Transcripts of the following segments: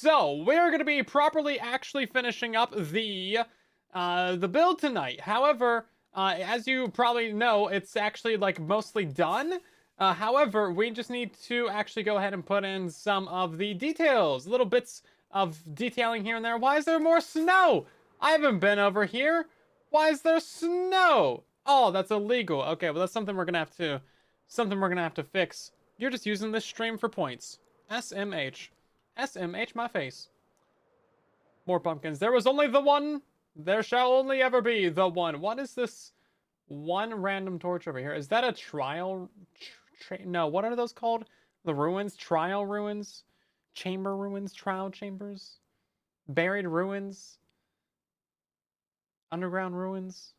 So we're gonna be properly actually finishing up the build tonight. However, as you probably know, it's actually like mostly done. However, we just need to actually go ahead and put in some of the details, little bits of detailing here and there. Why is there more snow? I haven't been over here. Why is there snow? Oh, that's illegal. Okay, well that's something we're gonna have to fix. You're just using this stream for points. SMH. SMH my face. More pumpkins. There was only the one. There shall only ever be the one. What is this one random torch over here? Is that a trial? No, what are those called? The ruins? Trial ruins? Chamber ruins? Trial chambers? Buried ruins? Underground ruins?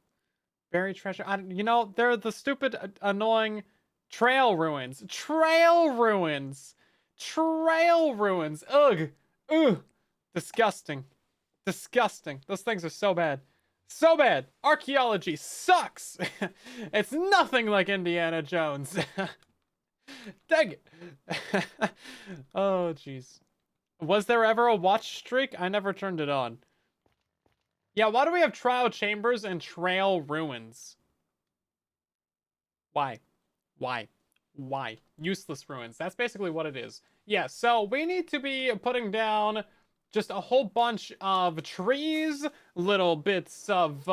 Buried treasure? They're the stupid, annoying trail ruins. Trail ruins! Trail ruins! Ugh! Ugh! Disgusting. Disgusting. Those things are so bad. So bad. Archaeology sucks. It's nothing like Indiana Jones. Dang it. Oh, jeez. Was there ever a watch streak? I never turned it on. Yeah, why do we have trial chambers and trail ruins? Why? Why? Why? Useless ruins. That's basically what it is. Yeah, so we need to be putting down just a whole bunch of trees, little bits of,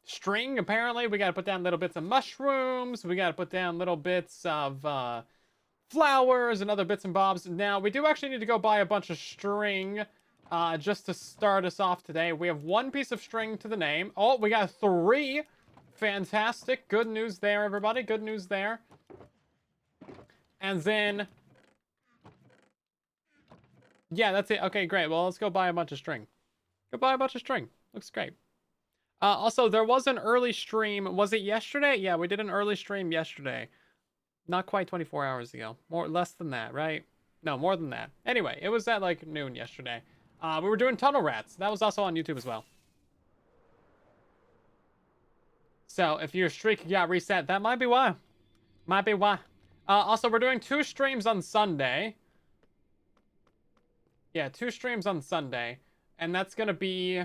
string, apparently. We gotta put down little bits of mushrooms. We gotta put down little bits of, flowers and other bits and bobs. Now, we do actually need to go buy a bunch of string, just to start us off today. We have one piece of string to the name. Oh, we got 3. Fantastic. Good news there, everybody. Good news there. And then... yeah, that's it. Okay, great. Well, let's go buy a bunch of string. Go buy a bunch of string. Looks great. Also, there was an early stream. Was it yesterday? Yeah, we did an early stream yesterday. Not quite 24 hours ago. Less than that, right? No, more than that. Anyway, it was at like noon yesterday. We were doing Tunnel Rats. That was also on YouTube as well. So if your streak got reset, that might be why. Might be why. Also, we're doing 2 streams on Sunday. Yeah, 2 streams on Sunday. And that's going to be...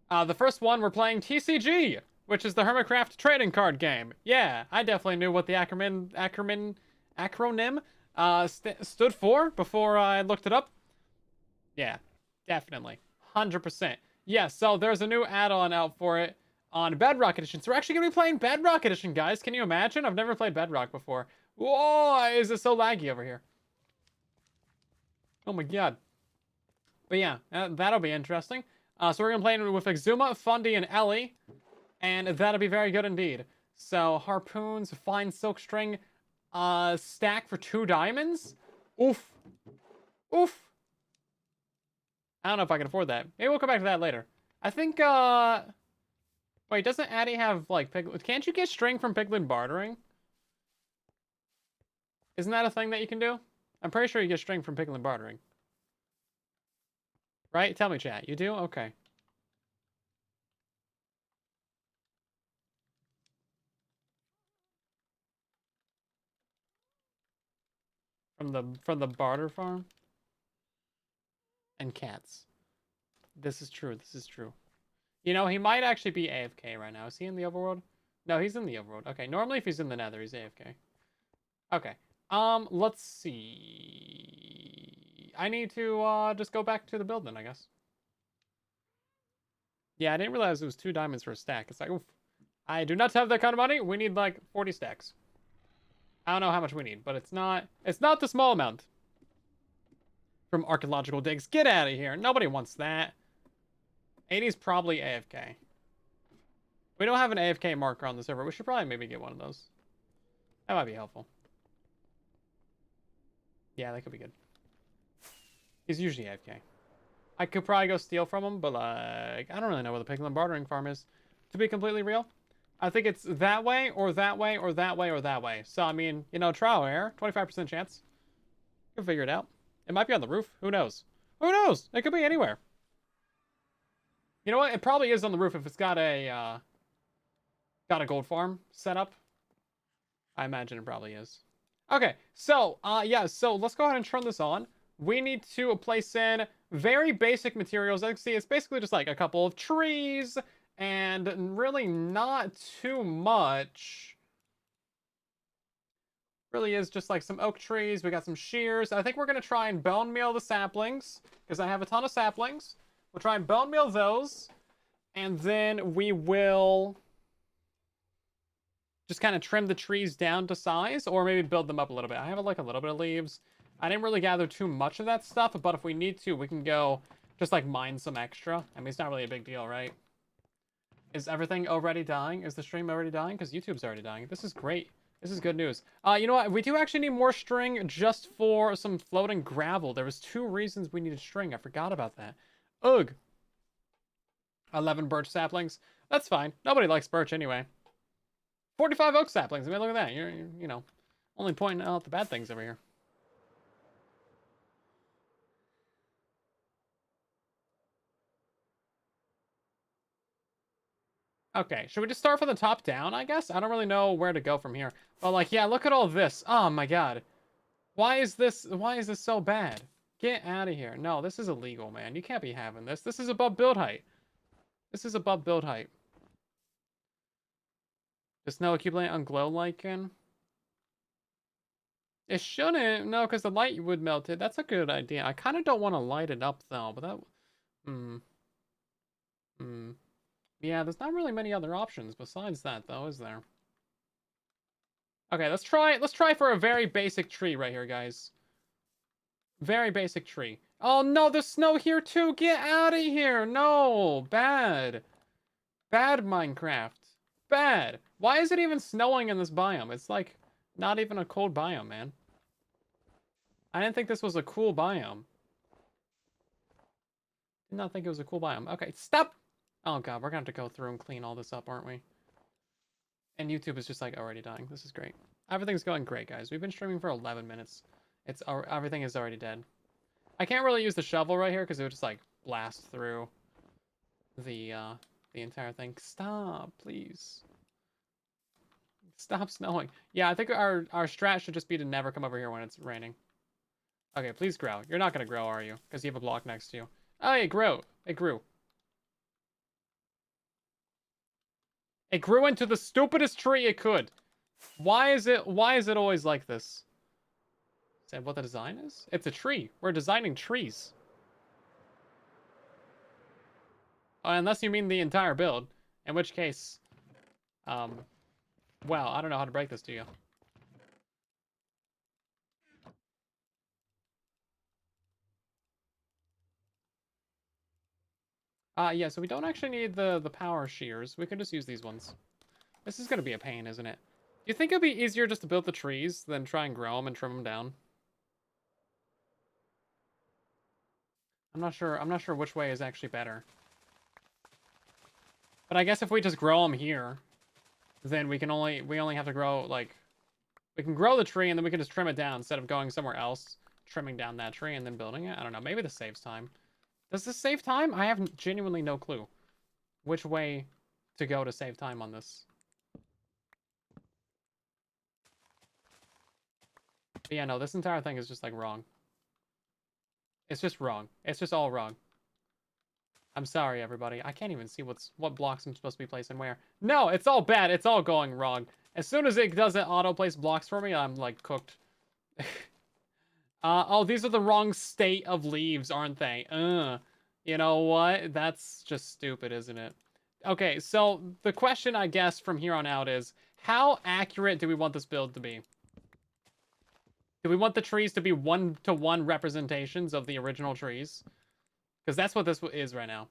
the first one, we're playing TCG, which is the Hermitcraft trading card game. Yeah, I definitely knew what the acronym stood for before I looked it up. Yeah, definitely. 100%. Yeah, so there's a new add-on out for it on Bedrock Edition. So we're actually going to be playing Bedrock Edition, guys. Can you imagine? I've never played Bedrock before. Whoa, is it so laggy over here? Oh my god. But yeah, that'll be interesting. So we're going to play with Exuma, Fundy, and Ellie. And that'll be very good indeed. So, harpoons, fine silk string, stack for 2 diamonds? Oof. Oof. I don't know if I can afford that. Maybe we'll come back to that later. I think, wait, doesn't Addy have, like, can't you get string from piglin bartering? Isn't that a thing that you can do? I'm pretty sure you get string from piglin bartering. Right? Tell me, chat. You do? Okay. From the barter farm? And cats. This is true. This is true. You know, he might actually be AFK right now. Is he in the overworld? No, he's in the overworld. Okay, normally if he's in the nether, he's AFK. Okay. Let's see. I need to, just go back to the building, I guess. Yeah, I didn't realize it was 2 diamonds for a stack. It's like, oof. I do not have that kind of money. We need, like, 40 stacks. I don't know how much we need, but it's not the small amount. From archaeological digs. Get out of here. Nobody wants that. 80's probably AFK. We don't have an AFK marker on the server. We should probably maybe get one of those. That might be helpful. Yeah, that could be good. He's usually AFK. I could probably go steal from him, but like, I don't really know where the piglin bartering farm is. To be completely real. I think it's that way, or that way, or that way, or that way. So, I mean, you know, trial error. 25% chance. You can figure it out. It might be on the roof. Who knows? Who knows? It could be anywhere. You know what? It probably is on the roof if it's got a gold farm set up. I imagine it probably is. Okay, so, yeah, so let's go ahead and turn this on. we need to place in very basic materials. As you can see, it's basically just like a couple of trees and really not too much. Really is just like some oak trees. We got some shears. I think we're going to try and bone meal the saplings because I have a ton of saplings. We'll try and bone meal those. And then we will just kind of trim the trees down to size or maybe build them up a little bit. I have like a little bit of leaves. I didn't really gather too much of that stuff, but if we need to, we can go just like mine some extra. I mean, it's not really a big deal, right? Is everything already dying? Is the stream already dying? Because YouTube's already dying. This is great. This is good news. You know what? We do actually need more string just for some floating gravel. There was 2 reasons we needed string. I forgot about that. Ugh. 11 birch saplings. That's fine. Nobody likes birch anyway. 45 oak saplings. I mean, look at that. You're you know, only pointing out the bad things over here. Okay, should we just start from the top down, I guess? I don't really know where to go from here. But, like, yeah, look at all this. Oh, my God. Why is this so bad? Get out of here. No, this is illegal, man. You can't be having this. This is above build height. This is above build height. Does snow accumulate on glow lichen? It shouldn't. No, because the light would melt it. That's a good idea. I kind of don't want to light it up, though. But that... Hmm. Hmm. Yeah, there's not really many other options besides that, though, is there? Okay, let's try for a very basic tree right here, guys. Very basic tree. Oh no, there's snow here too. Get out of here. No, bad. Bad Minecraft. Bad. Why is it even snowing in this biome? It's like not even a cold biome, man. I didn't think this was a cool biome. Did not think it was a cool biome. Okay, stop. Oh god, we're gonna have to go through and clean all this up, aren't we? And YouTube is just like already dying. This is great. Everything's going great, guys. We've been streaming for 11 minutes. Everything is already dead. I can't really use the shovel right here because it would just like blast through the entire thing. Stop, please. Stop snowing. Yeah, I think our strat should just be to never come over here when it's raining. Okay, please grow. You're not gonna grow, are you? Because you have a block next to you. Oh, it grew. It grew. It grew into the stupidest tree it could. Why is it always like this? Is that what the design is? It's a tree. We're designing trees. Unless you mean the entire build. In which case, well, I don't know how to break this to you. Yeah, so we don't actually need the power shears. We can just use these ones. This is gonna be a pain, isn't it? Do you think it'd be easier just to build the trees than try and grow them and trim them down? I'm not sure. I'm not sure which way is actually better. But I guess if we just grow them here, then we only have to grow like we can grow the tree and then we can just trim it down instead of going somewhere else, trimming down that tree and then building it. I don't know. Maybe this saves time. Does this save time? I have genuinely no clue which way to go to save time on this. But yeah, no, this entire thing is just like wrong. It's just wrong. It's just all wrong. I'm sorry, everybody. I can't even see what blocks I'm supposed to be placing where. No, it's all bad. It's all going wrong. As soon as it doesn't auto-place blocks for me, I'm, like, cooked. Oh, these are the wrong state of leaves, aren't they? You know what? That's just stupid, isn't it? Okay, so the question, I guess, from here on out is, how accurate do we want this build to be? Do we want the trees to be one-to-one representations of the original trees? Because that's what this is right now.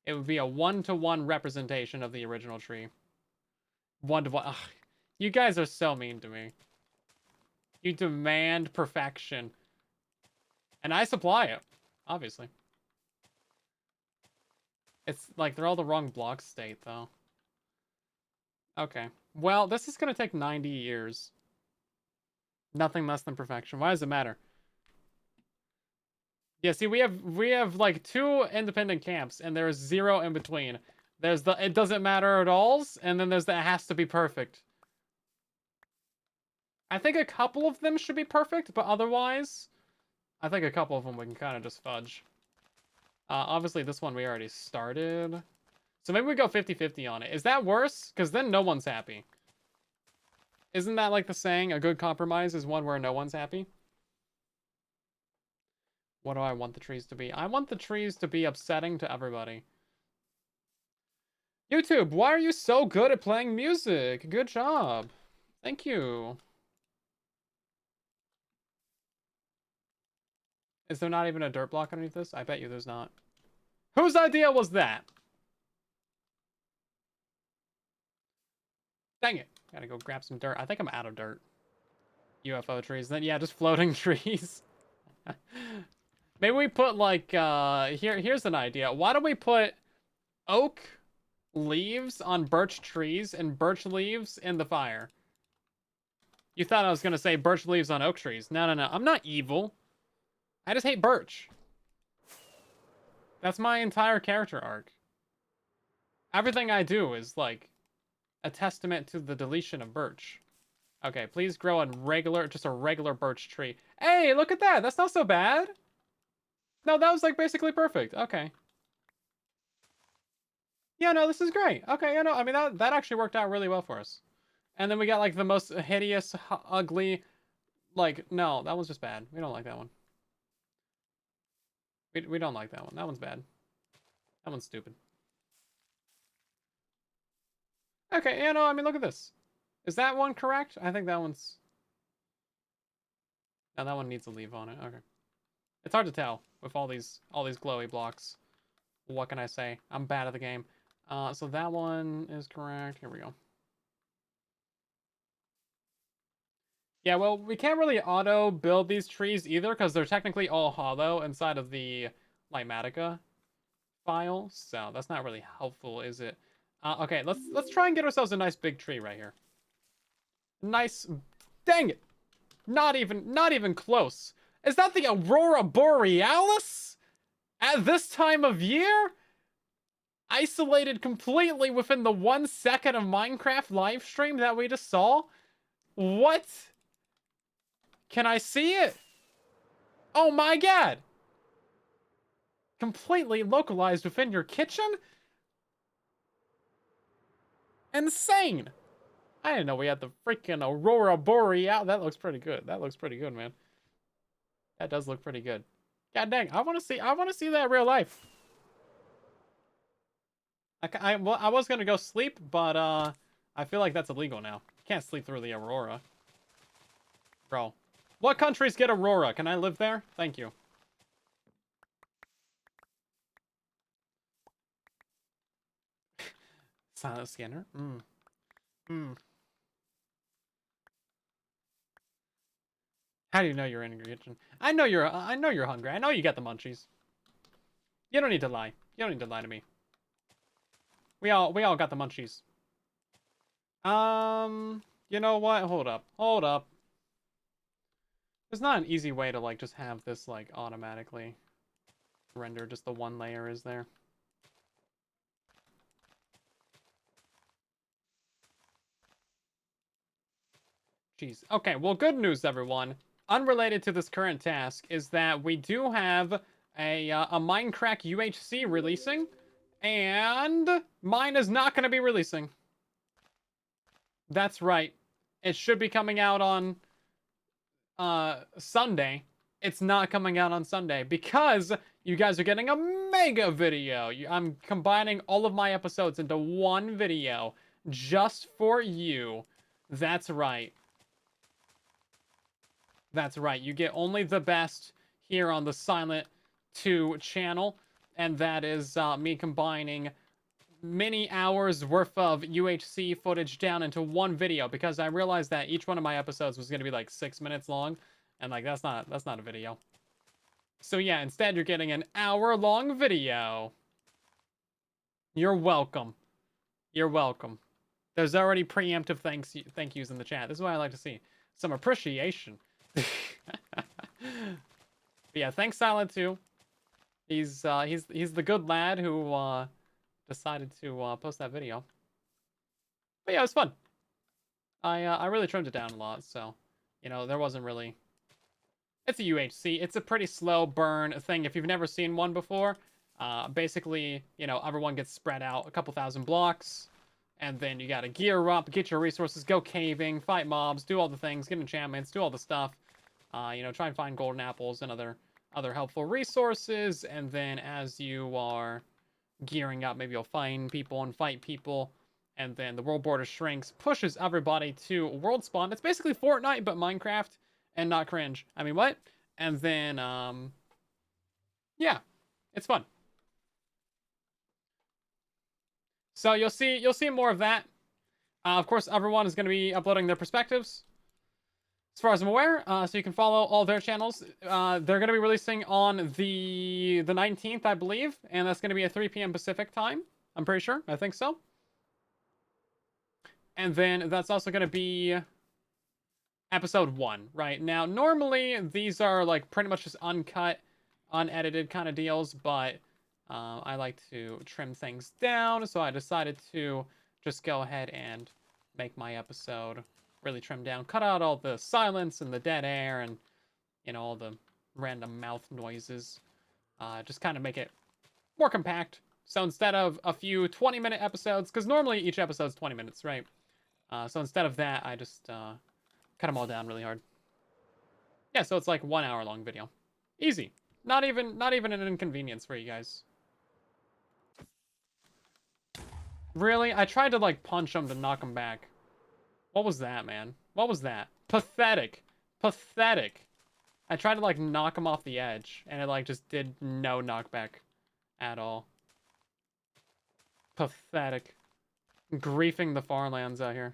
It would be a one-to-one representation of the original tree. One-to-one. Ugh, you guys are so mean to me. You demand perfection. And I supply it, obviously. It's like they're all the wrong block state, though. Okay. Well, this is going to take 90 years. Nothing less than perfection. Why does it matter? Yeah, see, we have like 2 independent camps, and there's 0 in between. There's the it doesn't matter at all, and then there's the it has to be perfect. I think a couple of them should be perfect, but otherwise, I think a couple of them we can kind of just fudge. Obviously, this one we already started. So maybe we go 50-50 on it. Is that worse? Because then no one's happy. Isn't that like the saying, a good compromise is one where no one's happy? What do I want the trees to be? I want the trees to be upsetting to everybody. YouTube, why are you so good at playing music? Good job. Thank you. Is there not even a dirt block underneath this? I bet you there's not. Whose idea was that? Dang it. Gotta go grab some dirt. I think I'm out of dirt. UFO trees. Then, yeah, just floating trees. Maybe we put, like, here's an idea. Why don't we put oak leaves on birch trees and birch leaves in the fire? You thought I was gonna say birch leaves on oak trees. No, no, no. I'm not evil. I just hate birch. That's my entire character arc. Everything I do is, like, a testament to the deletion of birch. Okay, please grow just a regular birch tree. Hey, look at that! That's not so bad! No, that was, like, basically perfect. Okay. Yeah, no, this is great. Okay, yeah, no, I mean, that actually worked out really well for us. And then we got, like, the most hideous, ugly, like, no, that was just bad. We don't like that one. We don't like that one. That one's bad. That one's stupid. Okay, yeah, no, I mean, look at this. Is that one correct? I think that one's... No, that one needs a leaf on it. Okay. It's hard to tell with all these glowy blocks. What can I say? I'm bad at the game. So that one is correct. Here we go. Yeah, well, we can't really auto build these trees either because they're technically all hollow inside of the Lightmatica file. So that's not really helpful, is it? Okay, let's try and get ourselves a nice big tree right here. Nice. Dang it! Not even close. Is that the Aurora Borealis? At this time of year? Isolated completely within the 1 second of Minecraft live stream that we just saw? What? Can I see it? Oh my god! Completely localized within your kitchen? Insane! I didn't know we had the freaking Aurora Borealis. That looks pretty good. That looks pretty good, man. That does look pretty good. God dang, I want to see that in real life. Well, I was gonna go sleep, but I feel like that's illegal now. Can't sleep through the Aurora. Bro. What countries get Aurora? Can I live there? Thank you. Silent scanner? How do you know you're in your kitchen? I know you're hungry. I know you got the munchies. You don't need to lie. You don't need to lie to me. We all got the munchies. You know what? Hold up. Hold up. There's not an easy way to, like, just have this, like, automatically render just the one layer, is there? Jeez. Okay, well, good news, everyone. Unrelated to this current task is that we do have a MINDCRACK UHC releasing, and mine is not going to be releasing. That's right. It should be coming out on Sunday. It's not coming out on Sunday because you guys are getting a mega video. I'm combining all of my episodes into one video just for you. That's right. That's right. You get only the best here on the Silent 2 channel, and that is me combining many hours worth of UHC footage down into one video because I realized that each one of my episodes was going to be like 6 minutes long, and like that's not a video. So yeah, instead you're getting an hour-long video. You're welcome. You're welcome. There's already preemptive thank yous in the chat. This is what I like to see. Some appreciation. But yeah, thanks Silent 2. He's the good lad who decided to post that video. But yeah, it was fun. I really trimmed it down a lot, so you know there wasn't really It's a UHC. It's a pretty slow burn thing if you've never seen one before. Basically, you know, everyone gets spread out a couple thousand blocks, and then you gotta gear up, get your resources, go caving, fight mobs, do all the things, get enchantments, do all the stuff. You know, try and find golden apples and other helpful resources, and then as you are gearing up, maybe you'll find people and fight people, and then the world border shrinks, pushes everybody to world spawn. It's basically Fortnite, but Minecraft, and not cringe. I mean, what? And then, yeah, it's fun. So you'll see more of that. Of course, everyone is going to be uploading their perspectives, as far as I'm aware. So you can follow all their channels. They're going to be releasing on the 19th, I believe, and that's going to be at 3 p.m. Pacific time. I'm pretty sure. I think so. And then that's also going to be episode 1, right? Now, normally these are like pretty much just uncut, unedited kind of deals, but I like to trim things down, so I decided to just go ahead and make my episode really trimmed down, cut out all the silence and the dead air and, you know, all the random mouth noises, just kind of make it more compact. So instead of a few 20-minute episodes, because normally each episode's 20 minutes, right? So instead of that, I just cut them all down really hard. Yeah, so it's like 1 hour long video. Easy. Not even an inconvenience for you guys. Really? I tried to like punch him to knock him back. What was that, man? What was that? Pathetic. Pathetic. I tried to like knock him off the edge, and it like just did no knockback at all. Pathetic. Griefing the farmlands out here.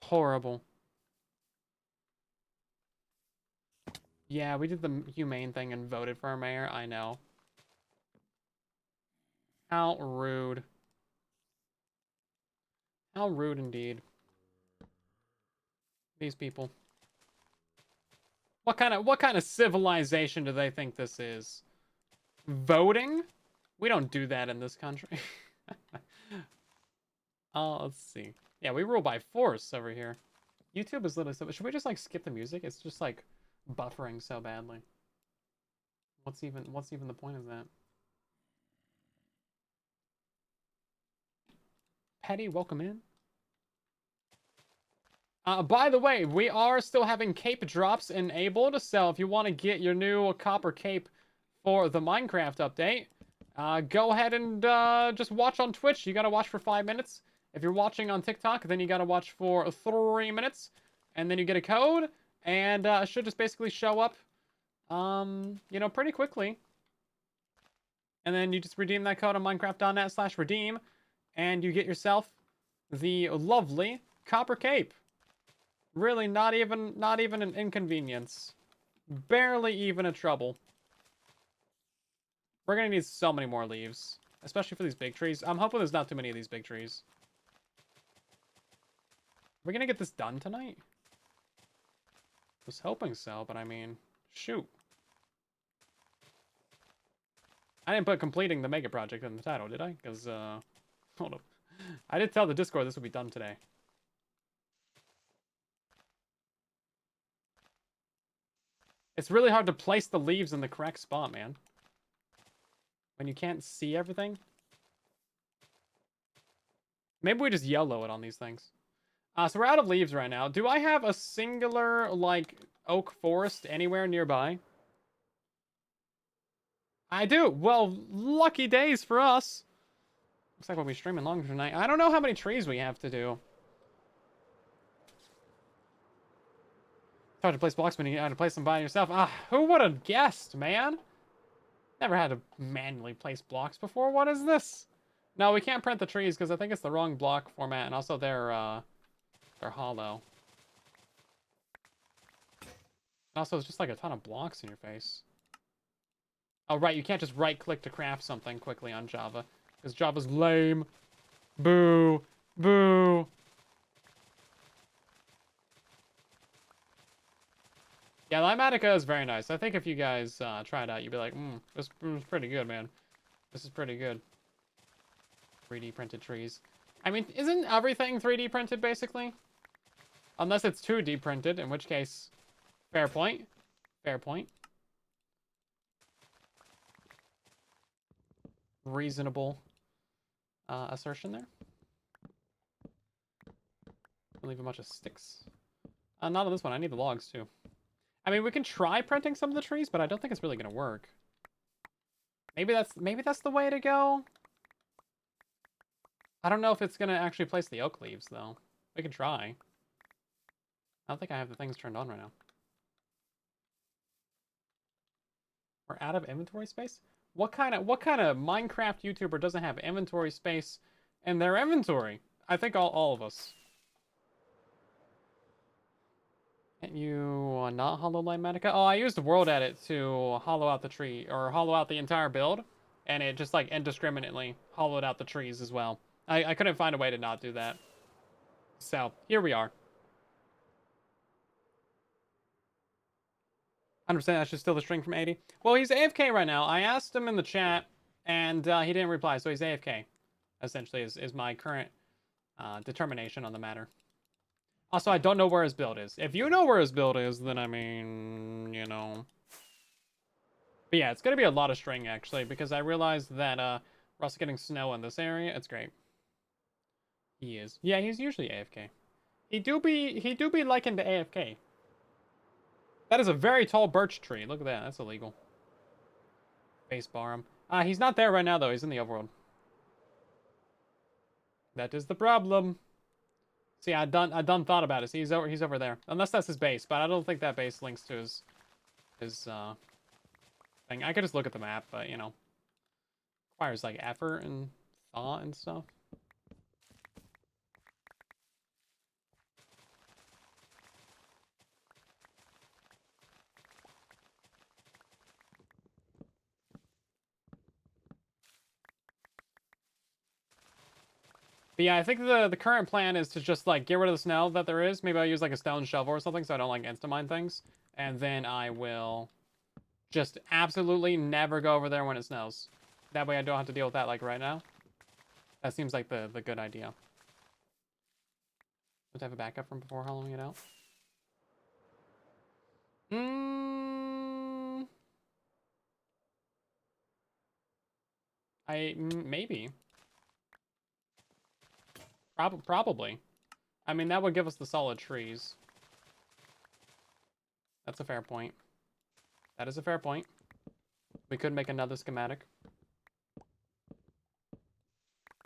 Horrible. Yeah, we did the humane thing and voted for our mayor. I know. How rude. How rude indeed. These people. What kind of civilization do they think this is? Voting? We don't do that in this country. Let's see. Yeah, we rule by force over here. YouTube is literally so... Should we just, like, skip the music? It's just, like, buffering so badly. What's even the point of that? Petty, welcome in. By the way, we are still having cape drops enabled, so if you want to get your new copper cape for the Minecraft update, go ahead and just watch on Twitch. You gotta watch for 5 minutes. If you're watching on TikTok, then you gotta watch for 3 minutes, and then you get a code, and it should just basically show up, you know, pretty quickly. And then you just redeem that code on minecraft.net/redeem, and you get yourself the lovely copper cape. Really, not even an inconvenience. Barely even a trouble. We're gonna need so many more leaves, especially for these big trees. I'm hoping there's not too many of these big trees. Are we gonna get this done tonight? I was hoping so, but I mean, shoot. I didn't put completing the mega project in the title, did I? Because, hold up. I did tell the Discord this would be done today. It's really hard to place the leaves in the correct spot, man. When you can't see everything. Maybe we just YOLO it on these things. So we're out of leaves right now. Do I have a singular, like, oak forest anywhere nearby? I do. Well, lucky days for us. Looks like we'll be streaming longer tonight. I don't know how many trees we have to do. It's hard to place blocks when you have to place them by yourself. Who would have guessed, man? Never had to manually place blocks before. What is this? No, we can't print the trees because I think it's the wrong block format, and also they're hollow. Also, it's just like a ton of blocks in your face. Oh, right, you can't just right-click to craft something quickly on Java. Because Java's lame. Boo. Boo. Yeah, Limatica is very nice. I think if you guys try it out, you'd be like, this is pretty good, man. This is pretty good. 3D printed trees. I mean, isn't everything 3D printed, basically? Unless it's 2D printed, in which case, fair point. Fair point. Reasonable assertion there. I'll leave a bunch of sticks. Not on this one. I need the logs too. I mean, we can try printing some of the trees, but I don't think it's really gonna work. Maybe that's the way to go. I don't know if it's gonna actually place the oak leaves though. We can try. I don't think I have the things turned on right now. We're out of inventory space? What kind of Minecraft YouTuber doesn't have inventory space in their inventory? I think all of us. Can't you not hollow light Medica? Oh, I used World Edit to hollow out the tree, or hollow out the entire build, and it just like indiscriminately hollowed out the trees as well. I couldn't find a way to not do that. So, here we are. 100% that's just still the string from 80. Well, he's AFK right now. I asked him in the chat, and he didn't reply, so he's AFK. Essentially, is my current determination on the matter. Also, I don't know where his build is. If you know where his build is, then I mean, you know. But yeah, it's going to be a lot of string, actually, because I realized that we're also getting snow in this area. It's great. He is. Yeah, he's usually AFK. He do be likened to AFK. That is a very tall birch tree. Look at that. That's illegal. Base bar him. He's not there right now, though. He's in the overworld. That is the problem. See, I done thought about it. See, he's over there. Unless that's his base, but I don't think that base links to his thing. I could just look at the map, but you know, requires like effort and thought and stuff. But yeah, I think the current plan is to just like get rid of the snow that there is. Maybe I'll use like a stone shovel or something so I don't like insta-mine things. And then I will just absolutely never go over there when it snows. That way I don't have to deal with that like right now. That seems like the good idea. Let's have a backup from before hollowing it out. Maybe. Probably. I mean, that would give us the solid trees. That's a fair point. That is a fair point. We could make another schematic.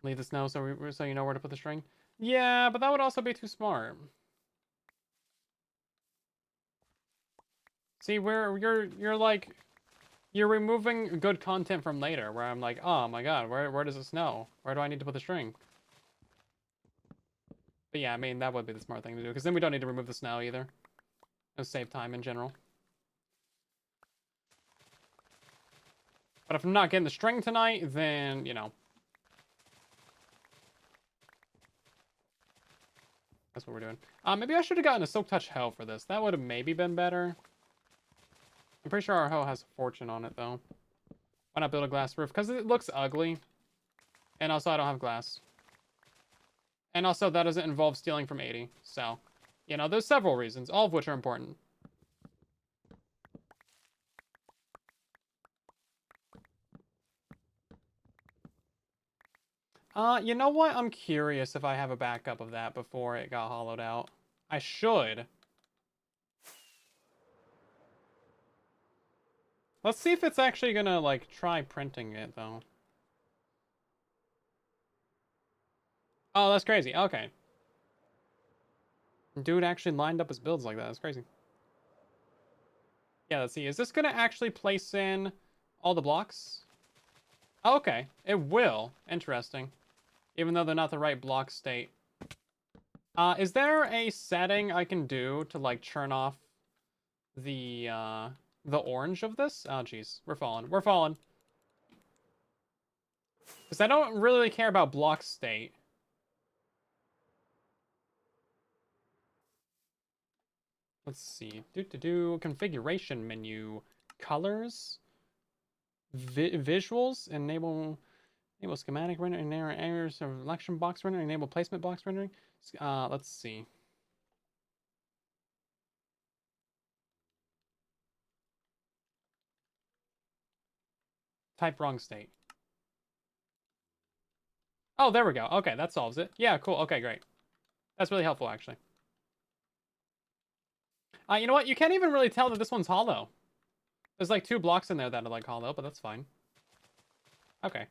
Leave the snow so you know where to put the string. Yeah, but that would also be too smart. See, you're like you're removing good content from later where I'm like, oh my god, where does it snow? Where do I need to put the string? But yeah, I mean that would be the smart thing to do, because then we don't need to remove the snow either. It'll save time in general. But if I'm not getting the string tonight, then, you know. That's what we're doing. Maybe I should have gotten a Silk Touch Hoe for this. That would have maybe been better. I'm pretty sure our hoe has a fortune on it, though. Why not build a glass roof? Because it looks ugly. And also, I don't have glass. And also, that doesn't involve stealing from 80. So, you know, there's several reasons, all of which are important. You know what? I'm curious if I have a backup of that before it got hollowed out. I should. Let's see if it's actually gonna, like, try printing it, though. Oh, that's crazy. Okay. Dude actually lined up his builds like that. That's crazy. Yeah, let's see. Is this gonna actually place in all the blocks? Oh, okay. It will. Interesting. Even though they're not the right block state. Is there a setting I can do to, like, turn off the orange of this? Oh, jeez. We're falling. We're falling. Because I don't really care about block state. Let's see. Configuration menu. Colors. Visuals. Enable schematic rendering. Enable areas of selection box rendering. Enable placement box rendering. Let's see. Type wrong state. Oh, there we go. Okay, that solves it. Yeah, cool. Okay, great. That's really helpful, actually. You know what? You can't even really tell that this one's hollow. There's like 2 blocks in there that are like hollow, but that's fine. Okay.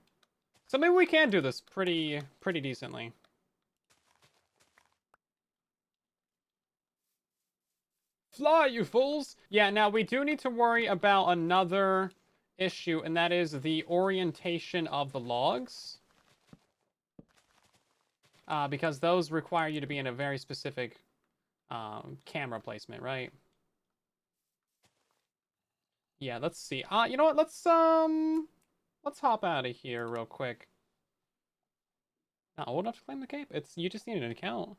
So maybe we can do this pretty decently. Fly, you fools! Yeah, now we do need to worry about another issue, and that is the orientation of the logs. Because those require you to be in a very specific camera placement, right? Yeah, let's see. You know what? Let's hop out of here real quick. Not old enough to claim the cape. You just need an account.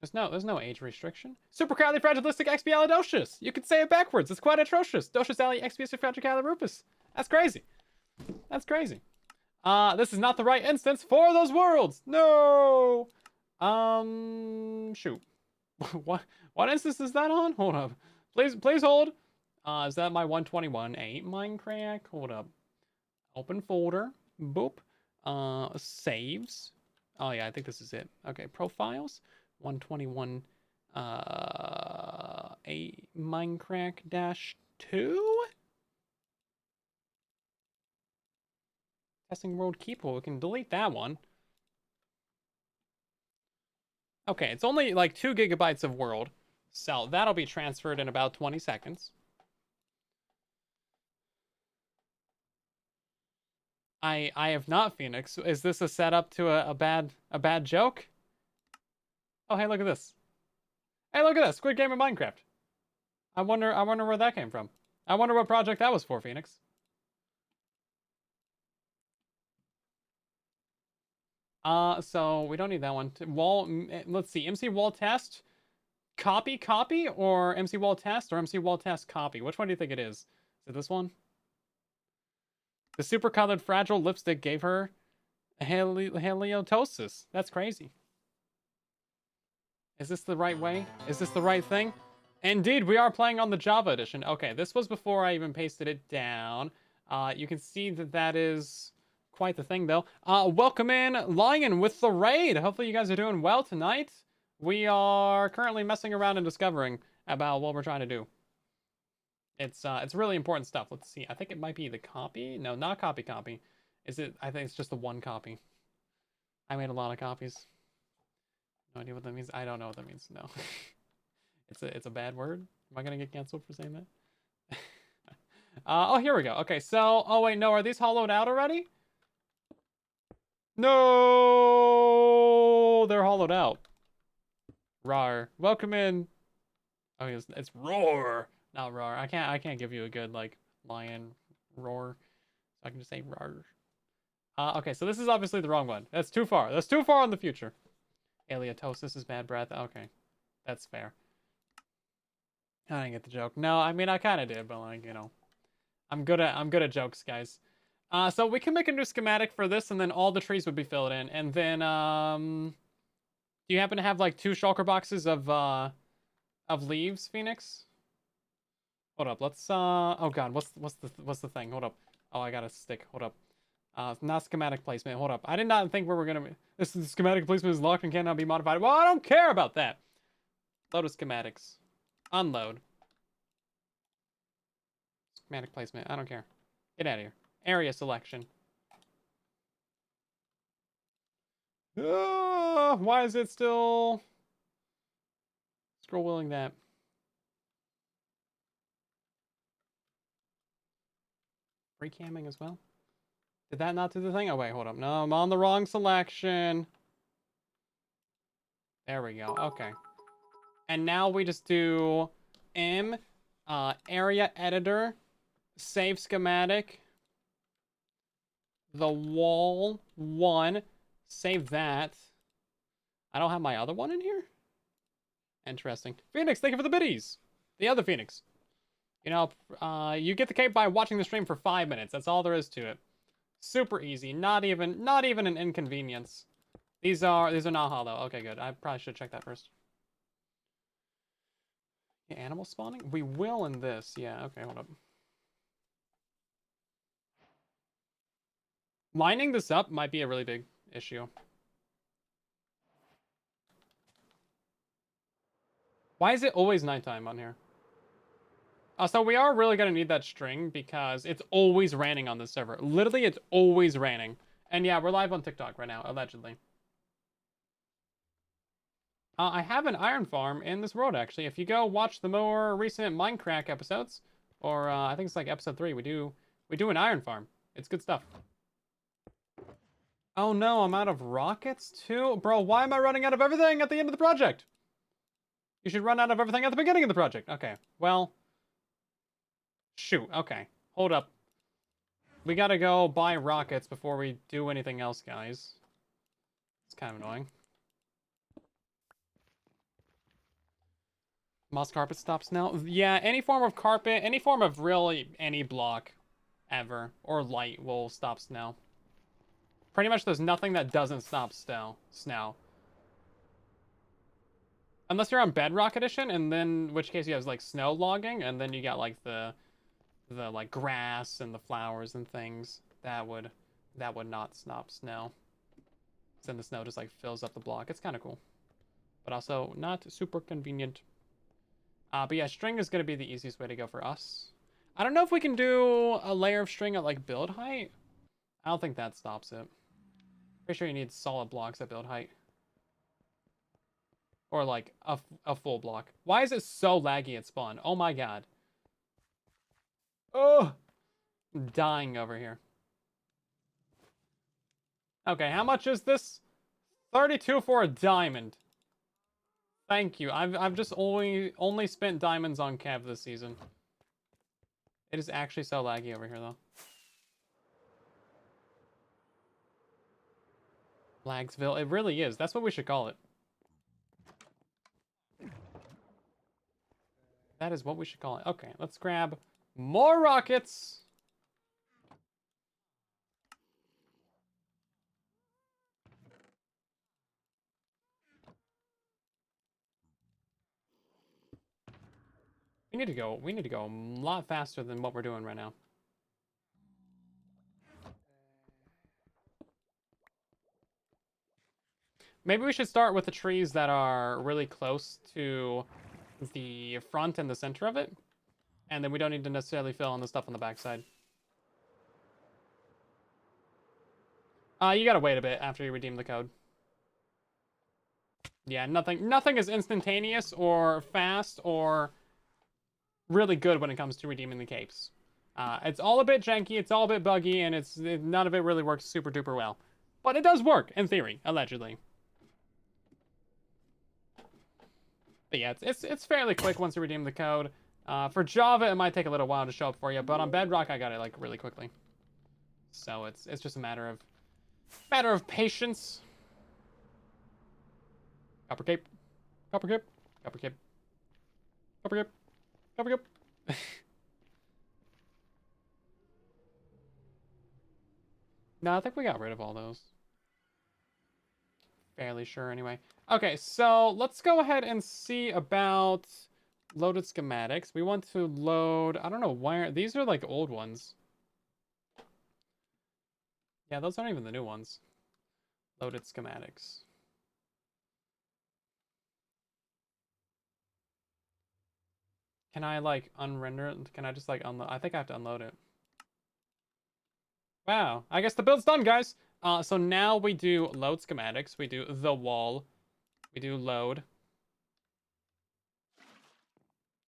There's no age restriction. Supercalifragilisticexpialidocious. You can say it backwards. It's quite atrocious. Docious ali expialidocious. That's crazy. That's crazy. This is not the right instance for those worlds. No. Shoot. What instance is that on? Hold up. Please hold. Is that my 121.8 MINDCRACK? Hold up. Open folder. Boop. Saves. Oh yeah, I think this is it. Okay, profiles. 121 a MINDCRACK -2. Testing world keeper. We can delete that one. Okay, it's only like 2 gigabytes of world, so that'll be transferred in about 20 seconds. I have not, Phoenix. Is this a setup to a bad joke? Oh, hey, look at this. Hey, look at this. Squid Game in Minecraft. I wonder where that came from. I wonder what project that was for, Phoenix. So we don't need that one. Let's see. MC wall test, copy, or MC wall test, or MC wall test copy. Which one do you think it is? Is it this one? The super colored fragile lipstick gave her heliotosis. That's crazy. Is this the right way? Is this the right thing? Indeed, we are playing on the Java edition. Okay, this was before I even pasted it down. You can see that is quite the thing, though. Welcome in, Lion, with the raid. Hopefully you guys are doing well tonight. We are currently messing around and discovering about what we're trying to do. It's really important stuff. Let's see. I think it might be the copy. No, not copy. Is it? I think it's just the one copy. I made a lot of copies. No idea what that means. I don't know what that means. No. It's a bad word. Am I gonna get canceled for saying that? Oh, here we go. Okay, so oh wait, no, are these hollowed out already? No, they're hollowed out. Rar. Welcome in. Oh, it's roar, not rar. I can't give you a good like lion roar. So I can just say rar. Okay, so this is obviously the wrong one. That's too far. That's too far in the future. Halitosis is bad breath. Okay, that's fair. I didn't get the joke. No, I mean I kind of did, but like I'm good at jokes, guys. So we can make a new schematic for this, and then all the trees would be filled in, and then do you happen to have like 2 shulker boxes of leaves, Phoenix? Hold up, let's oh god, what's the thing? Hold up. Oh, I got a stick. Hold up. Not schematic placement. Hold up. I did not think we were gonna. This schematic placement is locked and cannot be modified. Well, I don't care about that. Load of schematics. Unload. Schematic placement. I don't care. Get out of here. Area selection. Why is it still scroll wheeling that? Free camming as well? Did that not do the thing? Oh, wait, hold up. No, I'm on the wrong selection. There we go. Okay. And now we just do area editor, save schematic, the wall 1, save that. I don't have my other one in here? Interesting. Phoenix, thank you for the biddies. The other Phoenix. You know, you get the cape by watching the stream for 5 minutes. That's all there is to it. Super easy. Not even an inconvenience. These are not hollow. Okay, good. I probably should check that first. Yeah, animal spawning? We will in this. Yeah, okay, hold up. Lining this up might be a really big issue. Why is it always nighttime on here? So we are really gonna need that string because it's always raining on this server. Literally, it's always raining. And yeah, we're live on TikTok right now, allegedly. I have an iron farm in this world, actually. If you go watch the more recent MINDCRACK episodes, or I think it's like episode 3, we do an iron farm. It's good stuff. Oh no, I'm out of rockets too? Bro, why am I running out of everything at the end of the project? You should run out of everything at the beginning of the project. Okay, well... Shoot, okay. Hold up. We gotta go buy rockets before we do anything else, guys. It's kind of annoying. Moss carpet stops now? Yeah, any form of carpet, any form of really any block ever, or light will stop snow. Pretty much there's nothing that doesn't stop snow. Unless you're on Bedrock Edition, and then in which case you have like snow logging, and then you got like the like grass and the flowers and things. That would not stop snow. Then the snow just like fills up the block. It's kind of cool, but also not super convenient. But yeah, string is gonna be the easiest way to go for us. I don't know if we can do a layer of string at like build height. I don't think that stops it. Pretty sure you need solid blocks at build height. Or like a full block. Why is it so laggy at spawn? Oh my god. Oh, I'm dying over here. Okay, how much is this? 32 for a diamond. Thank you. I've just only spent diamonds on Kev this season. It is actually so laggy over here though. Lagsville. It really is. That's what we should call it. That is what we should call it. Okay, let's grab more rockets. We need to go a lot faster than what we're doing right now. Maybe we should start with the trees that are really close to the front and the center of it. And then we don't need to necessarily fill in the stuff on the backside. You gotta wait a bit after you redeem the code. Yeah, nothing is instantaneous or fast or really good when it comes to redeeming the capes. It's all a bit janky, it's all a bit buggy, and none of it really works super duper well. But it does work, in theory, allegedly. But yeah, it's fairly quick once you redeem the code. For Java, it might take a little while to show up for you, but on Bedrock, I got it like really quickly. So it's just a matter of patience. Copper cape, copper cape, copper cape, copper cape, copper cape. No, I think we got rid of all those. Fairly sure, anyway. Okay, so let's go ahead and see about loaded schematics. We want to load, I don't know where, these are like old ones. Yeah, those aren't even the new ones. Loaded schematics. Can I like unrender it? Can I just like unload? I think I have to unload it. Wow, I guess the build's done, guys. So now we do load schematics. We do the wall. We do load.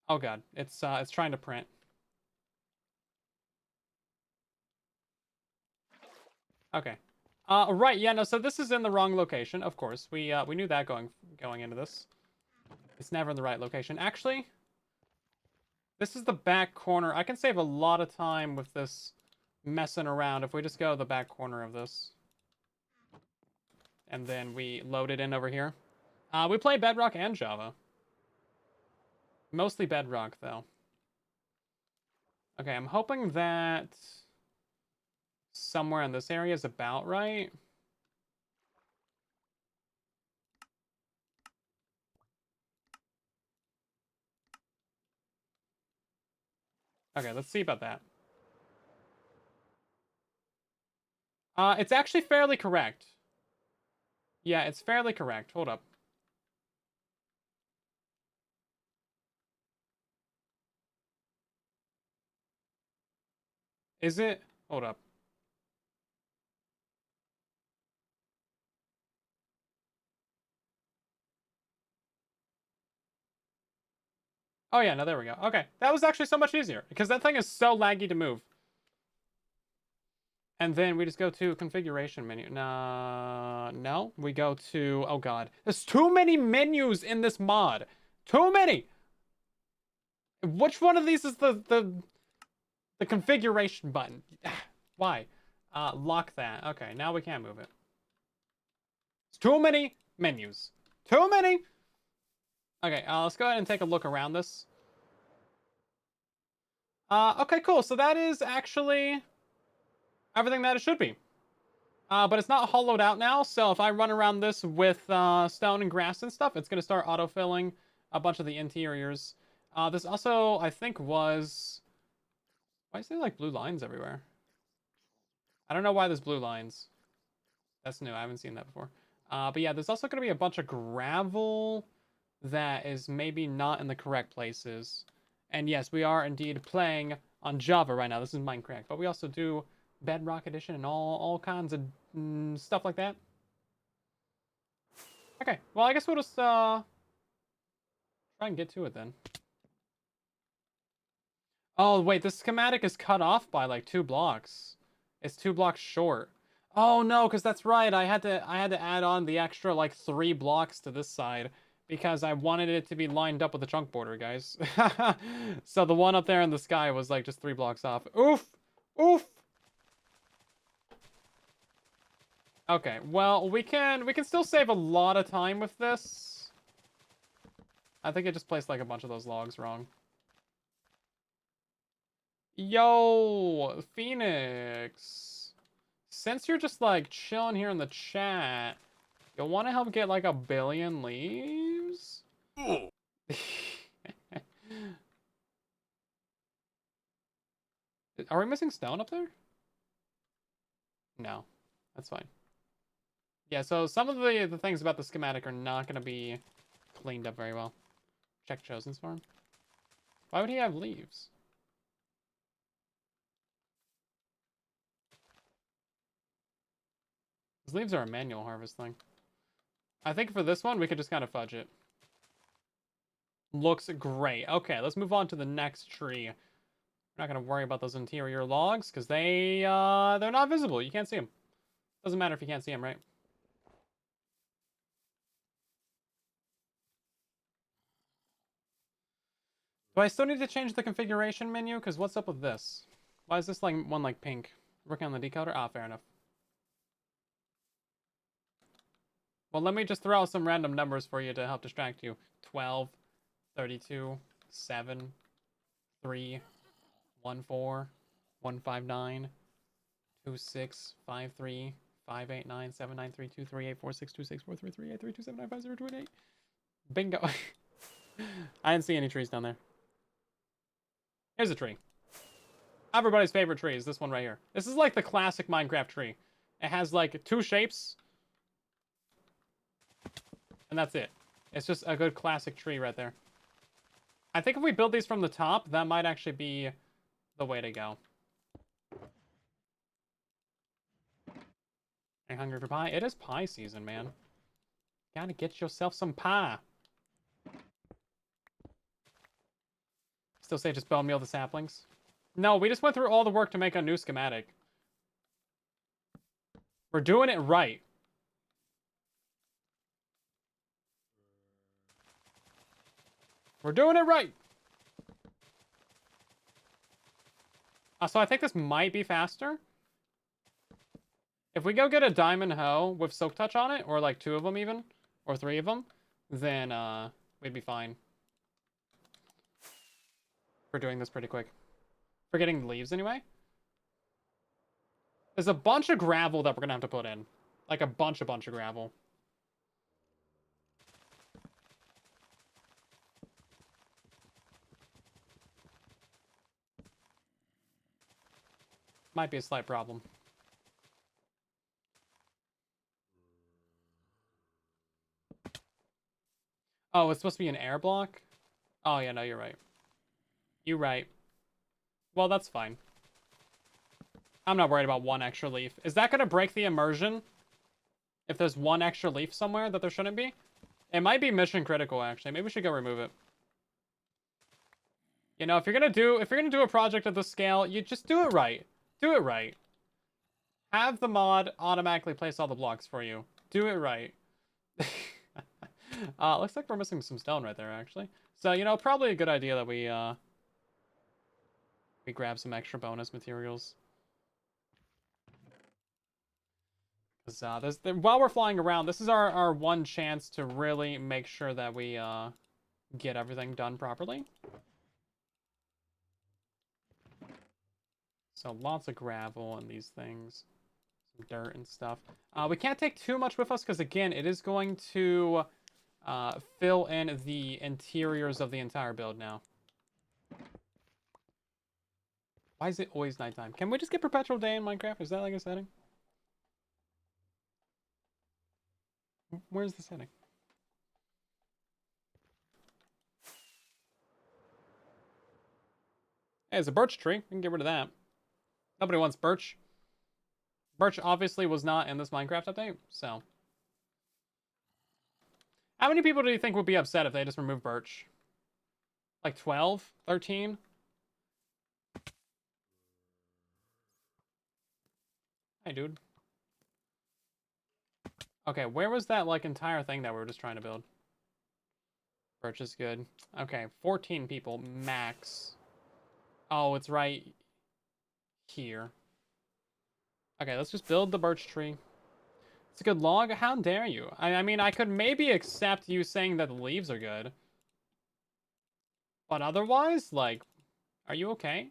Oh god, it's trying to print. Okay. Right, yeah, no, so this is in the wrong location, of course. We knew that going into this. It's never in the right location. Actually, this is the back corner. I can save a lot of time with this messing around if we just go to the back corner of this. And then we load it in over here. We play Bedrock and Java. Mostly Bedrock, though. Okay, I'm hoping that somewhere in this area is about right. Okay, let's see about that. It's actually fairly correct. Yeah, it's fairly correct. Hold up. Is it? Hold up. Oh yeah, no, there we go. Okay, that was actually so much easier because that thing is so laggy to move. And then we just go to configuration menu. No, we go to, oh God, there's too many menus in this mod. Too many. Which one of these is the configuration button? Why? Lock that. Okay, now we can't move it. It's too many menus. Too many. Okay, let's go ahead and take a look around this. Okay, cool. So that is actually everything that it should be. But it's not hollowed out now, so if I run around this with stone and grass and stuff, it's going to start autofilling a bunch of the interiors. This also, I think, was... Why is there, like, blue lines everywhere? I don't know why there's blue lines. That's new. I haven't seen that before. But yeah, there's also going to be a bunch of gravel that is maybe not in the correct places. And yes, we are indeed playing on Java right now. This is MINDCRACK, but we also do Bedrock Edition and all kinds of stuff like that. Okay, well, I guess we'll just try and get to it then. Oh, wait, this schematic is cut off by like 2 blocks. It's 2 blocks short. Oh no, because that's right. I had to add on the extra like 3 blocks to this side because I wanted it to be lined up with the chunk border, guys. So the one up there in the sky was like just 3 blocks off. Oof! Oof! Okay, well, we can still save a lot of time with this. I think I just placed like a bunch of those logs wrong. Yo, Phoenix. Since you're just like chilling here in the chat, you'll want to help get like 1,000,000,000 leaves? Are we missing stone up there? No, that's fine. Yeah, so some of the things about the schematic are not going to be cleaned up very well. Check Chosen's farm. Why would he have leaves? His leaves are a manual harvest thing. I think for this one, we could just kind of fudge it. Looks great. Okay, let's move on to the next tree. We're not going to worry about those interior logs because they're not visible. You can't see them. Doesn't matter if you can't see them, right? Do I still need to change the configuration menu? Because what's up with this? Why is this like one like pink? Working on the decoder? Ah, fair enough. Well, let me just throw out some random numbers for you to help distract you. 12, 32, 7, 3, 1, 4, 1, 5, 9, 2, 6, 5, 3, 5, 8, 9, 7, 9, 3, 2, 3, 8, 4, 6, 2, 6, 4, 3, 3, 8, 3, 2, 7, 9, 5, 0, 2, 8. Bingo. I didn't see any trees down there. Here's a tree. Everybody's favorite tree is this one right here. This is like the classic Minecraft tree. It has like 2 shapes. And that's it. It's just a good classic tree right there. I think if we build these from the top, that might actually be the way to go. Are you hungry for pie? It is pie season, man. Gotta get yourself some pie. Still say just bone meal the saplings? No, we just went through all the work to make a new schematic. We're doing it right. We're doing it right. So I think this might be faster. If we go get a diamond hoe with silk touch on it, or like 2 of them even, or 3 of them, then we'd be fine. We're doing this pretty quick. We're getting leaves anyway. There's a bunch of gravel that we're gonna have to put in. Like a bunch of gravel. Might be a slight problem. Oh, it's supposed to be an air block? Oh, yeah, no, you're right. You're right. Well, that's fine. I'm not worried about one extra leaf. Is that going to break the immersion? If there's one extra leaf somewhere that there shouldn't be? It might be mission critical, actually. Maybe we should go remove it. You know, if you're gonna do a project of this scale, you just do it right. Do it right. Have the mod automatically place all the blocks for you. Do it right. Looks like we're missing some stone right there, actually. So, you know, probably a good idea that we grab some extra bonus materials. Because while we're flying around, this is our one chance to really make sure that we get everything done properly. So lots of gravel and these things. Some dirt and stuff. We can't take too much with us because, again, it is going to fill in the interiors of the entire build now. Why is it always nighttime? Can we just get perpetual day in Minecraft? Is that like a setting? Where's the setting? Hey, it's a birch tree. We can get rid of that. Nobody wants birch. Birch obviously was not in this Minecraft update, so. How many people do you think would be upset if they just removed birch? Like 12? 13? Hey, dude. Okay, where was that, like, entire thing that we were just trying to build? Birch is good. Okay, 14 people, max. Oh, it's right here. Okay, let's just build the birch tree. It's a good log. How dare you? I mean, I could maybe accept you saying that the leaves are good. But otherwise, like, are you okay?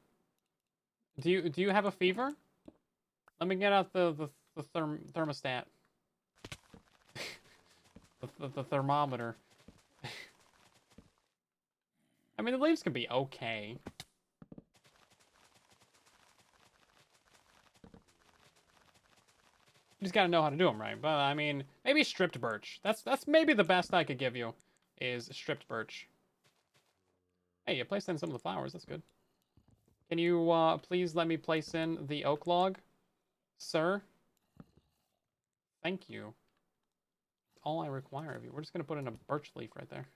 Do you have a fever? Let me get out the thermostat. the thermometer. I mean, the leaves can be okay. You just gotta know how to do them right. But I mean, maybe stripped birch. That's maybe the best I could give you, is stripped birch. Hey, you placed in some of the flowers. That's good. Can you please let me place in the oak log, sir? Thank you. That's all I require of you. We're just gonna put in a birch leaf right there.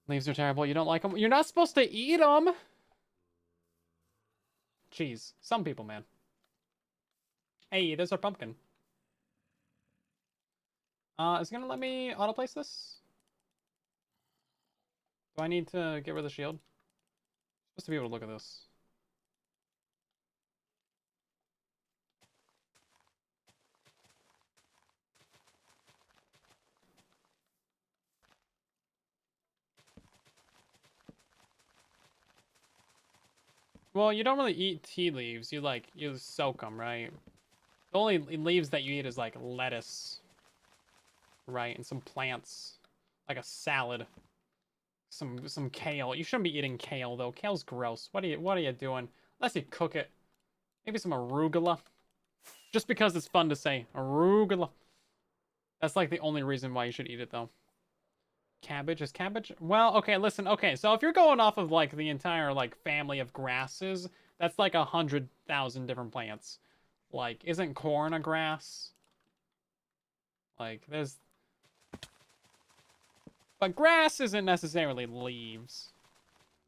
Leaves are terrible. You don't like them? You're not supposed to eat them! Jeez. Some people, man. Hey, there's our pumpkin. Is it gonna let me auto-place this? Do I need to get rid of the shield? I'm supposed to be able to look at this. Well, you don't really eat tea leaves. You soak them, right? The only leaves that you eat is, like, lettuce. Right, and some plants. Like a salad. Some kale. You shouldn't be eating kale, though. Kale's gross. What are you doing? Unless you cook it. Maybe some arugula. Just because it's fun to say. Arugula. That's, like, the only reason why you should eat it, though. Cabbage? Is cabbage? Well, okay, listen. Okay, so if you're going off of, like, the entire, like, family of grasses, that's, like, 100,000 different plants. Like, isn't corn a grass? Like, there's... But grass isn't necessarily leaves.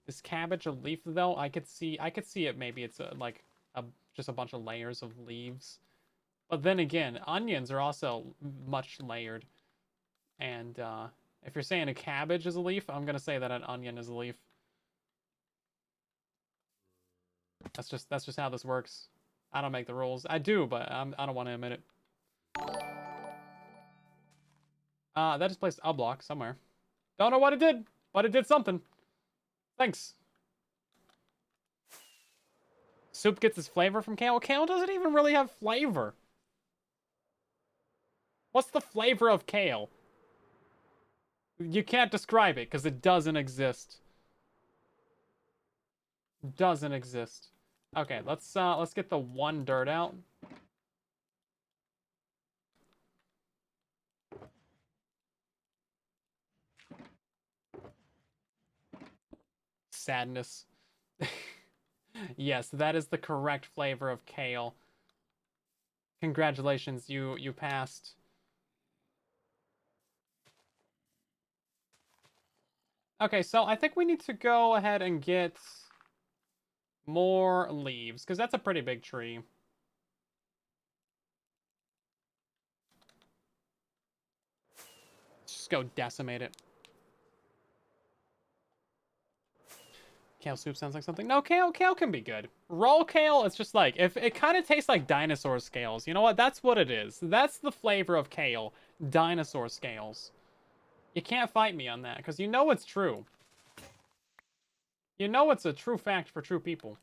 Is cabbage a leaf, though? I could see it. Maybe it's like just a bunch of layers of leaves. But then again, onions are also much layered. And if you're saying a cabbage is a leaf, I'm gonna say that an onion is a leaf. That's just how this works. I don't make the rules. I do, but I don't want to admit it. That just placed a block somewhere. Don't know what it did, but it did something. Thanks. Soup gets its flavor from kale. Kale doesn't even really have flavor. What's the flavor of kale? You can't describe it because it doesn't exist. Doesn't exist. Okay, let's get the one dirt out. sadness. Yes, that is the correct flavor of kale. Congratulations, you passed. Okay, so I think we need to go ahead and get more leaves, because that's a pretty big tree. Just go decimate it. Kale soup sounds like something. No, kale can be good. Raw kale, it's just like, if it kind of tastes like dinosaur scales. You know what? That's what it is. That's the flavor of kale. Dinosaur scales. You can't fight me on that, because you know it's true. You know it's a true fact for true people.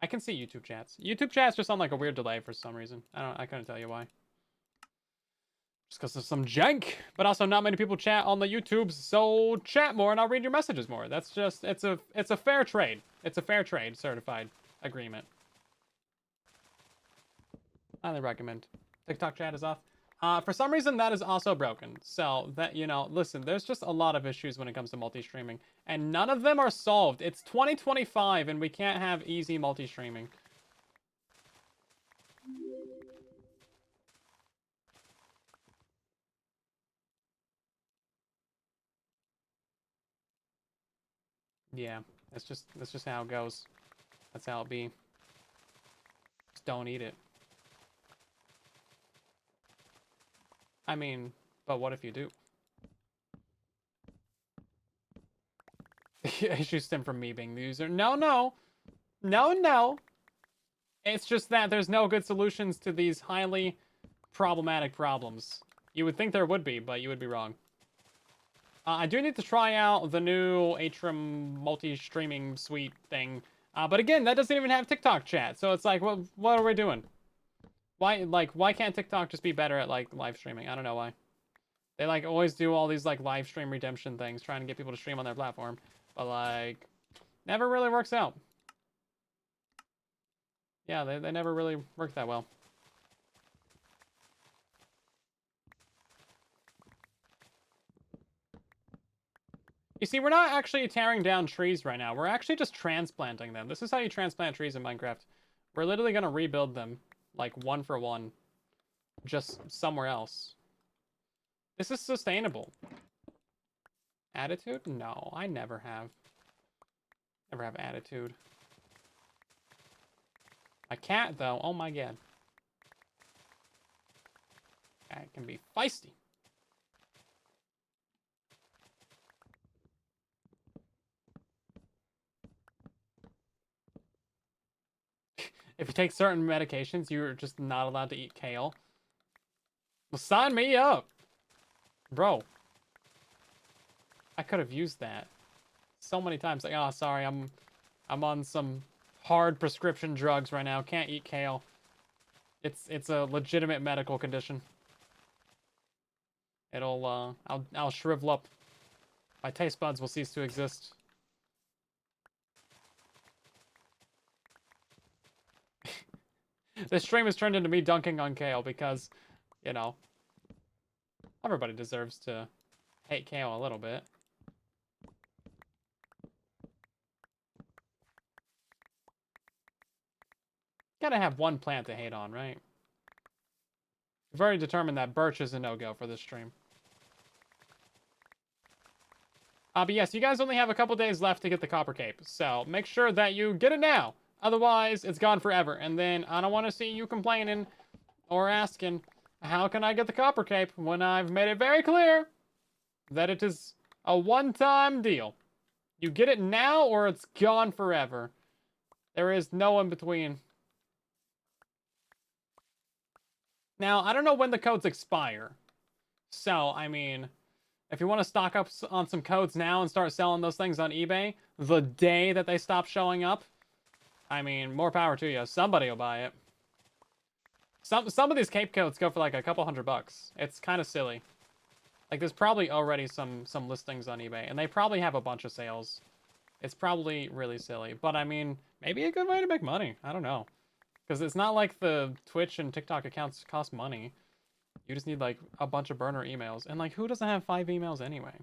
I can see YouTube chats. YouTube chats just on like a weird delay for some reason. I couldn't tell you why. Just because of some jank. But also not many people chat on the YouTubes, so chat more and I'll read your messages more. That's just it's a fair trade. It's a fair trade certified agreement. Highly recommend. TikTok chat is off. For some reason, that is also broken. So, that, you know, listen, there's just a lot of issues when it comes to multi-streaming. And none of them are solved. It's 2025, and we can't have easy multi-streaming. Yeah, that's just how it goes. That's how it be. Just don't eat it. I mean, but what if you do? Issues stem from me being the user. No, no. No, no. It's just that there's no good solutions to these highly problematic problems. You would think there would be, but you would be wrong. I do need to try out the new Atrium multi-streaming suite thing. But again, that doesn't even have TikTok chat. So it's like, what are we doing? Why can't TikTok just be better at, like, live streaming? I don't know why. They, like, always do all these, like, live stream redemption things, trying to get people to stream on their platform. But, like, never really works out. Yeah, they never really work that well. You see, we're not actually tearing down trees right now. We're actually just transplanting them. This is how you transplant trees in Minecraft. We're literally going to rebuild them, like, one for one, just somewhere else. This is sustainable. Attitude? No, I never have. Never have attitude. My cat, though, oh my god. Cat can be feisty. If you take certain medications, you're just not allowed to eat kale. Well, sign me up. Bro. I could have used that so many times. Like, oh, sorry, I'm on some hard prescription drugs right now. Can't eat kale. It's a legitimate medical condition. It'll I'll shrivel up. My taste buds will cease to exist. This stream has turned into me dunking on kale because, you know, everybody deserves to hate kale a little bit. Gotta have one plant to hate on, right? We've already determined that birch is a no-go for this stream. But yes, you guys only have a couple days left to get the copper cape, so make sure that you get it now. Otherwise, it's gone forever, and then I don't want to see you complaining or asking, how can I get the copper cape when I've made it very clear that it is a one-time deal. You get it now or it's gone forever. There is no in between. Now, I don't know when the codes expire. So, I mean, if you want to stock up on some codes now and start selling those things on eBay the day that they stop showing up, I mean, more power to you. Somebody will buy it. Some of these cape codes go for like a couple $100. It's kind of silly. Like, there's probably already some listings on eBay, and they probably have a bunch of sales. It's probably really silly, but I mean, maybe a good way to make money. I don't know. Because it's not like the Twitch and TikTok accounts cost money. You just need, like, a bunch of burner emails. And, like, who doesn't have 5 emails anyway?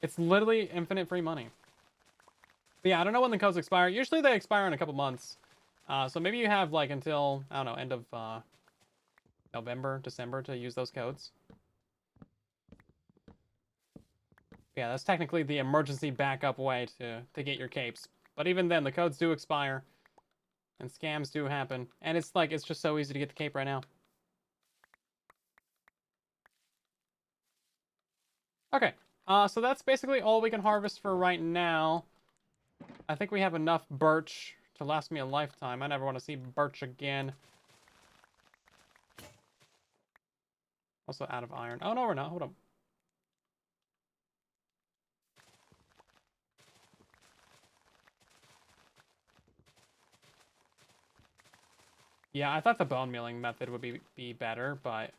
It's literally infinite free money. But yeah, I don't know when the codes expire. Usually they expire in a couple months. So maybe you have like until, I don't know, end of November, December to use those codes. Yeah, that's technically the emergency backup way to get your capes. But even then, the codes do expire. And scams do happen. And it's like, it's just so easy to get the cape right now. Okay. So that's basically all we can harvest for right now. I think we have enough birch to last me a lifetime. I never want to see birch again. Also out of iron. Oh, no, we're not. Hold on. Yeah, I thought the bone mealing method would be better, but...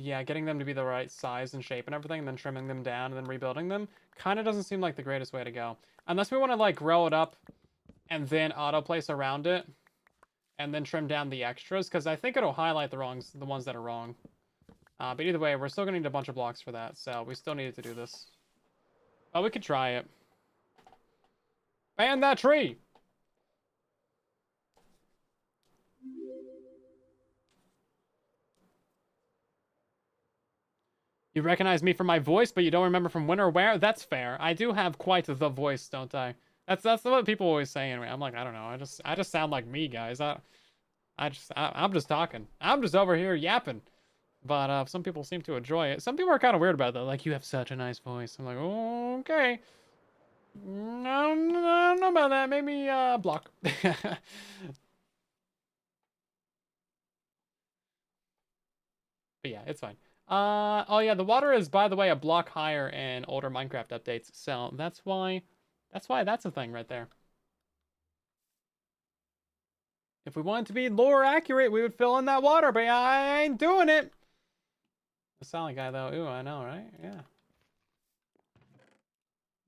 yeah, getting them to be the right size and shape and everything, and then trimming them down and then rebuilding them kind of doesn't seem like the greatest way to go. Unless we want to, like, grow it up and then auto-place around it and then trim down the extras, because I think it'll highlight the ones that are wrong. But either way, we're still going to need a bunch of blocks for that, so we still needed to do this. Oh, we could try it. Ban that tree! You recognize me from my voice, but you don't remember from when or where? That's fair. I do have quite the voice, don't I? That's what people always say anyway. I'm like, I don't know. I just sound like me, guys. I'm just talking. I'm just over here yapping. But some people seem to enjoy it. Some people are kind of weird about that. Like, you have such a nice voice. I'm like, oh, okay. No, no, I don't know about that. Maybe block. But yeah, it's fine. Oh yeah, the water is, by the way, a block higher in older Minecraft updates, so that's a thing right there. If we wanted to be lore accurate, we would fill in that water, but I ain't doing it. The Silent guy, though, ooh, I know, right? Yeah.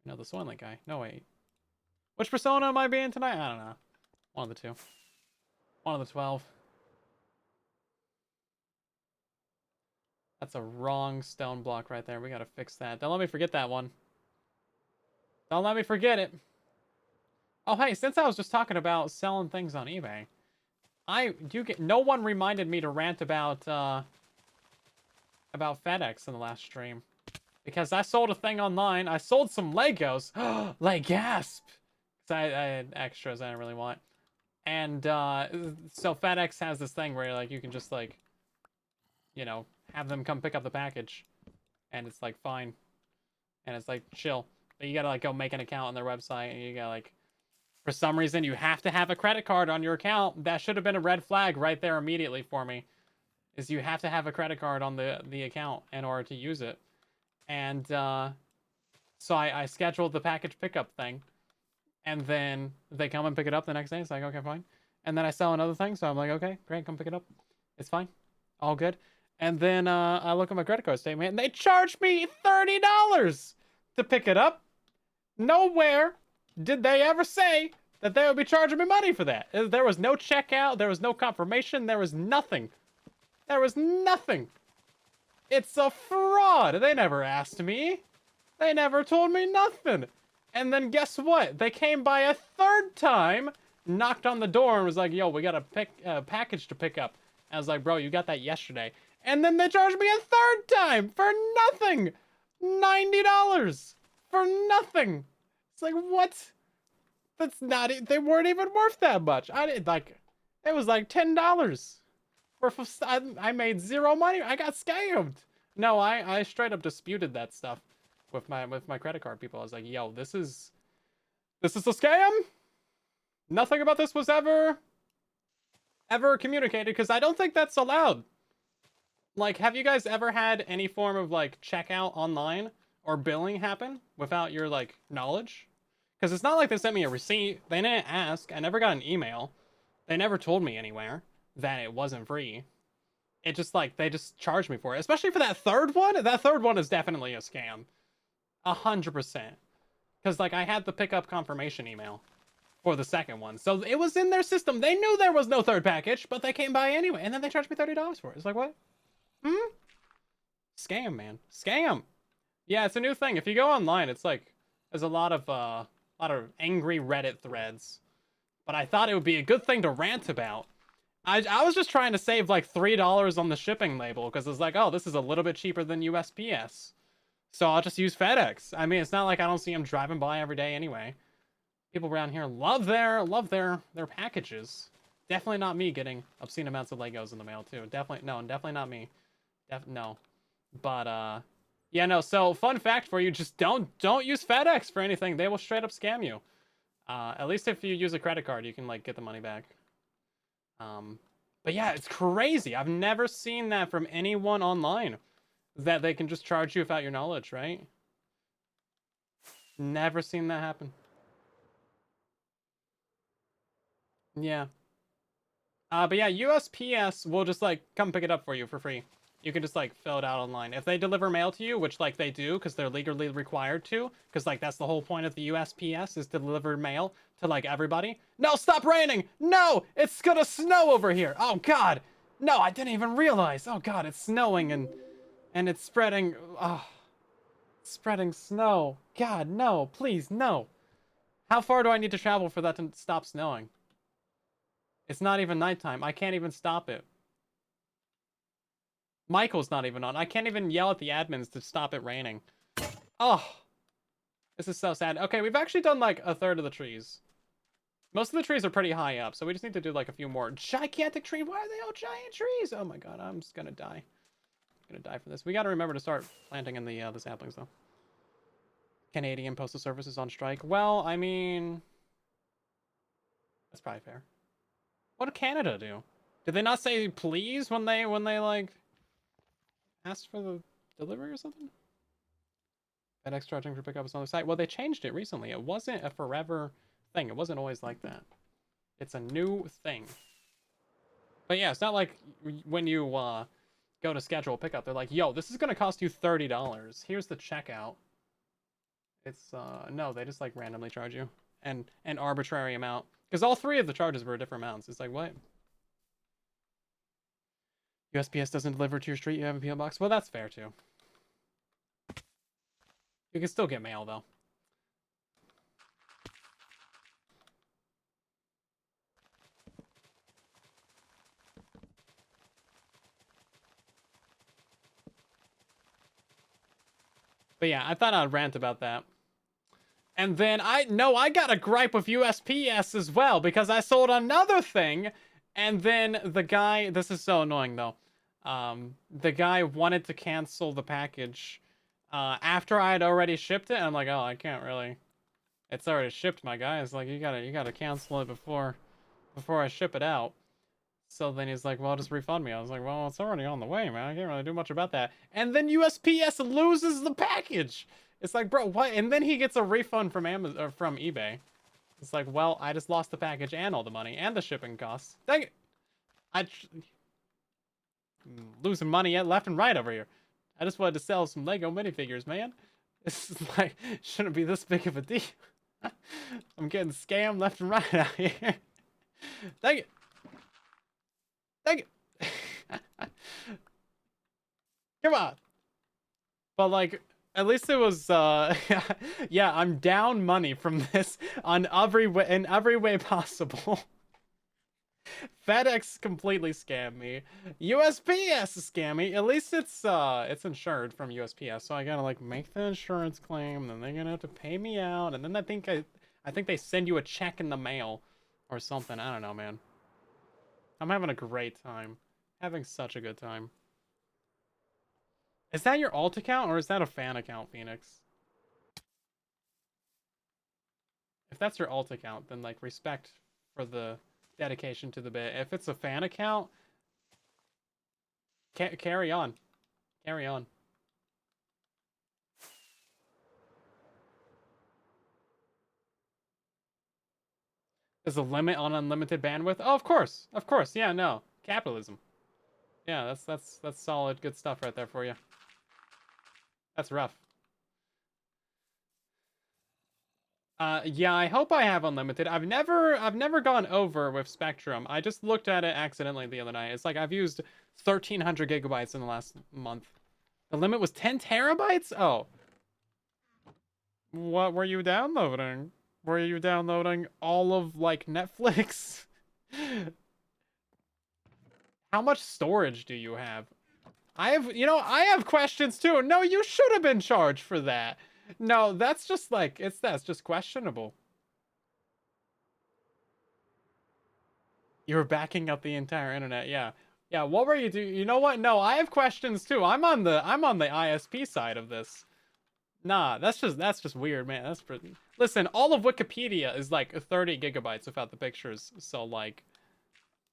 No, the Soylent guy. No, wait. Which persona am I being tonight? I don't know. One of the two. One of the 12. That's a wrong stone block right there. We gotta fix that. Don't let me forget that one. Don't let me forget it. Oh, hey, since I was just talking about selling things on eBay, no one reminded me to rant about FedEx in the last stream. Because I sold a thing online. I sold some Legos. Like, gasp! Because I had extras I didn't really want. And so FedEx has this thing where like you can just like, you know, have them come pick up the package. And it's like fine. And it's like chill. But you gotta like go make an account on their website and you gotta like, for some reason you have to have a credit card on your account. That should have been a red flag right there immediately for me. Is you have to have a credit card on the account in order to use it. And so I scheduled the package pickup thing. And then they come and pick it up the next day. It's like, okay, fine. And then I sell another thing. So I'm like, okay, great, come pick it up. It's fine. All good. And then I look at my credit card statement and they charged me $30 to pick it up. Nowhere did they ever say that they would be charging me money for that. There was no checkout. There was no confirmation. There was nothing. There was nothing. It's a fraud. They never asked me. They never told me nothing. And then guess what? They came by a third time, knocked on the door, and was like, yo, we got a package to pick up. And I was like, bro, you got that yesterday. And then they charged me a third time for nothing. $90 for nothing. It's like, what? That's not it. They weren't even worth that much. I did like, it was like $10 worth of stuff. I made zero money. I got scammed. No, I straight up disputed that stuff with my credit card people. I was like, yo, this is a scam. Nothing about this was ever communicated, because I don't think that's allowed. Like, have you guys ever had any form of like checkout online or billing happen without your like knowledge? Because it's not like they sent me a receipt. They didn't ask. I never got an email. They never told me anywhere that it wasn't free. It just like, they just charged me for it. Especially for that third one. That third one is definitely a scam. 100%. Because like I had the pickup confirmation email for the second one. So it was in their system. They knew there was no third package, but they came by anyway. And then they charged me $30 for it. It's like, what? Scam, man. Scam. Yeah, it's a new thing. If you go online, it's like there's a lot of angry Reddit threads. But I thought it would be a good thing to rant about. I was just trying to save like $3 on the shipping label because it's like, oh, this is a little bit cheaper than USPS. So I'll just use FedEx. I mean, it's not like I don't see them driving by every day anyway. People around here love their packages. Definitely not me getting obscene amounts of Legos in the mail too. Definitely no, definitely not me. No. But yeah, no. So fun fact for you: just don't use FedEx for anything. They will straight up scam you. At least if you use a credit card, you can like get the money back. Um, but yeah, it's crazy. I've never seen that from anyone online that they can just charge you without your knowledge, right? Never seen that happen. Yeah. But yeah, USPS will just like come pick it up for you for free. You can just like fill it out online. If they deliver mail to you, which like they do because they're legally required to, because like that's the whole point of the USPS is to deliver mail to like everybody. No, stop raining! No, it's gonna snow over here. Oh God, no, I didn't even realize. Oh God, it's snowing and it's spreading. Oh, spreading snow. God, no, please, no. How far do I need to travel for that to stop snowing? It's not even nighttime. I can't even stop it. Michael's not even on. I can't even yell at the admins to stop it raining. Oh, this is so sad. Okay, we've actually done like a third of the trees. Most of the trees are pretty high up, so we just need to do like a few more. Gigantic tree. Why are they all giant trees? Oh my God, I'm just gonna die. I'm gonna die for this. We gotta remember to start planting in the saplings though. Canadian Postal Service is on strike. Well, I mean, that's probably fair. What did Canada do? Did they not say please when they like asked for the delivery or something? FedEx charging for pickup is on the site. Well, they changed it recently. It wasn't a forever thing. It wasn't always like that. It's a new thing. But yeah, it's not like when you go to schedule a pickup, they're like, yo, this is going to cost you $30. Here's the checkout. It's, no, they just like randomly charge you an arbitrary amount. Because all three of the charges were different amounts. It's like, what? USPS doesn't deliver to your street, you have a PO box? Well, that's fair too. You can still get mail though. But yeah, I thought I'd rant about that. And then I got a gripe with USPS as well because I sold another thing, and then the guy, this is so annoying though. The guy wanted to cancel the package after I had already shipped it. And I'm like, oh, I can't really. It's already shipped, my guy. It's like you gotta cancel it before I ship it out. So then he's like, well, just refund me. I was like, well, it's already on the way, man. I can't really do much about that. And then USPS loses the package. It's like, bro, what? And then he gets a refund from Amazon or from eBay. It's like, well, I just lost the package and all the money and the shipping costs. Dang it. Losing money left and right over here. I just wanted to sell some Lego minifigures, man. This is like, shouldn't be this big of a deal. I'm getting scammed left and right out here. Dang it. Dang it. Come on. But like, at least it was yeah, I'm down money from this on every way, in every way possible. FedEx completely scammed me. USPS scammed me. At least it's insured from USPS, so I gotta like make the insurance claim, then they're gonna have to pay me out, and then I think they send you a check in the mail or something. I don't know, man. I'm having a great time. Having such a good time. Is that your alt account or is that a fan account, Phoenix? If that's your alt account, then like respect for the dedication to the bit. If it's a fan account, carry on. Carry on. There's a limit on unlimited bandwidth? Oh, of course. Of course. Yeah, no. Capitalism. Yeah, that's solid good stuff right there for you. That's rough. Yeah, I hope I have unlimited. I've never gone over with Spectrum. I just looked at it accidentally the other night. It's like I've used 1,300 gigabytes in the last month. The limit was 10 terabytes? Oh. What were you downloading? Were you downloading all of, like, Netflix? How much storage do you have? I have questions too. No, you should have been charged for that. No, that's just like, that's just questionable. You were backing up the entire internet, yeah. Yeah, what were you doing? You know what? No, I have questions too. I'm on the ISP side of this. Nah, that's just weird, man. That's pretty. Listen, all of Wikipedia is like 30 gigabytes without the pictures. So like,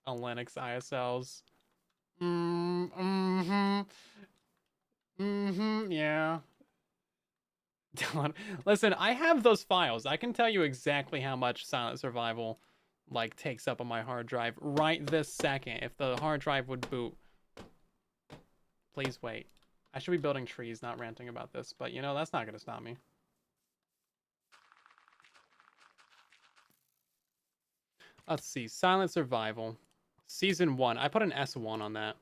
on Linux ISLs. Mm-hmm. Mm-hmm. Yeah. Listen, I have those files. I can tell you exactly how much Silent Survival like takes up on my hard drive right this second. If the hard drive would boot. Please wait. I should be building trees, not ranting about this, but you know, that's not gonna stop me. Let's see. Silent Survival. Season 1. I put an S1 on that.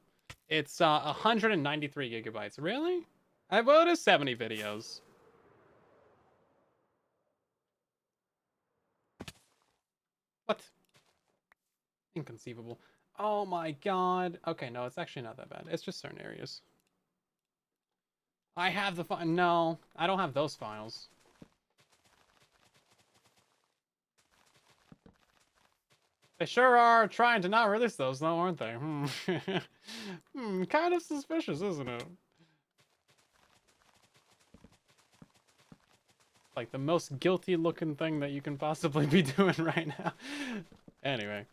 It's 193 gigabytes. Really? Well, it is 70 videos. What? Inconceivable. Oh my god. Okay, no, it's actually not that bad. It's just certain areas. I have the file. No, I don't have those files. They sure are trying to not release those, though, aren't they? Kind of suspicious, isn't it? Like the most guilty looking thing that you can possibly be doing right now. Anyway.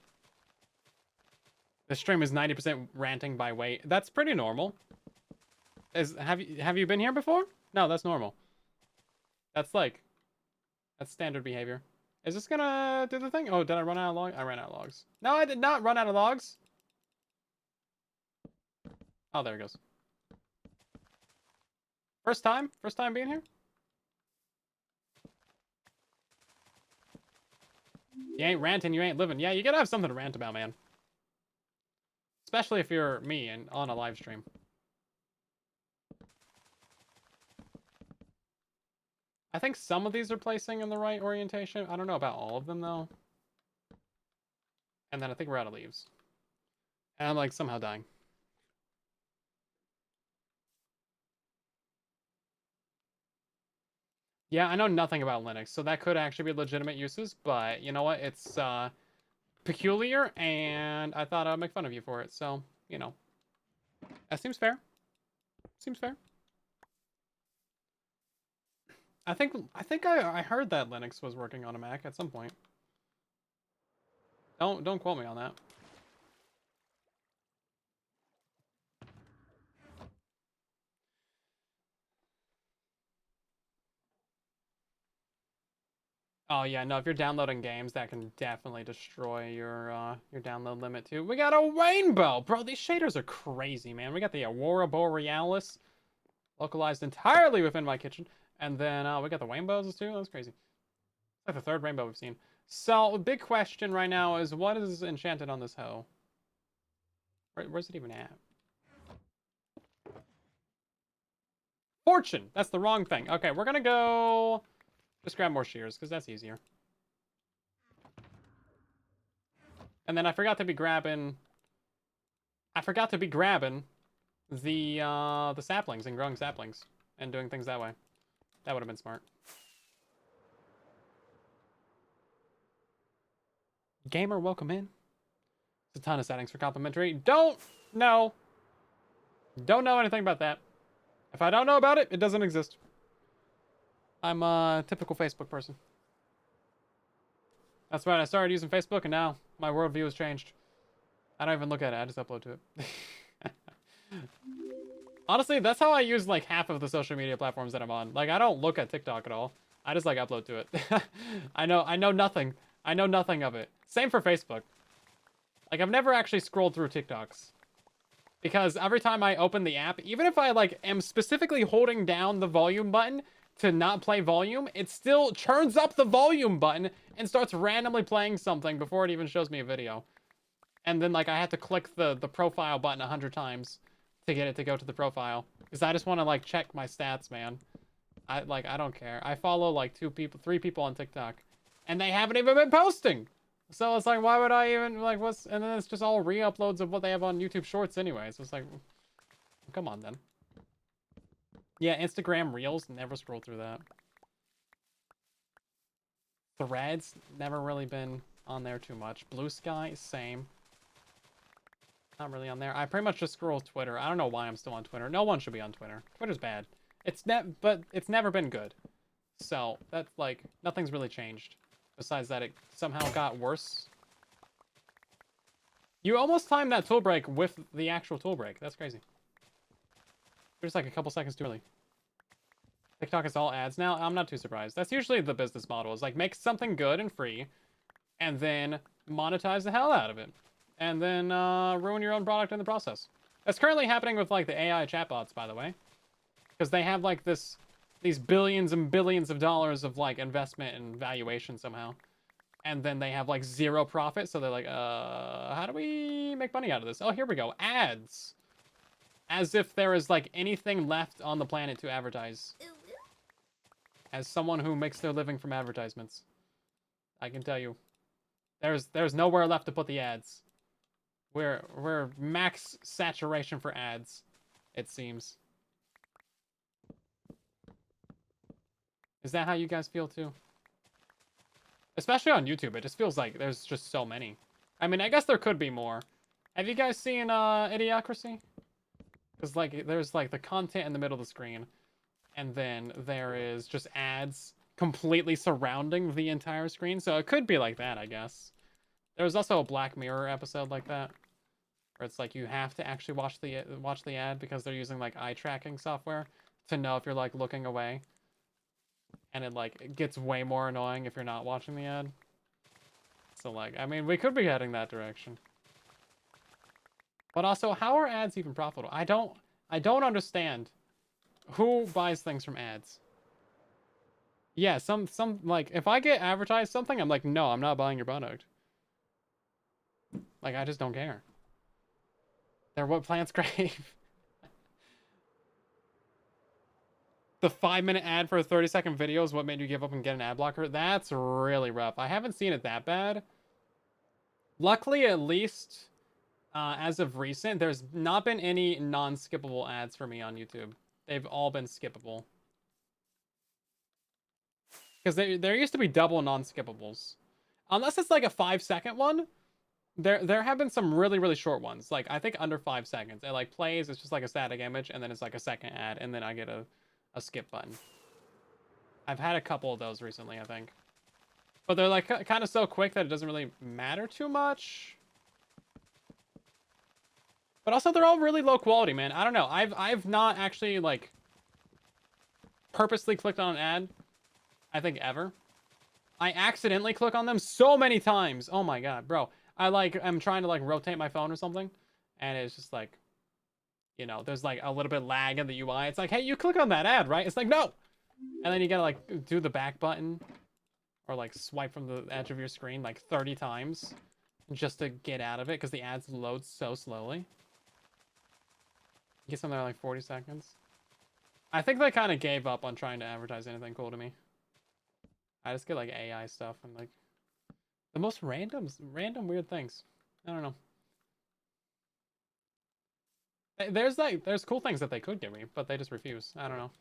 The stream is 90% ranting by weight. That's pretty normal. Have you been here before? No, that's normal. That's standard behavior. Is this gonna do the thing? Oh, did I run out of logs? I ran out of logs. No, I did not run out of logs. Oh, there it goes. First time? First time being here? You ain't ranting, you ain't living. Yeah, you gotta have something to rant about, man. Especially if you're me and on a live stream. I think some of these are placing in the right orientation. I don't know about all of them, though. And then I think we're out of leaves. And I'm, like, somehow dying. Yeah, I know nothing about Linux, so that could actually be legitimate uses, but you know what? It's peculiar, and I thought I'd make fun of you for it, so, you know. That seems fair. Seems fair. I heard that Linux was working on a Mac at some point. Don't quote me on that. Oh yeah, no, if you're downloading games, that can definitely destroy your download limit too. We got a rainbow! Bro, these shaders are crazy, man. We got the Aurora Borealis localized entirely within my kitchen. And then we got the rainbows too. That's crazy. It's like the third rainbow we've seen. So, big question right now is what is enchanted on this hoe? Where's it even at? Fortune! That's the wrong thing. Okay, we're gonna go just grab more shears, because that's easier. And then I forgot to be grabbing the saplings and growing saplings and doing things that way. That would have been smart. Gamer, welcome in. There's a ton of settings for complimentary. Don't know anything about that. If I don't know about it, it doesn't exist. I'm a typical Facebook person. That's right, I started using Facebook and now my worldview has changed. I don't even look at it, I just upload to it. Honestly, that's how I use like half of the social media platforms that I'm on. Like, I don't look at TikTok at all. I just like upload to it. I know nothing. I know nothing of it. Same for Facebook. Like, I've never actually scrolled through TikToks. Because every time I open the app, even if I like am specifically holding down the volume button to not play volume, it still churns up the volume button and starts randomly playing something before it even shows me a video. And then like I have to click the profile button 100 times to get it to go to the profile. Because I just want to like check my stats, man. I don't care. I follow like 3 people on TikTok, and they haven't even been posting. So it's like, why would I even like what's? And then it's just all re-uploads of what they have on YouTube Shorts anyway. So it's like, come on then. Yeah, Instagram Reels, never scroll through that. Threads, never really been on there too much. Blue Sky, same. Not really on there. I pretty much just scroll Twitter. I don't know why I'm still on Twitter. No one should be on Twitter. Twitter's bad. But it's never been good. So that's like nothing's really changed. Besides that, it somehow got worse. You almost timed that tool break with the actual tool break. That's crazy. Just like a couple seconds too early. TikTok is all ads now. I'm not too surprised. That's usually the business model. Is like make something good and free, and then monetize the hell out of it, and then ruin your own product in the process. That's currently happening with like the AI chatbots, by the way, because they have like these billions and billions of dollars of like investment and valuation somehow, and then they have like zero profit. So they're like, how do we make money out of this? Oh, here we go, ads. As if there is like anything left on the planet to advertise. As someone who makes their living from advertisements, I can tell you, there's nowhere left to put the ads. We're max saturation for ads, it seems. Is that how you guys feel too? Especially on YouTube, it just feels like there's just so many. I mean, I guess there could be more. Have you guys seen Idiocracy? Because like there's like the content in the middle of the screen, and then there is just ads completely surrounding the entire screen. So it could be like that, I guess. There was also a Black Mirror episode like that, where it's like you have to actually watch the ad because they're using like eye tracking software to know if you're like looking away, and it gets way more annoying if you're not watching the ad. So like, I mean, we could be heading that direction. But also, how are ads even profitable? I don't understand who buys things from ads. Yeah, some like if I get advertised something, I'm like, no, I'm not buying your product. Like I just don't care. They're what plants crave. The 5-minute ad for a 30-second video is what made you give up and get an ad blocker. That's really rough. I haven't seen it that bad. Luckily, at least as of recent, there's not been any non-skippable ads for me on YouTube. They've all been skippable. Because there used to be double non-skippables. Unless it's like a 5-second one, there have been some really, really short ones. Like, I think under 5 seconds. It like plays, it's just like a static image, and then it's like a second ad, and then I get a skip button. I've had a couple of those recently, I think. But they're like kind of so quick that it doesn't really matter too much. But also they're all really low quality, man. I don't know. I've not actually like purposely clicked on an ad, I think ever. I accidentally click on them so many times. Oh my god, bro. I'm trying to like rotate my phone or something, and it's just like, you know, there's like a little bit lag in the UI. It's like, hey, you click on that ad, right? It's like, no. And then you gotta like do the back button or like swipe from the edge of your screen like 30 times just to get out of it because the ads load so slowly. You get something like 40 seconds. I think they kind of gave up on trying to advertise anything cool to me. I just get like AI stuff and like the most random weird things. I don't know. There's cool things that they could give me, but they just refuse. I don't know.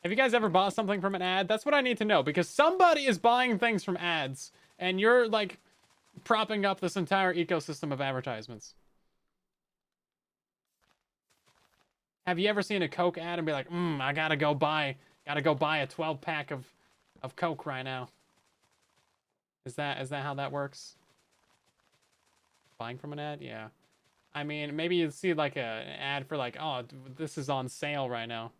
Have you guys ever bought something from an ad? That's what I need to know, because somebody is buying things from ads, and you're like propping up this entire ecosystem of advertisements. Have you ever seen a Coke ad and be like, I gotta go buy a 12-pack of Coke right now? Is that how that works? Buying from an ad? Yeah. I mean, maybe you'd see like an ad for like, oh, this is on sale right now.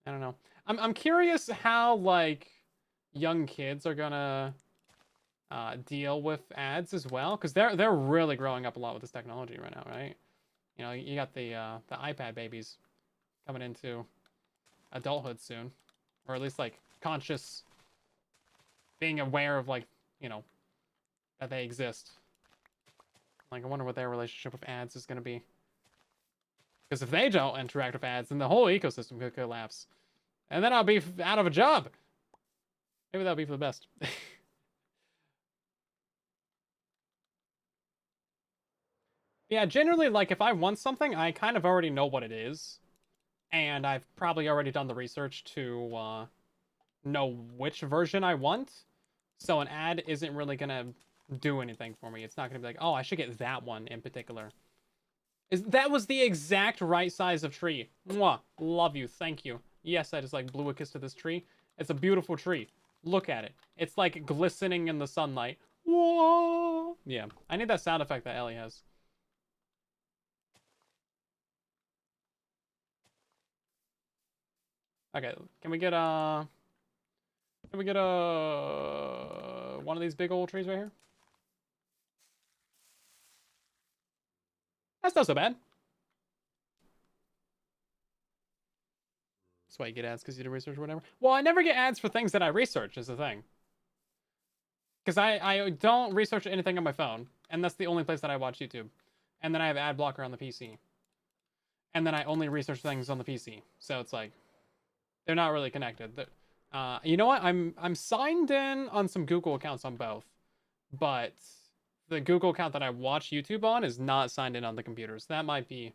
I don't know. I'm curious how like young kids are gonna deal with ads as well, because they're really growing up a lot with this technology right now, right? You know, you got the iPad babies coming into adulthood soon, or at least like conscious, being aware of like, you know, that they exist. Like, I wonder what their relationship with ads is gonna be. Because if they don't interact with ads, then the whole ecosystem could collapse. And then I'll be out of a job. Maybe that'll be for the best. Yeah, generally, like, if I want something, I kind of already know what it is. And I've probably already done the research to know which version I want. So an ad isn't really going to do anything for me. It's not going to be like, oh, I should get that one in particular. That was the exact right size of tree. Mwah. Love you. Thank you. Yes, I just like blew a kiss to this tree. It's a beautiful tree. Look at it. It's like glistening in the sunlight. Whoa. Yeah, I need that sound effect that Ellie has. Okay, can we get one of these big old trees right here? That's not so bad. That's why you get ads, because you do research or whatever. Well, I never get ads for things that I research, is the thing. Because I don't research anything on my phone, and that's the only place that I watch YouTube. And then I have ad blocker on the PC. And then I only research things on the PC. So it's like, they're not really connected. You know what? I'm signed in on some Google accounts on both. But the Google account that I watch YouTube on is not signed in on the computers. That might be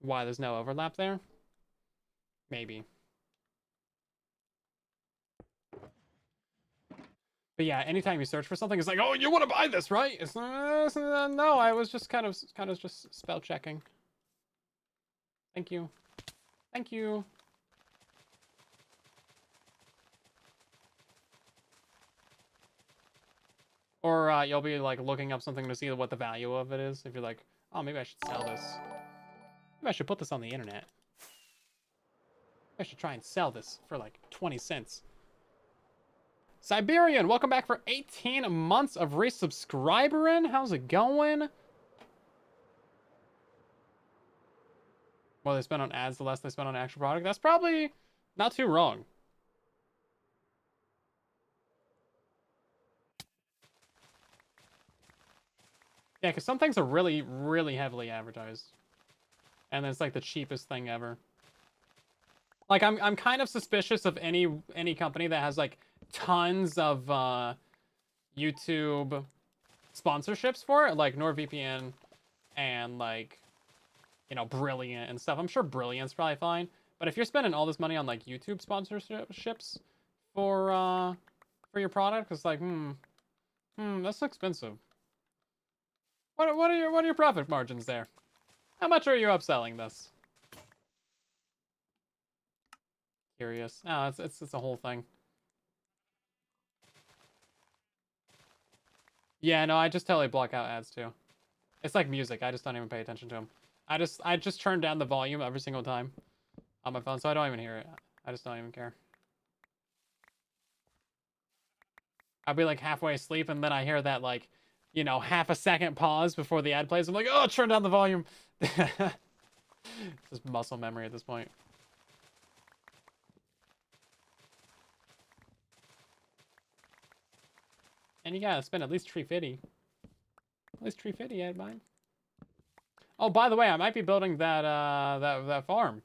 why there's no overlap there. Maybe. But yeah, anytime you search for something, it's like, oh, you want to buy this, right? It's no, I was just kind of just spell checking. Thank you. Thank you. Or you'll be like looking up something to see what the value of it is. If you're like, oh, maybe I should sell this. Maybe I should put this on the internet. I should try and sell this for like 20 cents. Siberian, welcome back for 18 months of resubscribing. How's it going? Well, they spend on ads, the less they spend on actual product. That's probably not too wrong. Yeah, because some things are really, really heavily advertised. And it's like the cheapest thing ever. Like, I'm kind of suspicious of any company that has like tons of YouTube sponsorships for it, like NordVPN and like, you know, Brilliant and stuff. I'm sure Brilliant's probably fine, but if you're spending all this money on like YouTube sponsorships for your product, it's like, that's expensive. What are your profit margins there? How much are you upselling this? Curious. Oh, it's a whole thing. Yeah, no, I just totally block out ads too. It's like music. I just don't even pay attention to them. I just turn down the volume every single time on my phone, so I don't even hear it. I just don't even care. I'll be like halfway asleep, and then I hear that like, you know, half a second pause before the ad plays. I'm like, oh, turn down the volume. Just muscle memory at this point. And you gotta spend at least $350. At least $350, I'd mind. Oh, by the way, I might be building that that farm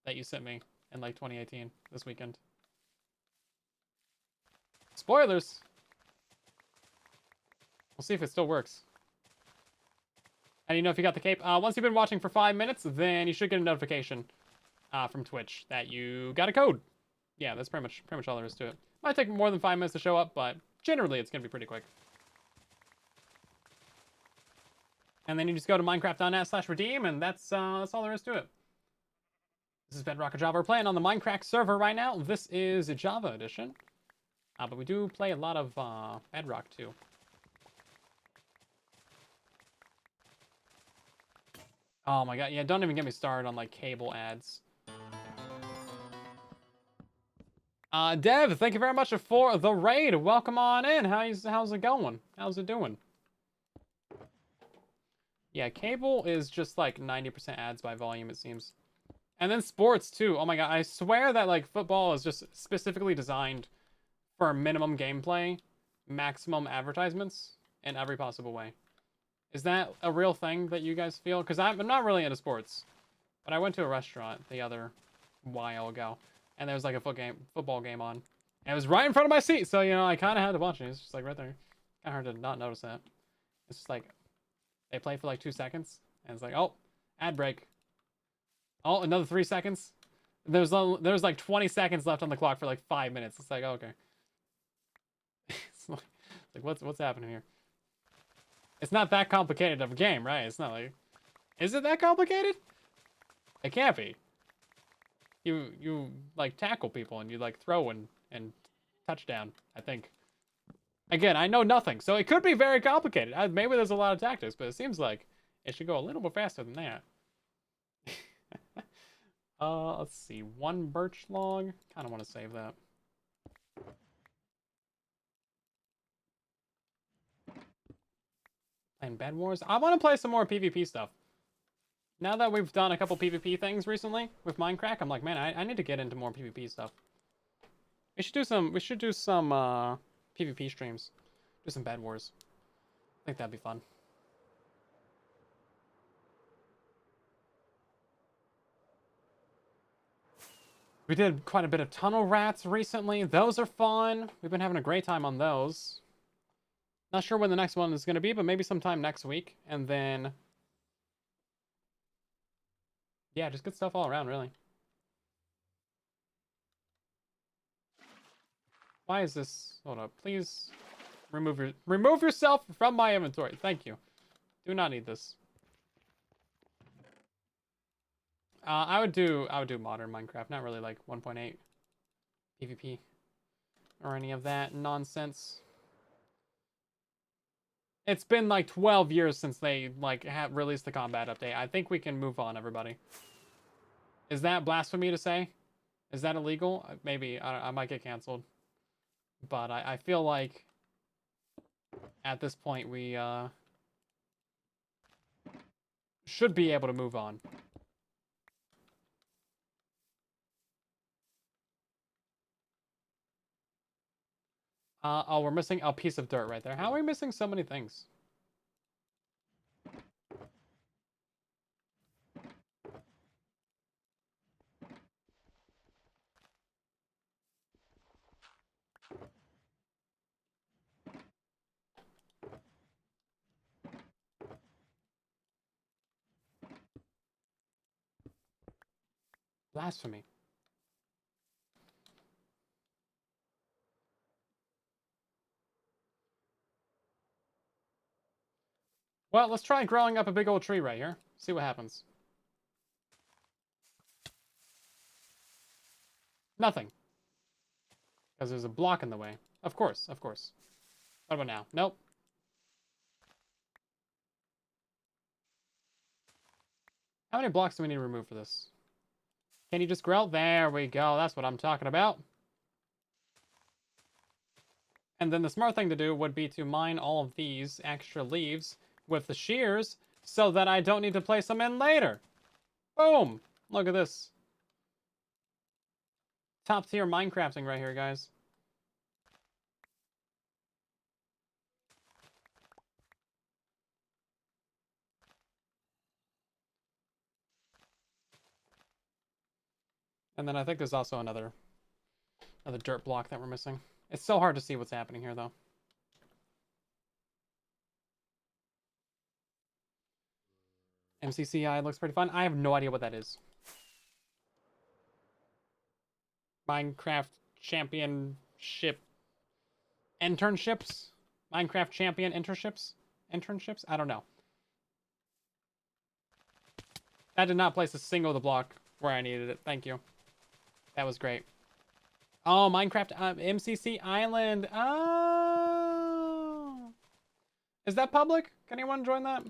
that you sent me in like 2018 this weekend. Spoilers. We'll see if it still works. And you know if you got the cape. Once you've been watching for 5 minutes, then you should get a notification from Twitch that you got a code. Yeah, that's pretty much all there is to it. Might take more than 5 minutes to show up, but generally it's gonna be pretty quick. And then you just go to minecraft.net/redeem, and that's all there is to it. This is Bedrock Java. We're playing on the MINDCRACK server right now. This is a Java edition. But we do play a lot of Bedrock too. Oh my god, yeah, don't even get me started on like cable ads. Dev, thank you very much for the raid. Welcome on in. How's it going? How's it doing? Yeah, cable is just like 90% ads by volume, it seems. And then sports too. Oh my god, I swear that like football is just specifically designed for minimum gameplay, maximum advertisements in every possible way. Is that a real thing that you guys feel? Because I'm not really into sports. But I went to a restaurant the other while ago, and there was like a football game on. And it was right in front of my seat, so, you know, I kind of had to watch it. It's just like right there. Kind of hard to not notice that. It's just like, they play for like 2 seconds, and it's like, oh, ad break. Oh, another 3 seconds. There's like 20 seconds left on the clock for like 5 minutes. It's like, okay. It's like what's happening here? It's not that complicated of a game, right? It's not like, is it that complicated? It can't be. You like tackle people and you like throw and touchdown, I think. Again, I know nothing, so it could be very complicated. Maybe there's a lot of tactics, but it seems like it should go a little bit faster than that. Let's see. 1 birch log. Kind of want to save that. Playing Bed Wars. I want to play some more PvP stuff. Now that we've done a couple PvP things recently with MINDCRACK, I'm like, man, I need to get into more PvP stuff. We should do some PvP streams. Do some Bed Wars. I think that'd be fun. We did quite a bit of Tunnel Rats recently. Those are fun. We've been having a great time on those. Not sure when the next one is going to be, but maybe sometime next week. And then, yeah, just good stuff all around, really. Why is this? Hold up, please. Remove yourself from my inventory. Thank you. Do not need this. I would do modern Minecraft, not really like 1.8 PvP or any of that nonsense. It's been like 12 years since they like have released the combat update. I think we can move on, everybody. Is that blasphemy to say? Is that illegal? Maybe. I might get canceled. But I feel like at this point we should be able to move on. Oh, we're missing a piece of dirt right there. How are we missing so many things? Blasphemy. Well, let's try growing up a big old tree right here. See what happens. Nothing. Because there's a block in the way. Of course, of course. What about now? Nope. How many blocks do we need to remove for this? Can you just grow? There we go. That's what I'm talking about. And then the smart thing to do would be to mine all of these extra leaves with the shears so that I don't need to place them in later. Boom! Look at this. Top tier Minecrafting right here, guys. And then I think there's also another dirt block that we're missing. It's so hard to see what's happening here, though. MCCI looks pretty fun. I have no idea what that is. Minecraft Championship internships? Minecraft Champion internships? Internships? I don't know. That did not place a single of the block where I needed it. Thank you. That was great. Oh, Minecraft MCC Island. Oh. Is that public? Can anyone join that?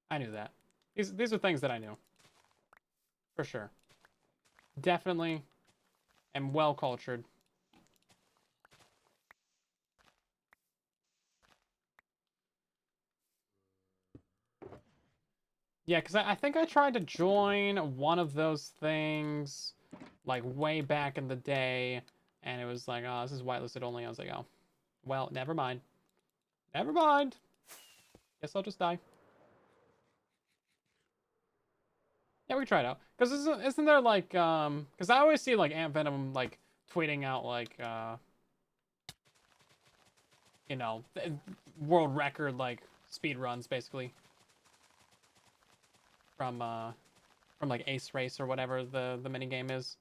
I knew that. These are things that I knew. For sure. Definitely am well cultured. Yeah, because I think I tried to join one of those things like way back in the day, and it was like, oh, this is whitelisted only. I was like, oh, well, never mind. Never mind. Guess I'll just die. Yeah, we can try it out. Because isn't there like because I always see like Ant Venom like tweeting out like you know, world record like speed runs basically from like Ace Race or whatever the mini game is.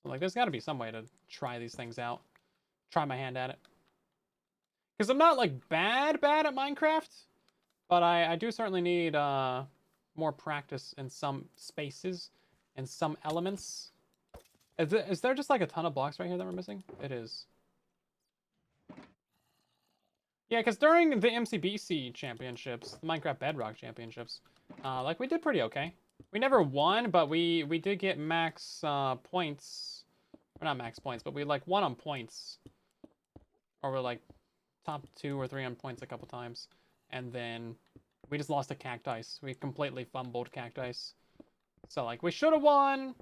So, like there's got to be some way to try these things out. Try my hand at it. Because I'm not like bad at Minecraft, but I do certainly need more practice in some spaces and some elements. Is there just like a ton of blocks right here that we're missing? It is. Yeah, because during the MCBC championships, the Minecraft Bedrock championships, like we did pretty okay. We never won, but we did get max points. Or not max points, but we like won on points. Or we're like top 2 or 3 on points a couple times. And then we just lost to Cactice. We completely fumbled Cactice. So like we should have won,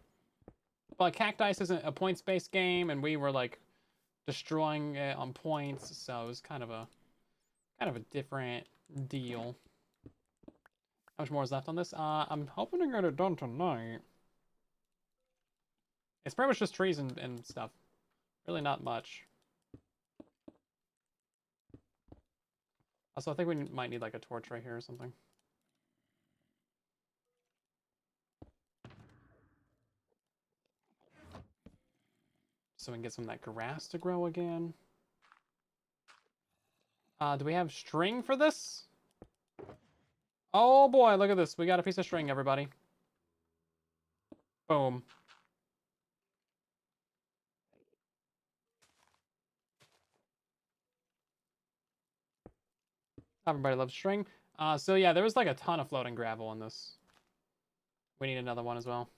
but Cactice isn't a points-based game, and we were like destroying it on points, so it was kind of a different deal. How much more is left on this? I'm hoping to get it done tonight. It's pretty much just trees and stuff. Really not much. Also, I think we might need like a torch right here or something. So we can get some of that grass to grow again. Do we have string for this? Oh boy, look at this. We got a piece of string, everybody. Boom. Everybody loves string. So yeah, there was like a ton of floating gravel in this. We need another one as well.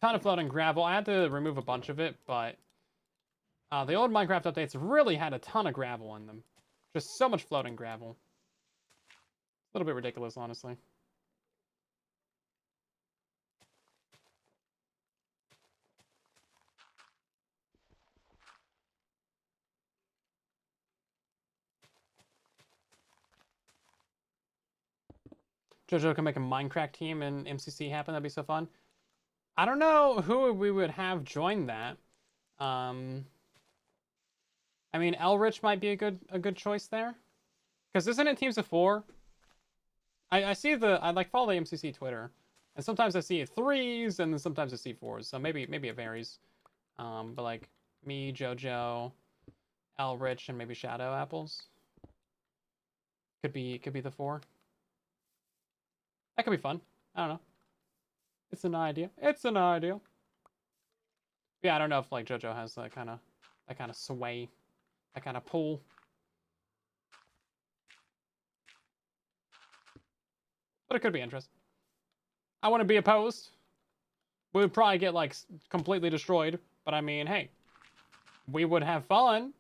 Ton of floating gravel. I had to remove a bunch of it, but the old Minecraft updates really had a ton of gravel in them. Just so much floating gravel. A little bit ridiculous, honestly. JoJo can make a Minecraft team and MCC happen. That'd be so fun. I don't know who we would have join that. I mean, Elrich might be a good choice there. Because isn't it teams of 4? I see I like follow the MCC Twitter, and sometimes I see 3s, and then sometimes I see 4s. So maybe it varies. But like me, JoJo, Elrich, and maybe Shadow Apples could be the 4. That could be fun. I don't know. It's an idea. It's an idea. Yeah, I don't know if like JoJo has that kind of sway, that kind of pull. But it could be interesting. I wouldn't be opposed. We would probably get like completely destroyed, but I mean, hey, we would have fun.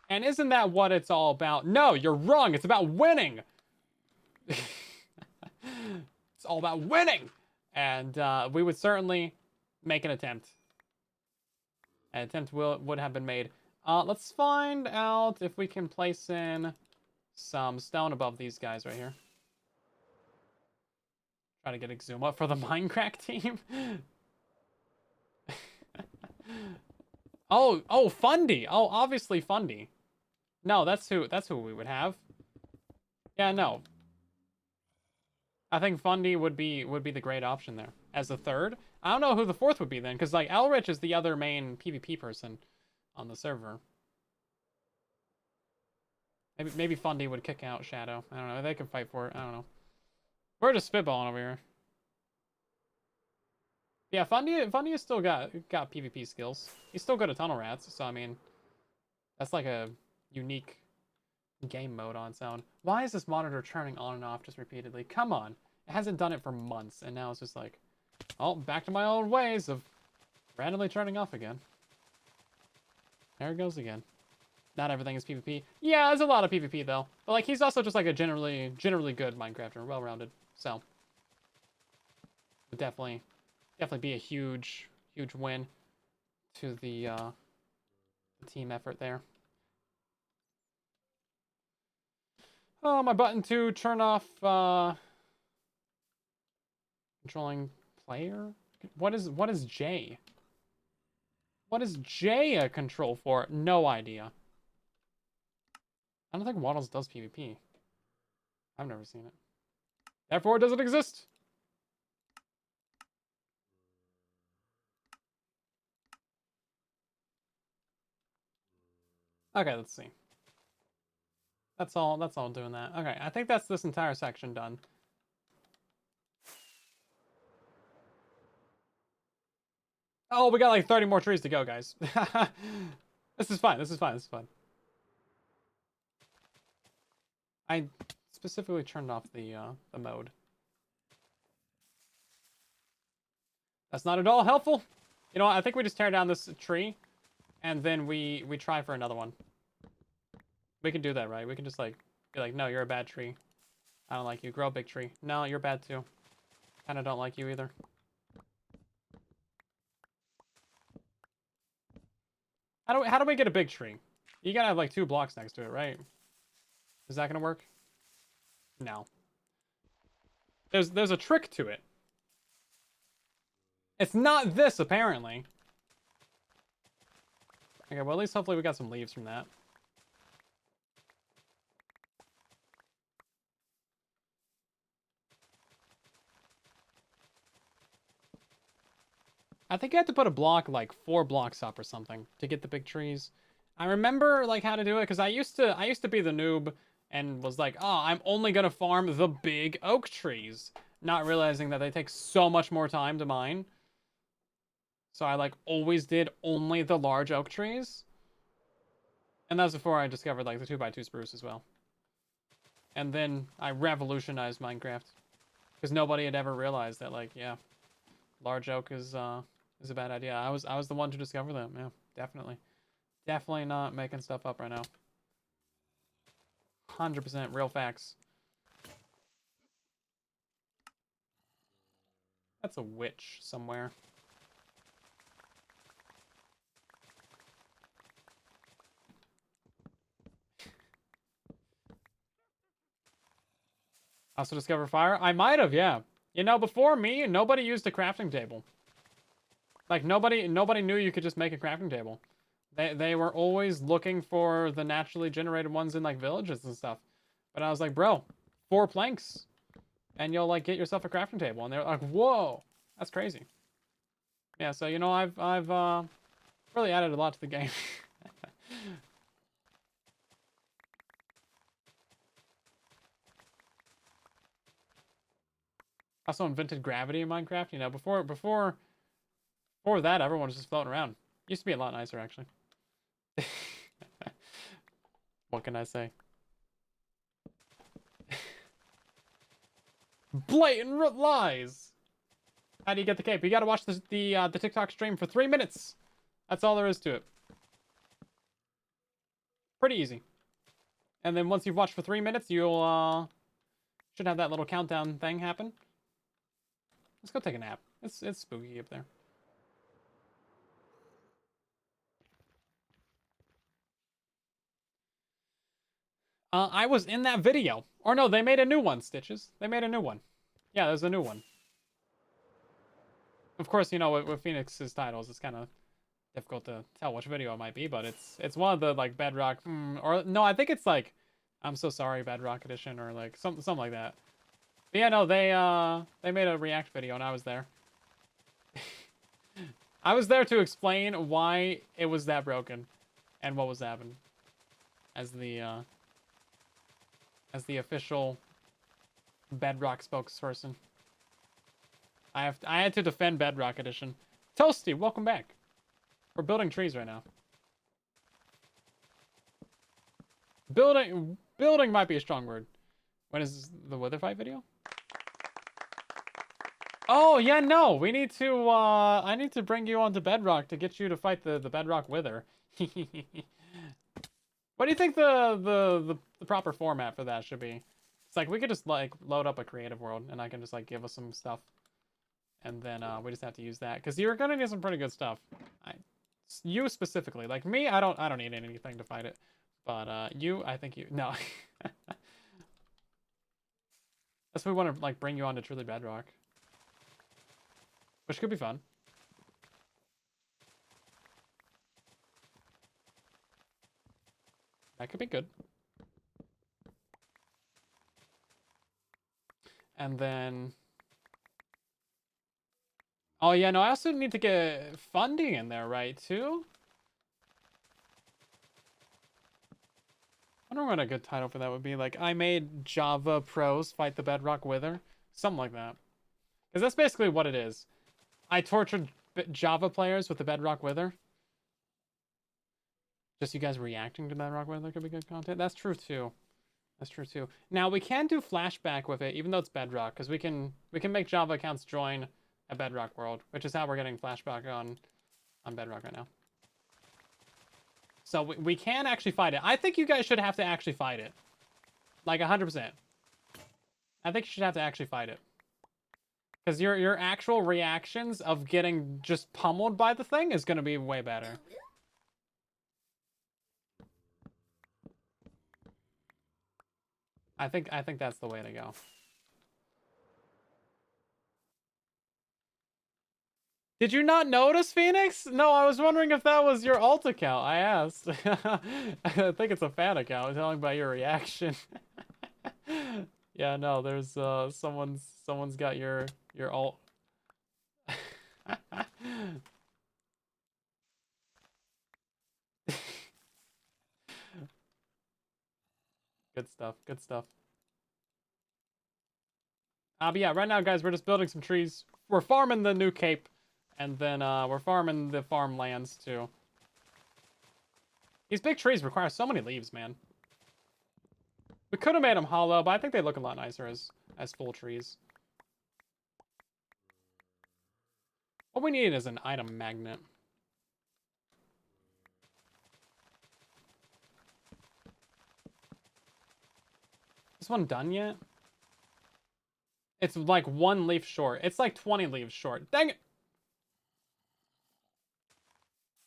And isn't that what it's all about? No, you're wrong. It's about winning. It's all about winning. And we would certainly make an attempt. An attempt would have been made. Let's find out if we can place in some stone above these guys right here. Try to get Exuma for the MINDCRACK team. oh, Fundy. Oh, obviously Fundy. No, that's who we would have. Yeah, no. I think Fundy would be the great option there as the third. I don't know who the fourth would be then, because like Elrich is the other main PvP person on the server. Maybe Fundy would kick out Shadow. I don't know. They can fight for it. I don't know. We're just spitballing over here. Yeah, Fundy has still got PvP skills. He's still good at tunnel rats, so I mean, that's like a unique game mode on its own. Why is this monitor turning on and off just repeatedly? Come on. It hasn't done it for months, and now it's just like, oh, back to my old ways of randomly turning off again. There it goes again. Not everything is PvP. Yeah, there's a lot of PvP though. But like, he's also just like a generally good Minecrafter, well-rounded. So would definitely be a huge win to the team effort there. Oh, my button to turn off controlling player. What is J? What is J a control for? No idea. I don't think Waddles does PvP. I've never seen it. Therefore, it doesn't exist. Okay, let's see. That's all doing that. Okay, I think that's this entire section done. Oh, we got like 30 more trees to go, guys. This is fine. This is fine. This is fine. I specifically turned off the mode. That's not at all helpful. You know what? I think we just tear down this tree, and then we try for another one. We can do that, right? We can just like be like, no, you're a bad tree. I don't like you. Grow a big tree. No, you're bad too. Kind of don't like you either. How do we get a big tree? You gotta have like 2 blocks next to it, right? Is that gonna work? No. There's a trick to it. It's not this, apparently. Okay, well, at least hopefully we got some leaves from that. I think you have to put a block like 4 blocks up or something to get the big trees. I remember like how to do it because I used to be the noob and was like, oh, I'm only gonna farm the big oak trees, not realizing that they take so much more time to mine. So I like always did only the large oak trees. And that was before I discovered like the 2x2 spruce as well. And then I revolutionized Minecraft because nobody had ever realized that like, yeah, large oak is a bad idea. I was the one to discover that. Yeah, definitely. Definitely not making stuff up right now. 100% real facts. That's a witch somewhere. Also discover fire? I might have, yeah. You know, before me, nobody used a crafting table. Like nobody knew you could just make a crafting table. They were always looking for the naturally generated ones in like villages and stuff. But I was like, bro, 4 planks, and you'll like get yourself a crafting table. And they're like, whoa, that's crazy. Yeah, so you know, I've really added a lot to the game. Also invented gravity in Minecraft. You know, before that, everyone was just floating around. Used to be a lot nicer, actually. What can I say? Blatant lies. How do you get the cape? You gotta watch the TikTok stream for 3 minutes. That's all there is to it. Pretty easy. And then once you've watched for 3 minutes, you'll should have that little countdown thing happen. Let's go take a nap. It's spooky up there. I was in that video. Or no, they made a new one, Stitches. They made a new one. Yeah, there's a new one. Of course, you know, with Phoenix's titles, it's kind of difficult to tell which video it might be, but it's one of the like Bedrock, or no, I think it's like I'm so sorry Bedrock edition or like something like that. But yeah, no, they made a react video and I was there. I was there to explain why it was that broken and what was happening as the official Bedrock spokesperson. I had to defend Bedrock edition. Toasty, welcome back. We're building trees right now. Building might be a strong word. When is the Wither fight video? Oh, yeah, no. We need to, I need to bring you onto Bedrock to get you to fight the Bedrock Wither. What do you think the proper format for that should be? It's like, we could just, like, load up a creative world, and I can just, like, give us some stuff. And then, we just have to use that. Because you're gonna need some pretty good stuff. You specifically. Like, me, I don't need anything to fight it. But, you, I think you... No. That's why we want to like bring you on to truly bedrock, which could be fun. That could be good. And then, oh yeah, no, I also need to get funding in there, right, too? I wonder what a good title for that would be. Like, I made Java pros fight the bedrock wither. Something like that. Because that's basically what it is. I tortured Java players with the bedrock wither. Just you guys reacting to bedrock wither could be good content. That's true, too. That's true, too. Now, we can do flashback with it, even though it's bedrock. Because we can make Java accounts join a bedrock world. Which is how we're getting flashback on bedrock right now. So we can actually fight it. I think you guys should have to actually fight it. Like 100%. I think you should have to actually fight it. Because your actual reactions of getting just pummeled by the thing is going to be way better. I think that's the way to go. Did you not notice, Phoenix? No, I was wondering if that was your alt account. I asked. I think it's a fan account, telling by your reaction. Yeah, no, there's someone's got your alt. Good stuff. Good stuff. But yeah, right now, guys, we're just building some trees. We're farming the new cape, and then we're farming the farmlands too. These big trees require so many leaves, man. We could have made them hollow, but I think they look a lot nicer as full trees. What we need is an item magnet. Is this one done yet? It's like 1 leaf short. It's like 20 leaves short. Dang it!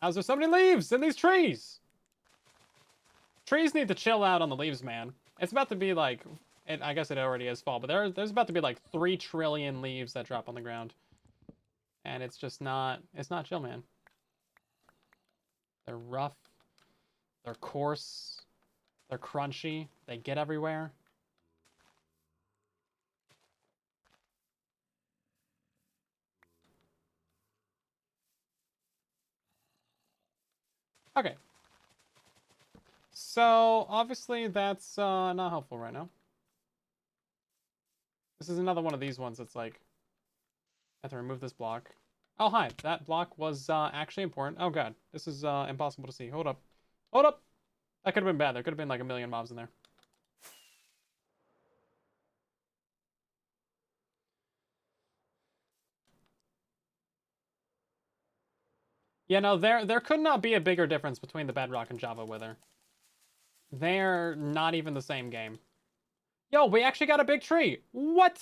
How's there so many leaves in these trees? Trees need to chill out on the leaves, man. It's about to be like, I guess it already is fall, but there's about to be like 3 trillion leaves that drop on the ground. And it's just not, it's not chill, man. They're rough. They're coarse. They're crunchy. They get everywhere. Okay. So, obviously, that's not helpful right now. This is another one of these ones that's like, I have to remove this block. Oh, hi. That block was actually important. Oh, God. This is impossible to see. Hold up. Hold up! That could have been bad. There could have been like 1,000,000 mobs in there. Yeah, no, there could not be a bigger difference between the Bedrock and Java Wither. They're not even the same game. Yo, we actually got a big tree. What?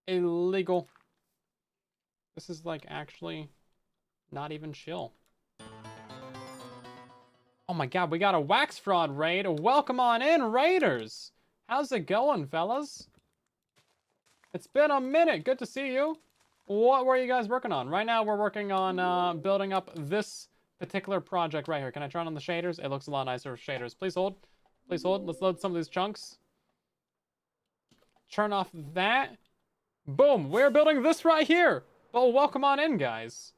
Illegal. This is like actually not even chill. Oh my God, we got a wax fraud raid. Welcome on in, raiders. How's it going, fellas? It's been a minute. Good to see you. What were you guys working on? Right now, we're working on building up this particular project right here. Can I turn on the shaders? It looks a lot nicer with shaders. Please hold. Please hold. Let's load some of these chunks. Turn off that. Boom. We're building this right here. Well, welcome on in, guys.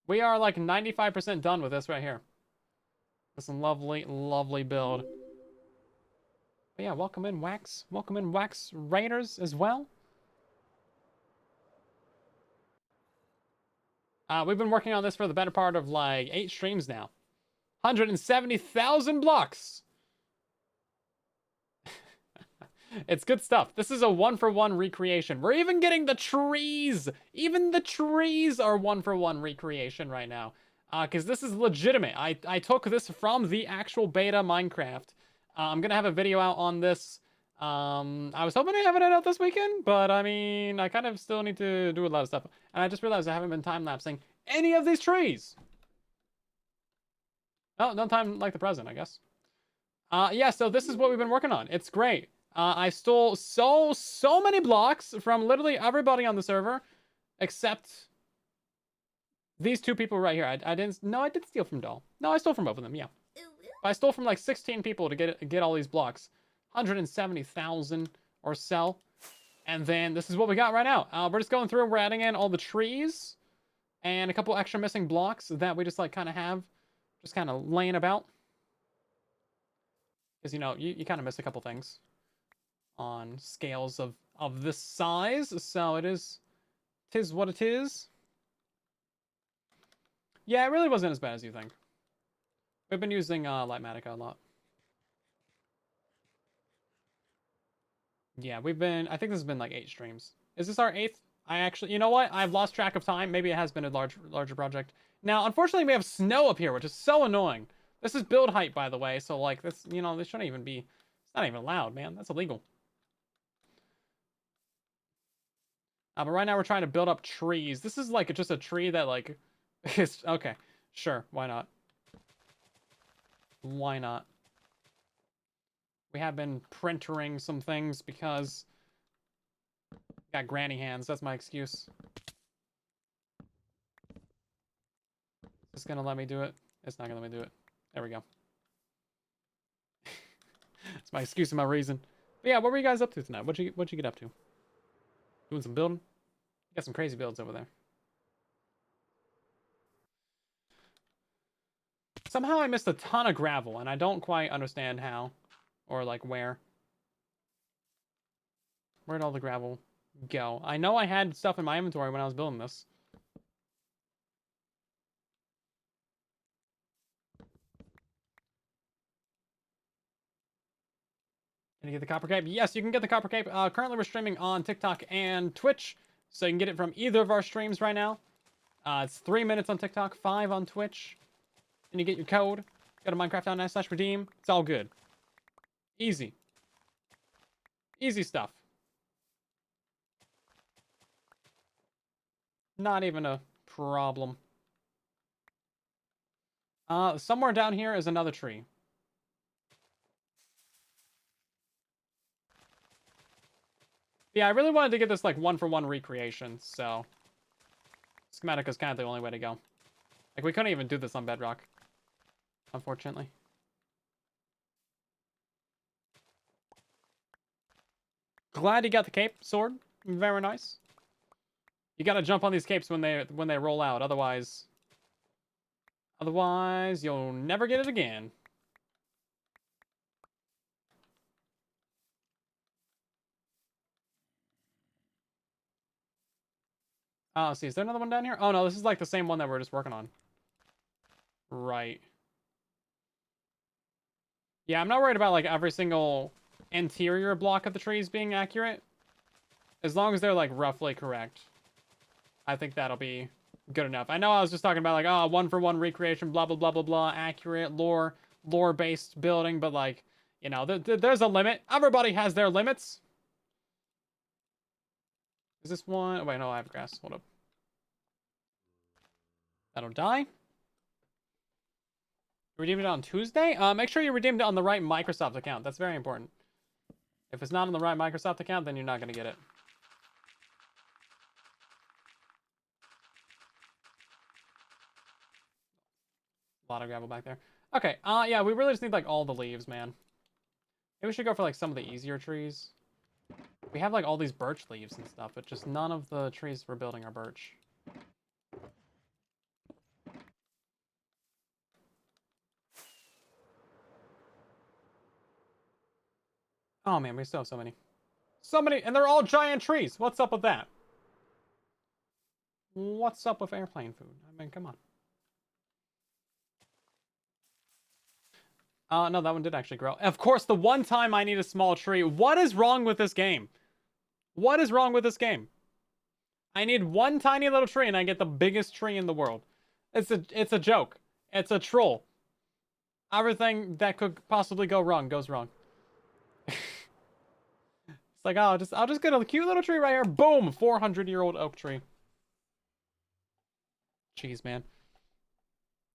We are like 95% done with this right here. This lovely, lovely build. But yeah, welcome in, Wax. Welcome in, Wax Raiders as well. We've been working on this for the better part of like 8 streams now. 170,000 blocks. It's good stuff. This is a 1-for-1 recreation. We're even getting the trees. Even the trees are 1-for-1 recreation right now. Because this is legitimate. I took this from the actual beta Minecraft. I'm going to have a video out on this. I was hoping to have it out this weekend, but I mean, I kind of still need to do a lot of stuff. And I just realized I haven't been time-lapsing any of these trees. Oh, no time like the present, I guess. Yeah, so this is what we've been working on. It's great. I stole so many blocks from literally everybody on the server, except these two people right here. I didn't. No, I did steal from Doll. No, I stole from both of them. Yeah, but I stole from like 16 people to get all these blocks, 170,000 or so. And then this is what we got right now. We're just going through. We're adding in all the trees and a couple extra missing blocks that we just like kind of have, just kind of laying about. Because you know you kind of miss a couple things on scales of this size. So tis what it is. Yeah, it really wasn't as bad as you think. We've been using Lightmatica a lot. Yeah, I think this has been like 8 streams. Is this our 8th? I actually, you know what? I've lost track of time. Maybe it has been a larger project. Now, unfortunately, we have snow up here, which is so annoying. This is build height, by the way. So, like, this, you know, this shouldn't even be, it's not even allowed, man. That's illegal. But right now we're trying to build up trees. This is like just a tree that like, is, okay, sure. Why not? Why not? We have been printering some things because got granny hands. That's my excuse. It's gonna let me do it. It's not gonna let me do it. There we go. It's my excuse and my reason. But yeah, what were you guys up to tonight? What'd you get up to? Doing some building? You got some crazy builds over there. Somehow I missed a ton of gravel, and I don't quite understand how. Or like where. Where'd all the gravel go? I know I had stuff in my inventory when I was building this. Can you get the copper cape? Yes, you can get the copper cape. Currently we're streaming on TikTok and Twitch, so you can get it from either of our streams right now. It's 3 minutes on TikTok, 5 on Twitch. And you get your code. Go to minecraft.net/redeem. It's all good. Easy. Easy stuff. Not even a problem. Somewhere down here is another tree. Yeah, I really wanted to get this like 1-for-1 recreation, so schematic is kind of the only way to go. Like we couldn't even do this on Bedrock, unfortunately. Glad you got the cape sword. Very nice. You gotta jump on these capes when they roll out, otherwise you'll never get it again. Oh, see, is there another one down here? Oh no, this is like the same one that we're just working on. Right. Yeah, I'm not worried about like every single interior block of the trees being accurate. As long as they're like roughly correct. I think that'll be good enough. I know I was just talking about like, oh, 1-for-1 recreation, blah, blah, blah, blah, blah, accurate, lore-based building, but like, you know, there's a limit. Everybody has their limits. Is this one? Oh, wait, no, I have grass. Hold up. That'll die. Redeem it on Tuesday? Make sure you redeemed it on the right Microsoft account. That's very important. If it's not on the right Microsoft account, then you're not going to get it. A lot of gravel back there. Okay, yeah, we really just need, like, all the leaves, man. Maybe we should go for, like, some of the easier trees. We have, like, all these birch leaves and stuff, but just none of the trees we're building are birch. Oh, man, we still have so many. So many, and they're all giant trees. What's up with that? What's up with airplane food? I mean, come on. No, that one did actually grow. Of course, the one time I need a small tree. What is wrong with this game? What is wrong with this game? I need one tiny little tree and I get the biggest tree in the world. It's a joke. It's a troll. Everything that could possibly go wrong goes wrong. It's like, oh, I'll just get a cute little tree right here. Boom, 400-year-old oak tree. Jeez, man.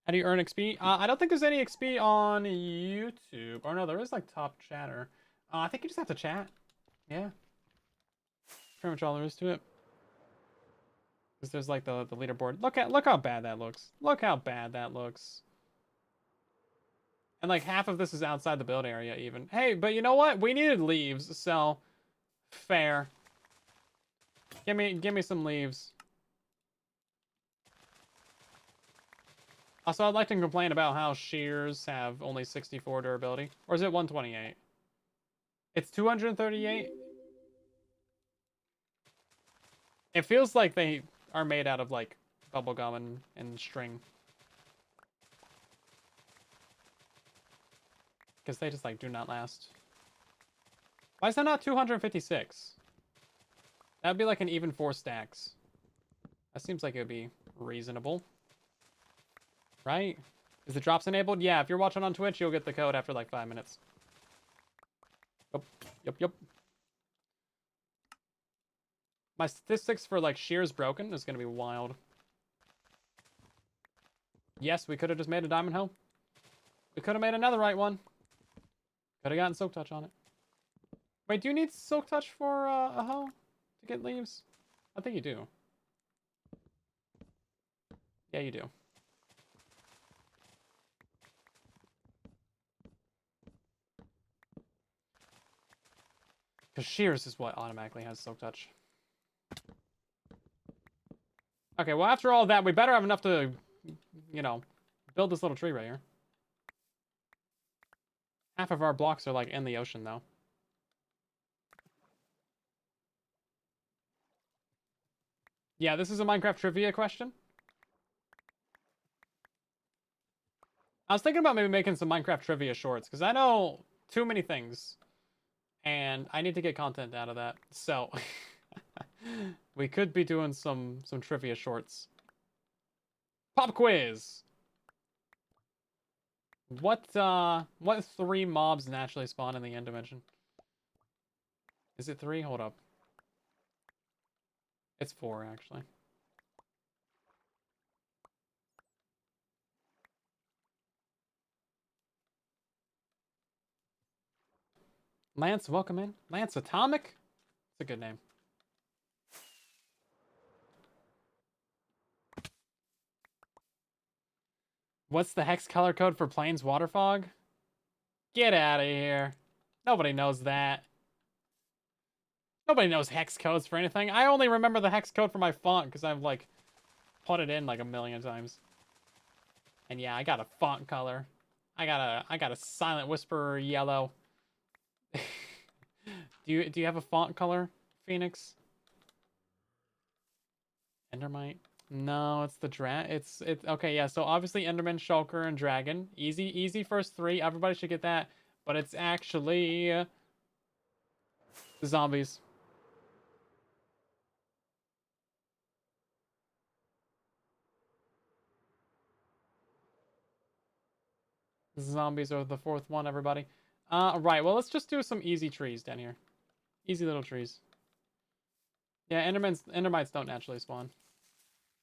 How do you earn XP? I don't think there's any XP on YouTube. Or no, there is like top chatter. I think you just have to chat. Yeah. Pretty much all there is to it. Because there's like the leaderboard. Look how bad that looks. Look how bad that looks. And like half of this is outside the build area even. Hey, but you know what? We needed leaves, so fair. Give me some leaves. Also, I'd like to complain about how shears have only 64 durability. Or is it 128? It's 238? It feels like they are made out of like bubblegum and string. Because they just like do not last. Why is that not 256? That'd be like an even 4 stacks. That seems like it would be reasonable. Right? Is the drops enabled? Yeah, if you're watching on Twitch, you'll get the code after like 5 minutes. Yep. My statistics for like shears broken is gonna be wild. Yes, we could have just made a diamond hoe. We could have made another right one. Could have gotten silk touch on it. Wait, do you need silk touch for a hoe to get leaves? I think you do. Yeah, you do. Because shears is what automatically has silk touch. Okay, well, after all that, we better have enough to, you know, build this little tree right here. Half of our blocks are, like, in the ocean, though. Yeah, this is a Minecraft trivia question. I was thinking about maybe making some Minecraft trivia shorts, because I know too many things. And I need to get content out of that. So, we could be doing some trivia shorts. Pop quiz! What 3 mobs naturally spawn in the end dimension? Is it 3? Hold up. It's 4, actually. Lance, welcome in. Lance Atomic? It's a good name. What's the hex color code for Plains Waterfog? Get out of here. Nobody knows that. Nobody knows hex codes for anything. I only remember the hex code for my font because I've, like, put it in, like, a million times. And yeah, I got a font color. I got a Silent Whisperer yellow. Do you have a font color, Phoenix? Endermite? No, it's the it's okay, yeah, so obviously Enderman, Shulker, and Dragon. Easy first 3. Everybody should get that. But it's actually zombies. Zombies are the 4th one, everybody. Right, well, let's just do some easy trees down here. Easy little trees. Yeah, Endermites don't naturally spawn.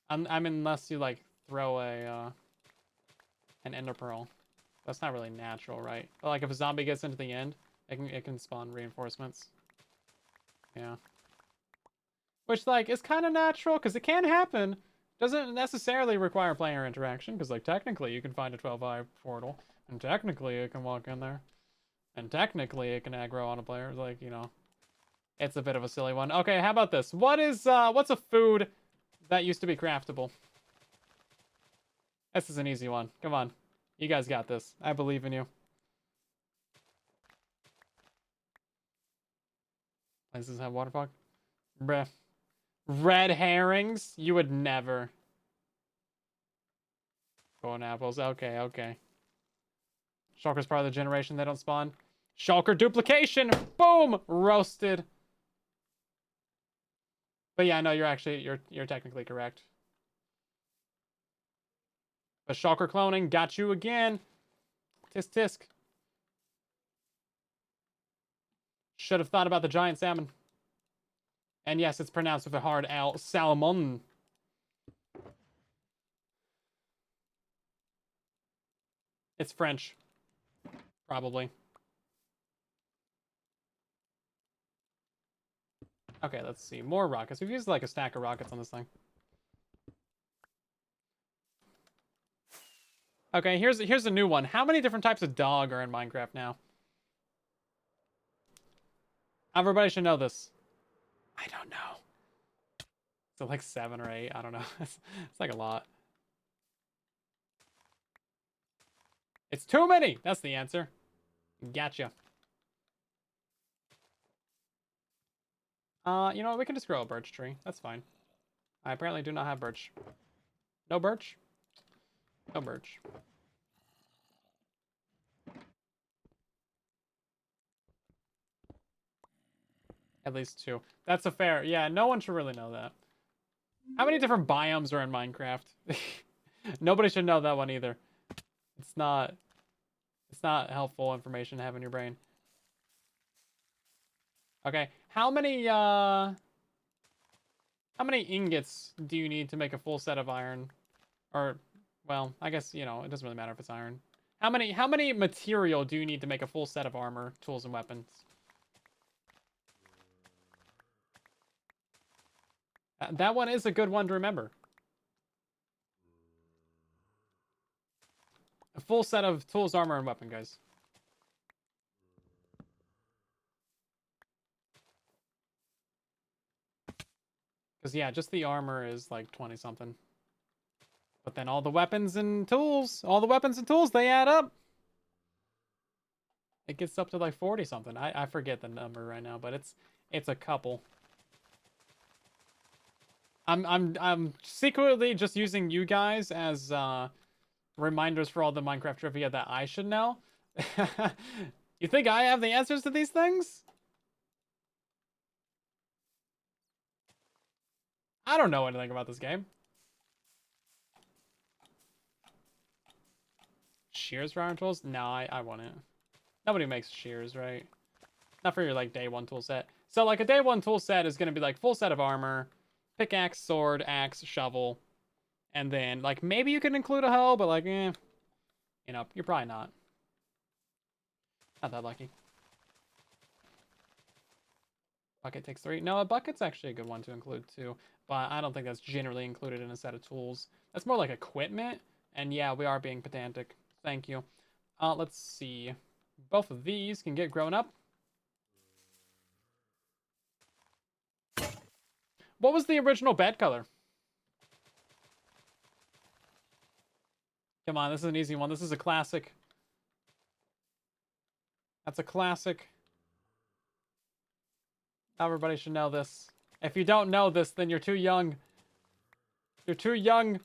I mean, unless you, like, throw an Ender Pearl. That's not really natural, right? But, like, if a zombie gets into the end, it can spawn reinforcements. Yeah. Which, like, is kind of natural, because it can happen. Doesn't necessarily require player interaction, because, like, technically you can find a 12-eye portal, and technically it can walk in there. And technically it can aggro on a player, like, you know. It's a bit of a silly one. Okay, how about this? What's a food that used to be craftable? This is an easy one. Come on. You guys got this. I believe in you. Places have water fog? Bruh. Red herrings? You would never. Golden apples. Okay. Shulker's part of the generation they don't spawn. Shulker duplication! Boom! Roasted. But yeah, no, you're technically correct. But Shulker cloning got you again. Tisk tisk. Should have thought about the giant salmon. And yes, it's pronounced with a hard L. Salmon. It's French. Probably. Okay, let's see. More rockets. We've used like a stack of rockets on this thing. Okay, here's a new one. How many different types of dog are in Minecraft now? Everybody should know this. I don't know. So like 7 or 8. I don't know. It's like a lot. It's too many. That's the answer. Gotcha. You know what? We can just grow a birch tree. That's fine. I apparently do not have birch. No birch? No birch. At least 2. That's a fair. Yeah, no one should really know that. How many different biomes are in Minecraft? Nobody should know that one either. It's not helpful information to have in your brain. Okay. How many ingots do you need to make a full set of iron? Or well, I guess, you know, it doesn't really matter if it's iron. How many material do you need to make a full set of armor, tools, and weapons? That one is a good one to remember. A full set of tools, armor, and weapon, guys. Because, yeah, just the armor is like 20 something. But then all the weapons and tools, they add up. It gets up to like 40 something. I forget the number right now, but it's a couple. I'm secretly just using you guys as reminders for all the Minecraft trivia that I should know. You think I have the answers to these things? I don't know anything about this game. Shears for iron tools? No, I want it. Nobody makes shears, right? Not for your like day 1 tool set. So like a day 1 tool set is gonna be like full set of armor, pickaxe, sword, axe, shovel, and then like maybe you can include a hoe, but like you know, you're probably not that lucky. Bucket takes 3. No, a bucket's actually a good one to include too, but I don't think that's generally included in a set of tools. That's more like equipment, and yeah, we are being pedantic. Thank you. Let's see. Both of these can get grown up. What was the original bed color? Come on, this is an easy one. This is a classic. That's a classic. Everybody should know this. If you don't know this, then you're too young. You're too young.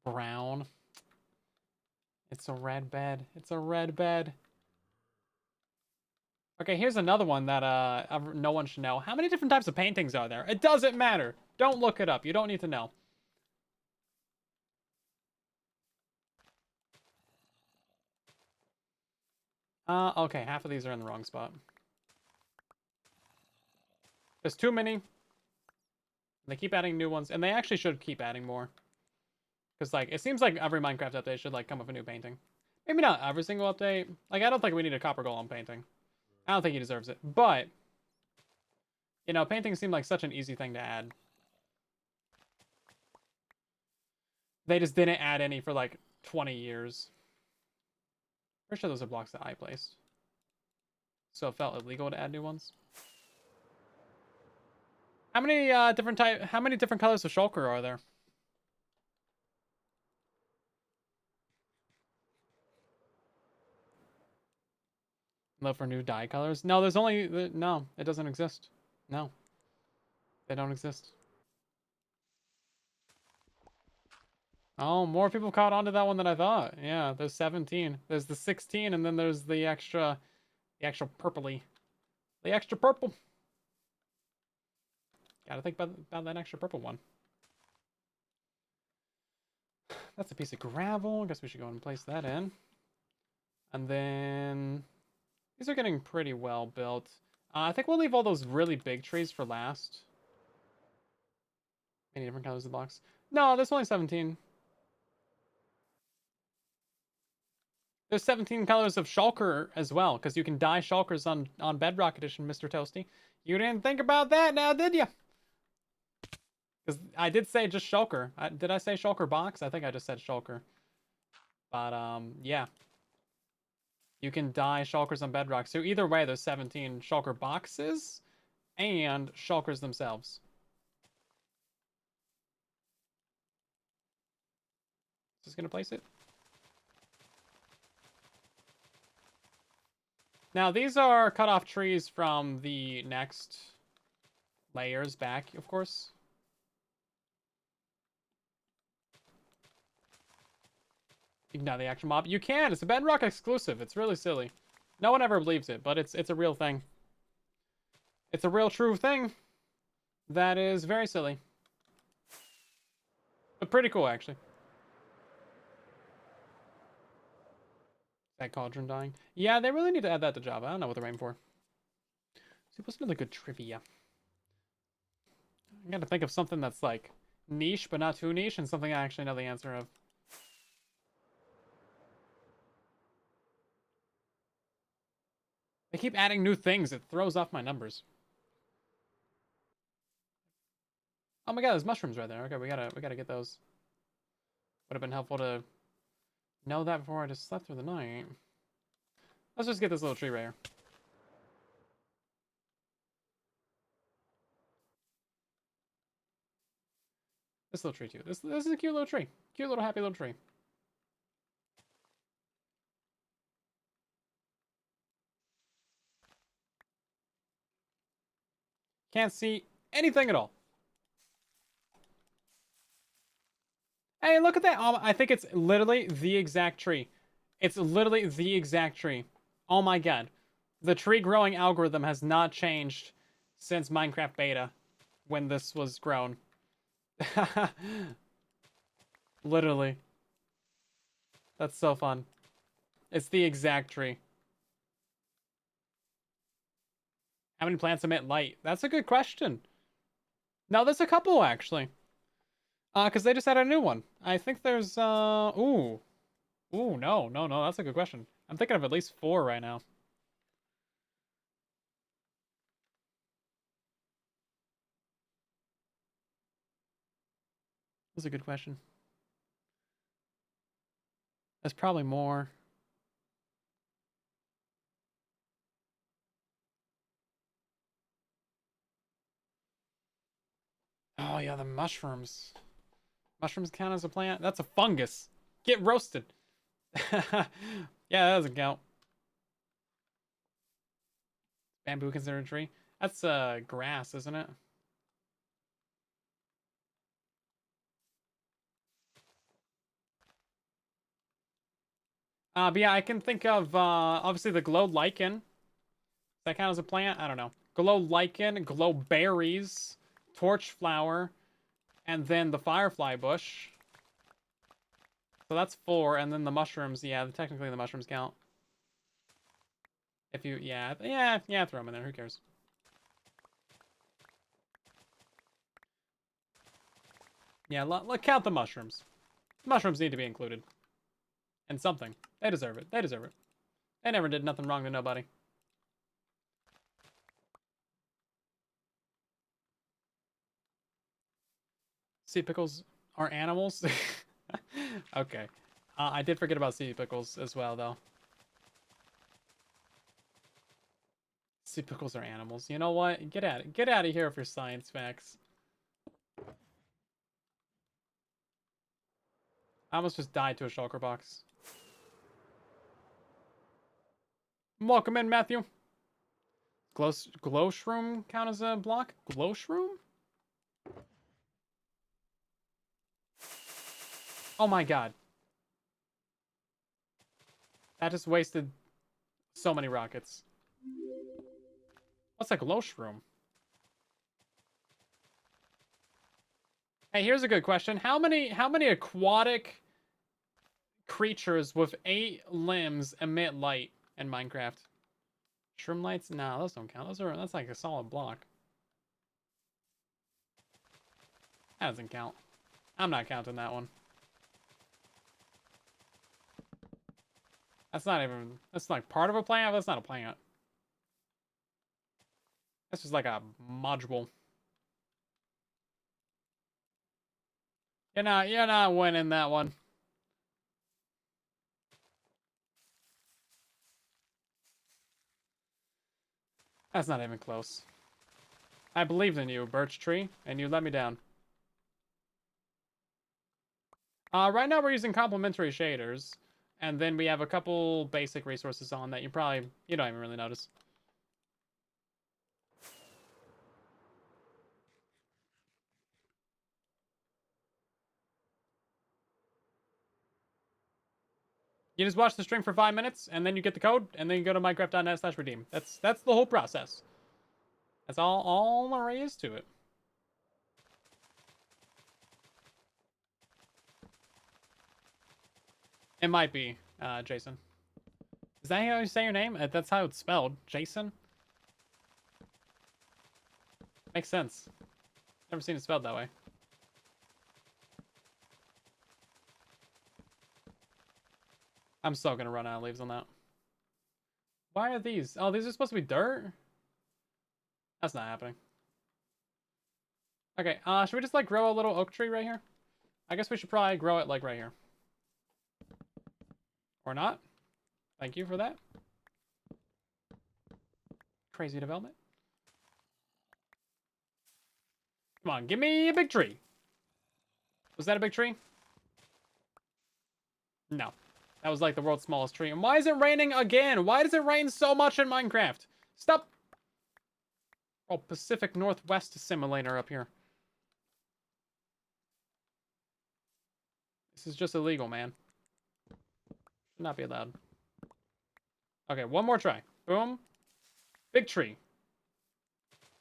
Brown. It's a red bed. It's a red bed. Okay, here's another one that no one should know. How many different types of paintings are there? It doesn't matter. Don't look it up. You don't need to know. Okay, half of these are in the wrong spot. There's too many. They keep adding new ones, and they actually should keep adding more. Because, like, it seems like every Minecraft update should, like, come with a new painting. Maybe not every single update. Like, I don't think we need a copper golem painting. I don't think he deserves it. But, you know, paintings seem like such an easy thing to add. They just didn't add any for, like, 20 years. Pretty sure those are blocks that I placed. So it felt illegal to add new ones. How many different colors of shulker are there? Look for new dye colors. No, there's only no. It doesn't exist. No, they don't exist. Oh, more people caught on to that one than I thought. Yeah, there's 17. There's the 16, and then there's the extra purpley, the extra purple. Gotta think about that extra purple one. That's a piece of gravel. I guess we should go and place that in. And then these are getting pretty well built. I think we'll leave all those really big trees for last. Any different colors of the box? No, there's only 17. There's 17 colors of shulker as well, because you can dye shulkers on Bedrock Edition, Mr. Toasty. You didn't think about that now, did you? Because I did say just shulker. Did I say shulker box? I think I just said shulker. But, yeah. You can dye shulkers on Bedrock. So either way, there's 17 shulker boxes and shulkers themselves. Just gonna place it. Now, these are cut off trees from the next layers back, of course. You can dye the action mob. You can! It's a Bedrock exclusive. It's really silly. No one ever believes it, but it's a real thing. It's a real true thing. That is very silly. But pretty cool, actually. That cauldron dying. Yeah, they really need to add that to Java. I don't know what they're aiming for. See, what's another good trivia? I gotta think of something that's like niche, but not too niche, and something I actually know the answer of. They keep adding new things. It throws off my numbers. Oh my god, there's mushrooms right there. Okay, we gotta get those. Would have been helpful to know that before I just slept through the night. Let's just get this little tree right here. This little tree too. This is a cute little tree. Cute little happy little tree. Can't see anything at all. Hey, look at that. I think it's literally the exact tree. It's literally the exact tree. Oh my god. The tree growing algorithm has not changed since Minecraft beta when this was grown. Literally. That's so fun. It's the exact tree. How many plants emit light? That's a good question. No, there's a couple actually. Because they just added a new one. I think there's ooh. Ooh, no, that's a good question. I'm thinking of at least 4 right now. That's a good question. There's probably more. Oh yeah, the mushrooms. Mushrooms count as a plant? That's a fungus. Get roasted. Yeah, that doesn't count. Bamboo considered a tree? That's grass, isn't it? But yeah, I can think of obviously the glow lichen. Does that count as a plant? I don't know. Glow lichen, glow berries, torch flower, and then the firefly bush. So that's 4, and then the mushrooms. Yeah, technically the mushrooms count. If you, yeah, throw them in there. Who cares? Yeah, count the mushrooms. Mushrooms need to be included. And something. They deserve it. They deserve it. They never did nothing wrong to nobody. Sea pickles are animals? Okay. I did forget about sea pickles as well, though. Sea pickles are animals. You know what? Get at it. Get out of here with your science facts. I almost just died to a shulker box. Welcome in, Matthew. Glow shroom count as a block? Glow shroom? Oh my god. That just wasted so many rockets. What's a glow shroom? Hey, here's a good question. How many aquatic creatures with 8 limbs emit light in Minecraft? Shroom lights? No, those don't count. That's like a solid block. That doesn't count. I'm not counting that one. That's not even... That's like part of a plant? That's not a plant. That's just like a module. You're not winning that one. That's not even close. I believed in you, birch tree, and you let me down. Right now we're using complementary shaders, and then we have a couple basic resources on that you don't even really notice. You just watch the stream for 5 minutes, and then you get the code, and then you go to minecraft.net/redeem. That's the whole process. That's all there is to it. It might be, Jason. Is that how you say your name? That's how it's spelled. Jason? Makes sense. Never seen it spelled that way. I'm still gonna run out of leaves on that. Why are these? Oh, these are supposed to be dirt? That's not happening. Okay, should we just, like, grow a little oak tree right here? I guess we should probably grow it, like, right here. Or not. Thank you for that. Crazy development. Come on, give me a big tree. Was that a big tree? No. That was like the world's smallest tree. And why is it raining again? Why does it rain so much in Minecraft? Stop. Oh, Pacific Northwest simulator up here. This is just illegal, man. Should not be allowed. Okay, one more try. Boom. Big tree.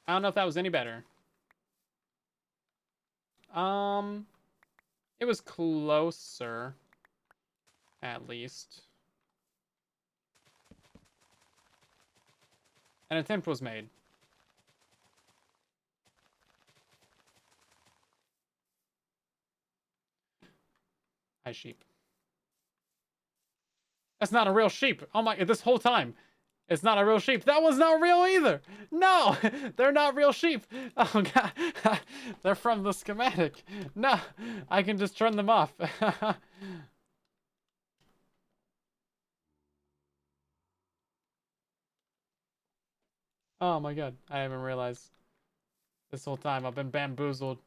I don't know if that was any better. It was closer. At least. An attempt was made. Hi, sheep. That's not a real sheep. Oh my, this whole time. It's not a real sheep. That one's not real either. No, they're not real sheep. Oh god. They're from the schematic. No, I can just turn them off. Oh my god. I haven't realized this whole time I've been bamboozled.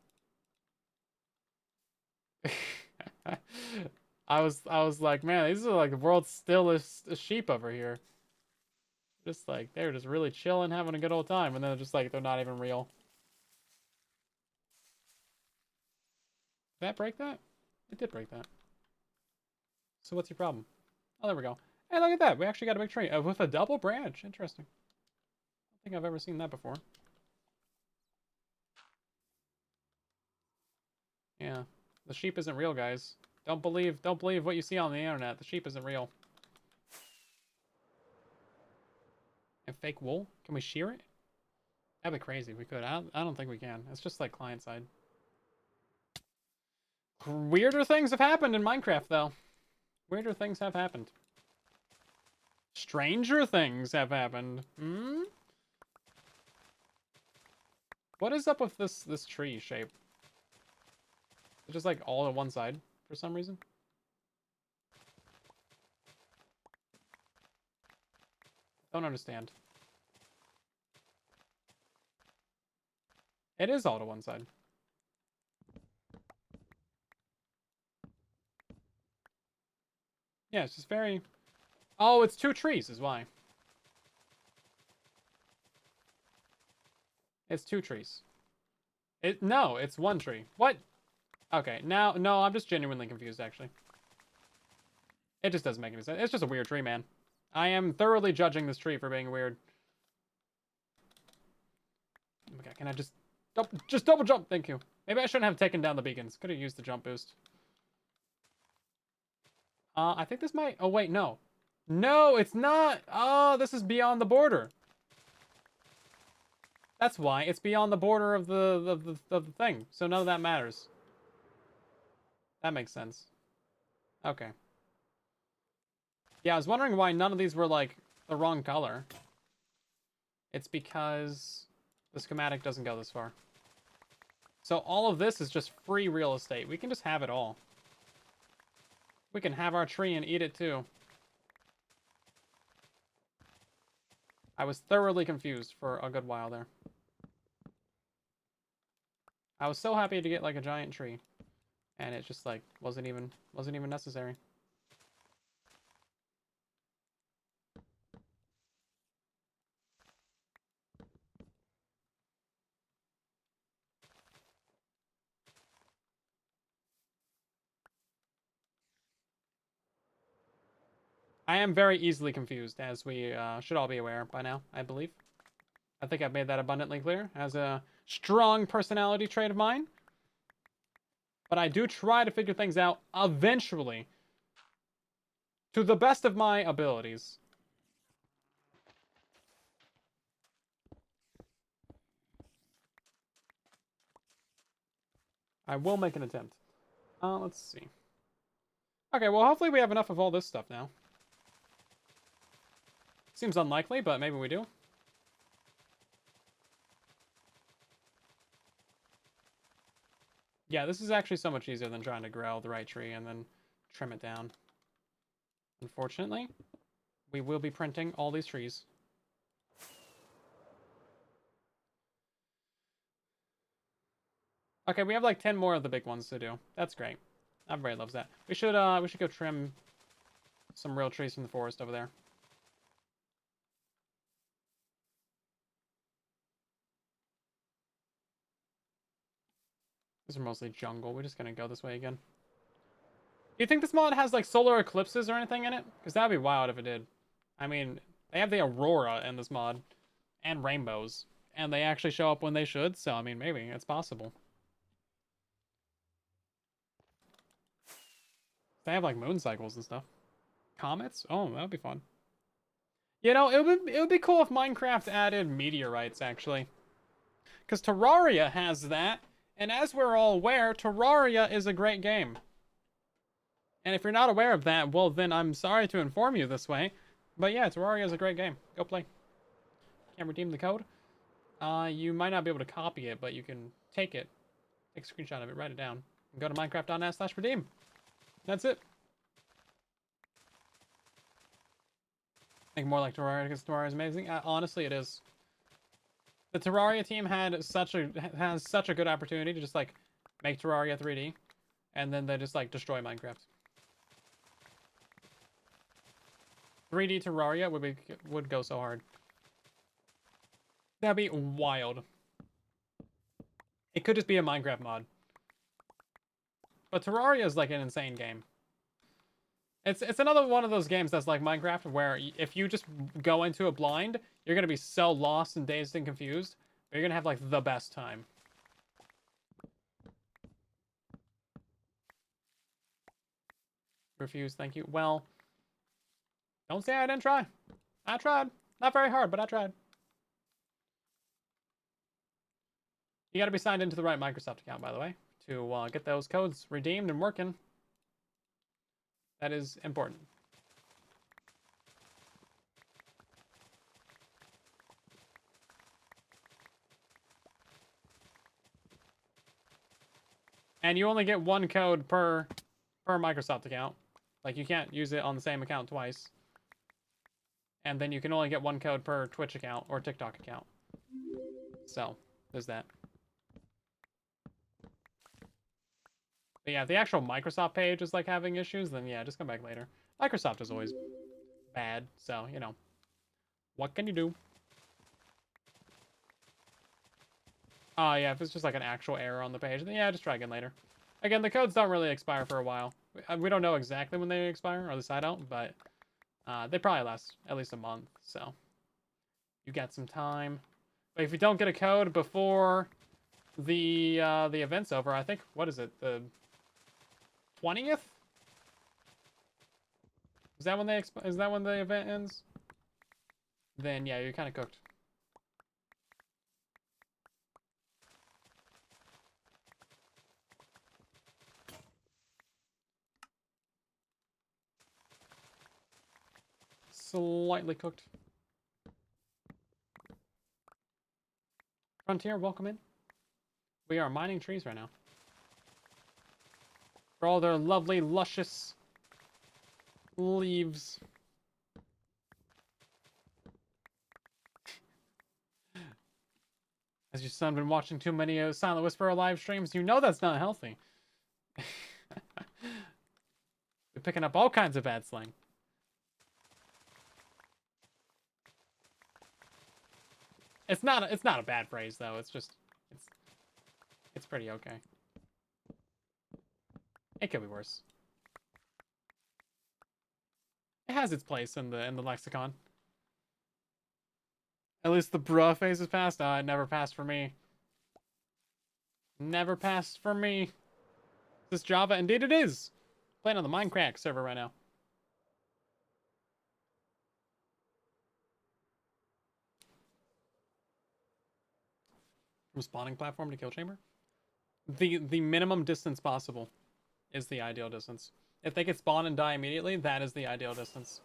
I was like, man, these are like the world's stillest sheep over here. Just like, they're just really chilling, having a good old time, and then just like, they're not even real. Did that break that? It did break that. So what's your problem? Oh, there we go. Hey, look at that. We actually got a big tree with a double branch. Interesting. I don't think I've ever seen that before. Yeah. The sheep isn't real, guys. Don't believe what you see on the internet. The sheep isn't real. And fake wool? Can we shear it? That'd be crazy. We could. I don't think we can. It's just like client side. Weirder things have happened in Minecraft, though. Weirder things have happened. Stranger things have happened. Hmm? What is up with this tree shape? It's just like all on one side for some reason. Don't understand. It is all to one side. Yeah, it's just very... Oh, it's two trees is why. It's two trees. No, it's one tree. What? Okay, now, no, I'm just genuinely confused, actually. It just doesn't make any sense. It's just a weird tree, man. I am thoroughly judging this tree for being weird. Oh my god, can I just double jump? Thank you. Maybe I shouldn't have taken down the beacons. Could have used the jump boost. I think this might... Oh, wait, no. No, it's not. Oh, this is beyond the border. That's why. It's beyond the border of the thing. So none of that matters. That makes sense. Okay. Yeah, I was wondering why none of these were, like, the wrong color. It's because the schematic doesn't go this far. So all of this is just free real estate. We can just have it all. We can have our tree and eat it too. I was thoroughly confused for a good while there. I was so happy to get like a giant tree, and it just like wasn't even necessary. I am very easily confused, as we should all be aware by now, I believe. I think I've made that abundantly clear as a strong personality trait of mine. But I do try to figure things out eventually, to the best of my abilities. I will make an attempt. Let's see. Okay, well, hopefully we have enough of all this stuff now. Seems unlikely, but maybe we do. Yeah, this is actually so much easier than trying to grow the right tree and then trim it down. Unfortunately, we will be printing all these trees. Okay, we have like 10 more of the big ones to do. That's great. Everybody loves that. We should go trim some real trees from the forest over there. These are mostly jungle. We're just gonna go this way again. Do you think this mod has like solar eclipses or anything in it? Because that'd be wild if it did. I mean, they have the aurora in this mod, and rainbows, and they actually show up when they should. So I mean, maybe it's possible. They have like moon cycles and stuff. Comets? Oh, that would be fun. You know, it would be cool if Minecraft added meteorites actually, because Terraria has that, and as we're all aware, Terraria is a great game. And if you're not aware of that, well, then I'm sorry to inform you this way. But yeah, Terraria is a great game. Go play. Can't redeem the code. You might not be able to copy it, but you can take it, take a screenshot of it, write it down, and go to minecraft.net/redeem. That's it. Think more like Terraria because Terraria is amazing. Honestly, it is. The Terraria team has such a good opportunity to just like make Terraria 3D, and then they just like destroy Minecraft. 3D Terraria would go so hard. That'd be wild. It could just be a Minecraft mod. But Terraria is like an insane game. It's another one of those games that's like Minecraft where if you just go into it blind, you're gonna be so lost and dazed and confused, but you're gonna have like the best time. Refuse, thank you. Well, don't say I didn't try. I tried. Not very hard, but I tried. You gotta be signed into the right Microsoft account, by the way, to get those codes redeemed and working. That is important. And you only get one code per Microsoft account. Like, you can't use it on the same account twice. And then you can only get one code per Twitch account or TikTok account. So, there's that. But yeah, if the actual Microsoft page is like having issues, then yeah, just come back later. Microsoft is always bad, so, you know. What can you do? Oh, yeah, if it's just like an actual error on the page, then yeah, just try again later. Again, the codes don't really expire for a while. We don't know exactly when they expire, or at least I don't, but they probably last at least a month, so you got some time. But if you don't get a code before the event's over, I think, what is it, the 20th? Is that when the event ends? Then yeah, you're kind of cooked. slightly cooked. Frontier, welcome in. We are mining trees right now. For all their lovely, luscious leaves. Has your son been watching too many Silent Whisperer live streams? You know that's not healthy. You're picking up all kinds of bad slang. It's not a bad phrase though. It's just it's pretty okay. It could be worse. It has its place in the lexicon. At least the bruh phase is passed. It never passed for me. Never passed for me. Is this Java? Indeed it is. Playing on the MINDCRACK server right now. From spawning platform to kill chamber? The minimum distance possible is the ideal distance. If they could spawn and die immediately, that is the ideal distance.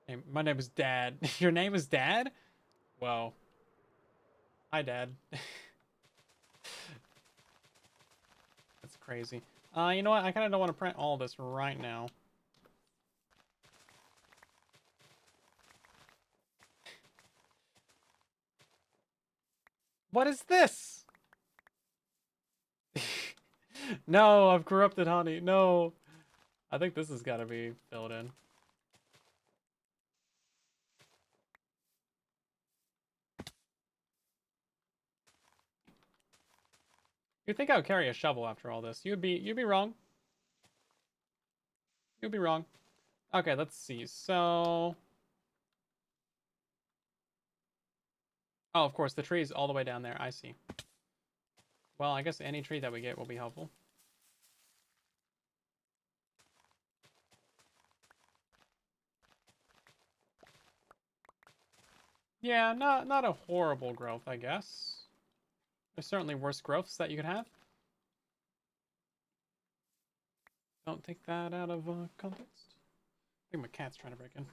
Hey, my name is Dad. Your name is Dad? Well, hi, Dad. That's crazy. You know what? I kind of don't want to print all this right now. What is this? No, I've corrupted honey. No. I think this has got to be filled in. You'd think I would carry a shovel after all this. You'd be wrong. You'd be wrong. Okay, let's see. So, oh, of course, the tree's all the way down there. I see. Well, I guess any tree that we get will be helpful. Yeah, not a horrible growth, I guess. There's certainly worse growths that you could have. Don't take that out of context. I think my cat's trying to break in.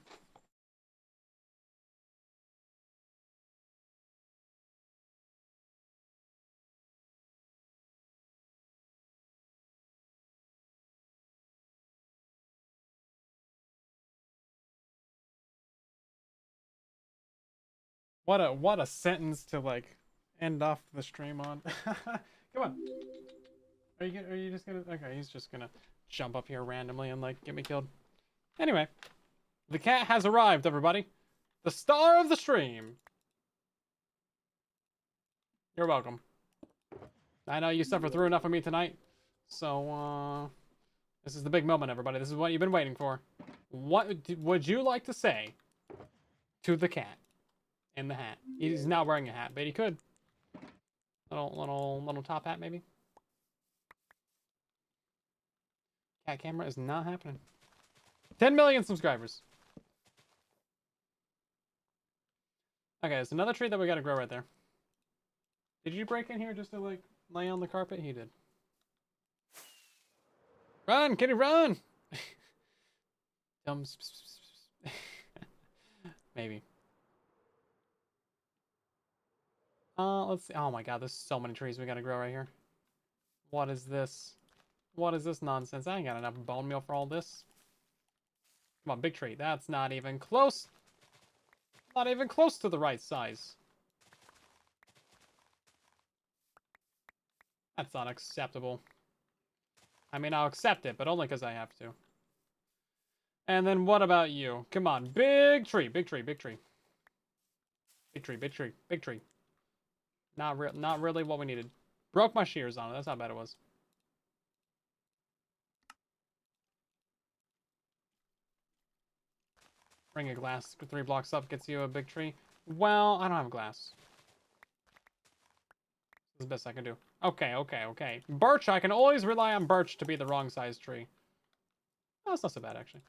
What a sentence to like end off the stream on. Come on. Are you just gonna? Okay, he's just gonna jump up here randomly and like get me killed. Anyway, the cat has arrived, everybody. The star of the stream. You're welcome. I know you suffered through enough of me tonight, so this is the big moment, everybody. This is what you've been waiting for. What would you like to say to the cat in the hat? He's not wearing a hat, but he could. Little top hat, maybe. Cat camera is not happening. 10 million subscribers. Okay, there's another tree that we gotta grow right there. Did you break in here just to like lay on the carpet? He did. Run, kitty, run! Maybe. Let's see. Oh my god, there's so many trees we gotta grow right here. What is this? What is this nonsense? I ain't got enough bone meal for all this. Come on, big tree. That's not even close. Not even close to the right size. That's unacceptable. I mean, I'll accept it, but only because I have to. And then what about you? Come on, big tree, big tree, big tree. Big tree, big tree, big tree. Not really what we needed. Broke my shears on it. That's how bad it was. Bring a glass 3 blocks up gets you a big tree. Well, I don't have glass. This is the best I can do. Okay. Birch, I can always rely on birch to be the wrong size tree. Oh, it's not so bad, actually.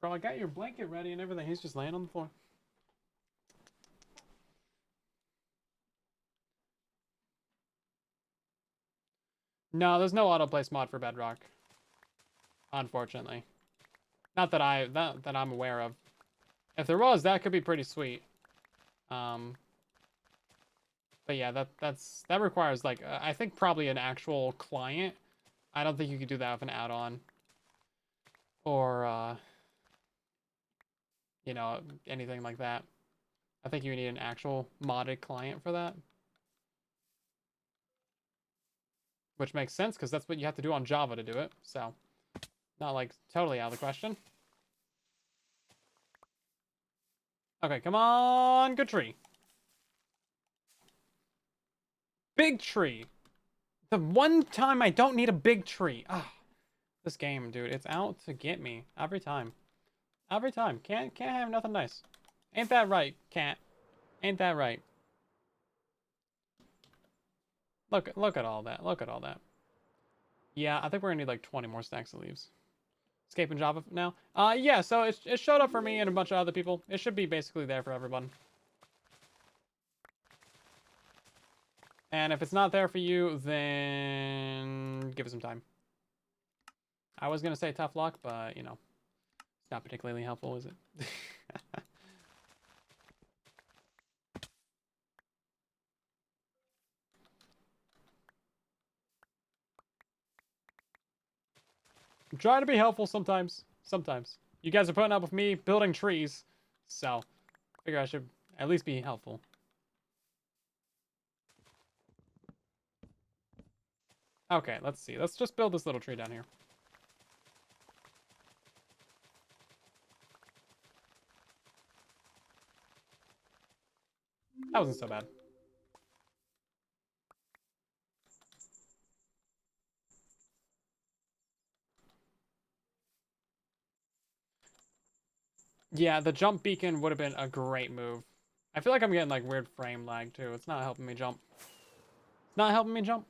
Bro, I got your blanket ready and everything. He's just laying on the floor. No, there's no autoplace mod for Bedrock. Unfortunately. Not that I'm aware of. If there was, that could be pretty sweet. But yeah, that requires like I think probably an actual client. I don't think you could do that with an add-on or you know, anything like that. I think you need an actual modded client for that. Which makes sense because that's what you have to do on Java to do it. So, not like totally out of the question. Okay, come on, good tree. Big tree. The one time I don't need a big tree. Ah, this game, dude, it's out to get me every time. Every time. Can't have nothing nice. Ain't that right, cat? Ain't that right? Look at all that. Look at all that. Yeah, I think we're gonna need like 20 more stacks of leaves. Escaping Java now. Yeah. So it showed up for me and a bunch of other people. It should be basically there for everyone. And if it's not there for you, then give it some time. I was gonna say tough luck, but you know, it's not particularly helpful, is it? I'm trying to be helpful sometimes. Sometimes. You guys are putting up with me building trees, so I figure I should at least be helpful. Okay, let's see. Let's just build this little tree down here. That wasn't so bad. Yeah, the jump beacon would have been a great move. I feel like I'm getting like weird frame lag too. It's not helping me jump. It's not helping me jump.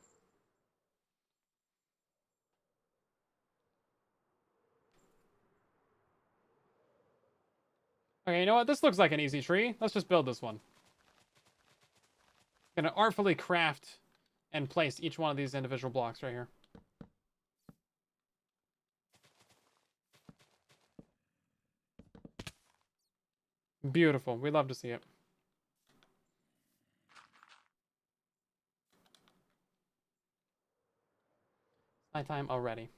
Okay, you know what? This looks like an easy tree. Let's just build this one. Gonna artfully craft and place each one of these individual blocks right here. Beautiful. We love to see it. Nighttime already.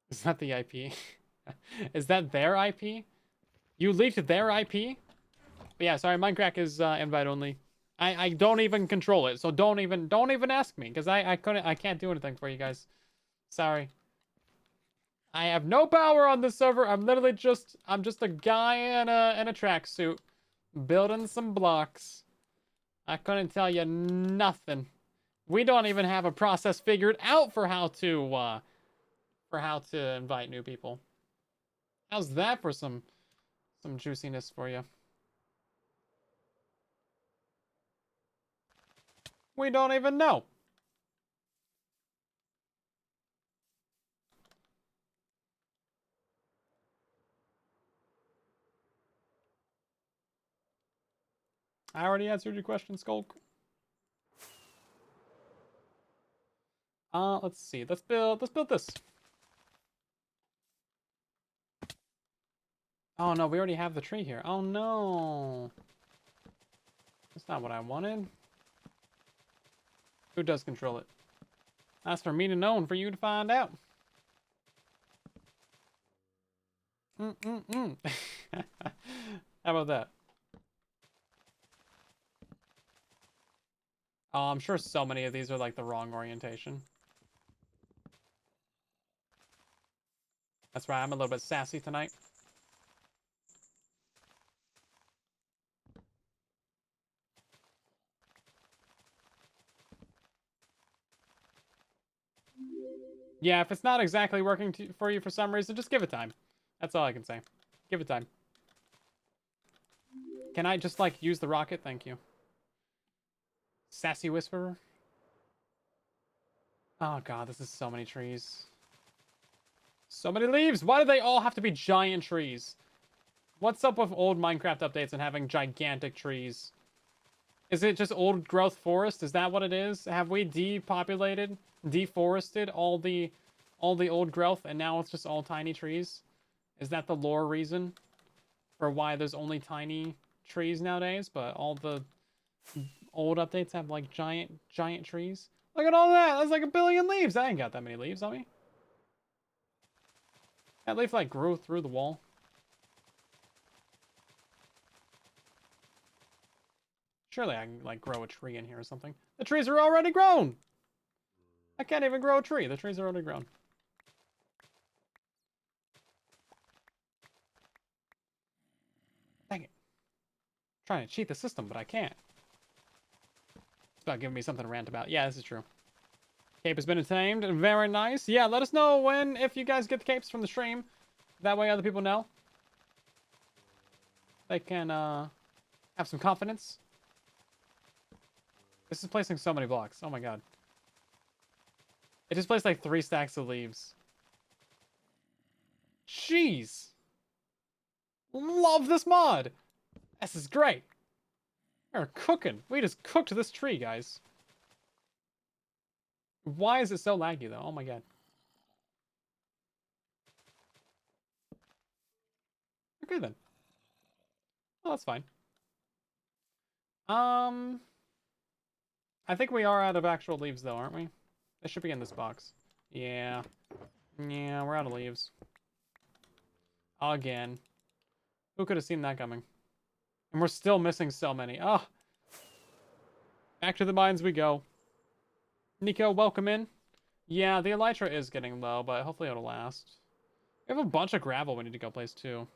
Is that the IP? Is that their IP? You leaked their IP? But yeah, sorry, MINDCRACK is invite only. I don't even control it, so don't even ask me, because I can't do anything for you guys. Sorry. I have no power on this server. I'm just a guy in a tracksuit building some blocks. I couldn't tell you nothing. We don't even have a process figured out for how to invite new people. How's that for some juiciness for you? We don't even know. I already answered your question, Skulk. Let's see. Let's build this. Oh no, we already have the tree here. Oh no. That's not what I wanted. Who does control it? That's for me to know and for you to find out. How about that? Oh, I'm sure so many of these are like the wrong orientation. That's right, I'm a little bit sassy tonight. Yeah, if it's not exactly working for you for some reason, just give it time. That's all I can say. Give it time. Can I just, like, use the rocket? Thank you. Sassy Whisperer? Oh god, this is so many trees. So many leaves. Why do they all have to be giant trees? What's up with old Minecraft updates and having gigantic trees? Is it just old growth forest? Is that what it is? Have we depopulated, deforested all the old growth and now it's just all tiny trees? Is that the lore reason for why there's only tiny trees nowadays, but all the old updates have like giant trees? Look at all that. That's like a billion leaves. I ain't got that many leaves on me. That leaf like grew through the wall. Surely I can like grow a tree in here or something. The trees are already grown. I can't even grow a tree. The trees are already grown. Dang it. I'm trying to cheat the system, but I can't. It's about giving me something to rant about. Yeah, this is true. Cape has been attained. Very nice. Yeah, let us know when, if you guys get the capes from the stream. That way other people know. They can have some confidence. This is placing so many blocks. Oh my god. It just placed like 3 stacks of leaves. Jeez. Love this mod. This is great. We're cooking. We just cooked this tree, guys. Why is it so laggy, though? Oh my god. Okay, then. Oh, that's fine. I think we are out of actual leaves, though, aren't we? They should be in this box. Yeah. Yeah, we're out of leaves. Again. Who could have seen that coming? And we're still missing so many. Oh. Back to the mines we go. Nico, welcome in. Yeah, the elytra is getting low, but hopefully it'll last. We have a bunch of gravel we need to go place, too.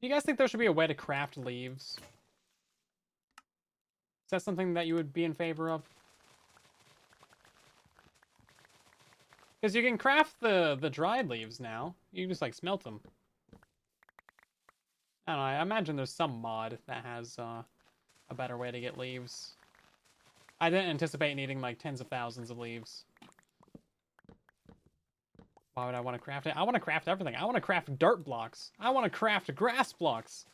Do you guys think there should be a way to craft leaves? Is that something that you would be in favor of? Because you can craft the dried leaves now. You can just, like, smelt them. I don't know, I imagine there's some mod that has a better way to get leaves. I didn't anticipate needing, like, tens of thousands of leaves. Why would I want to craft it? I want to craft everything. I want to craft dirt blocks. I want to craft grass blocks.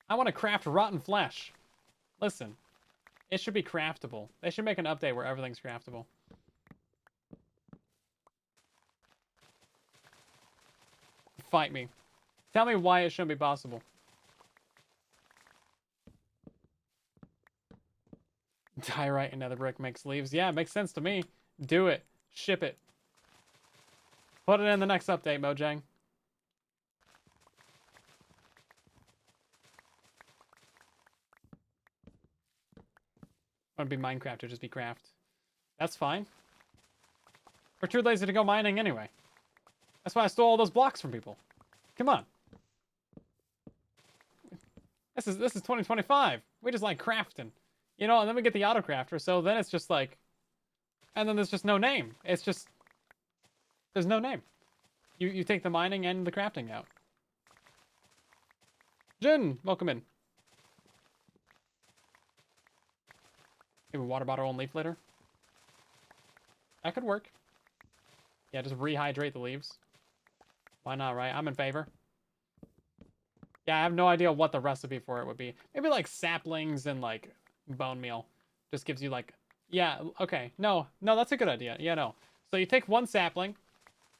I want to craft rotten flesh. Listen, it should be craftable. They should make an update where everything's craftable. Fight me. Tell me why it shouldn't be possible. Diorite and nether brick makes leaves. Yeah, it makes sense to me. Do it. Ship it. Put it in the next update, Mojang. It would be Minecraft or just be craft. That's fine. We're too lazy to go mining anyway. That's why I stole all those blocks from people. Come on. This is 2025. We just like crafting. You know, and then we get the auto crafter, so then it's just like, and then there's just no name. It's just, there's no name. You take the mining and the crafting out. Jin, welcome in. Maybe water bottle and leaf litter. That could work. Yeah, just rehydrate the leaves. Why not, right? I'm in favor. Yeah, I have no idea what the recipe for it would be. Maybe like saplings and like bone meal. Just gives you like, yeah, okay. No, that's a good idea. Yeah, no. So you take 1 sapling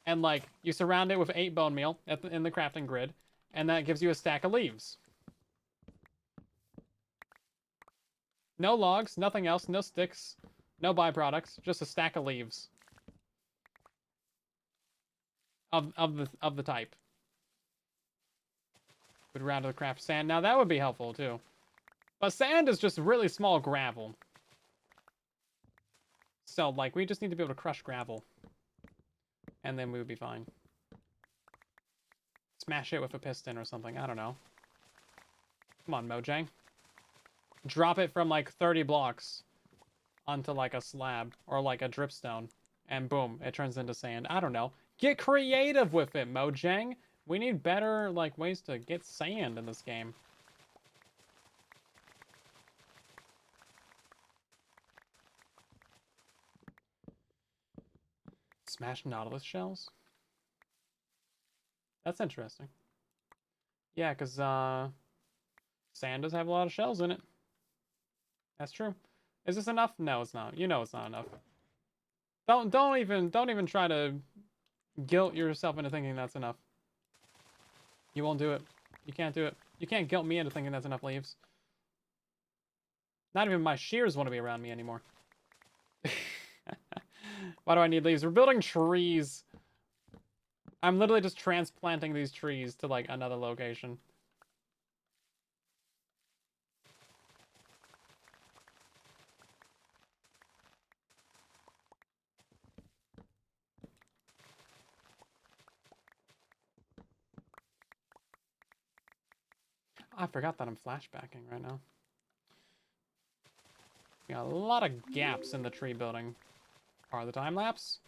and like you surround it with 8 bone meal in the crafting grid. And that gives you a stack of leaves. No logs, nothing else, no sticks, no byproducts, just a stack of leaves. Of the type. Would round to the craft sand. Now that would be helpful too. But sand is just really small gravel. So like we just need to be able to crush gravel. And then we would be fine. Smash it with a piston or something. I don't know. Come on, Mojang. Drop it from like 30 blocks onto like a slab or like a dripstone. and boom, it turns into sand. I don't know. Get creative with it, Mojang. We need better, like, ways to get sand in this game. Smash Nautilus shells? That's interesting. Yeah, because, sand does have a lot of shells in it. That's true. Is this enough? No, it's not. You know it's not enough. Don't even try to guilt yourself into thinking that's enough. You won't do it. You can't do it. You can't guilt me into thinking that's enough leaves. Not even my shears want to be around me anymore. Why do I need leaves? We're building trees. I'm literally just transplanting these trees to, like, another location. I forgot that I'm flashbacking right now. We got a lot of gaps in the tree building. Part of the time lapse.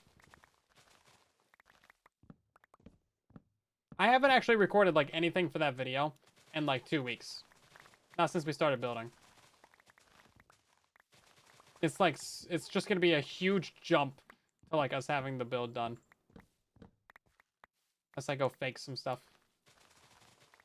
I haven't actually recorded, like, anything for that video in, like, 2 weeks. Not since we started building. It's like, it's just gonna be a huge jump to, like, us having the build done. Unless I go fake some stuff.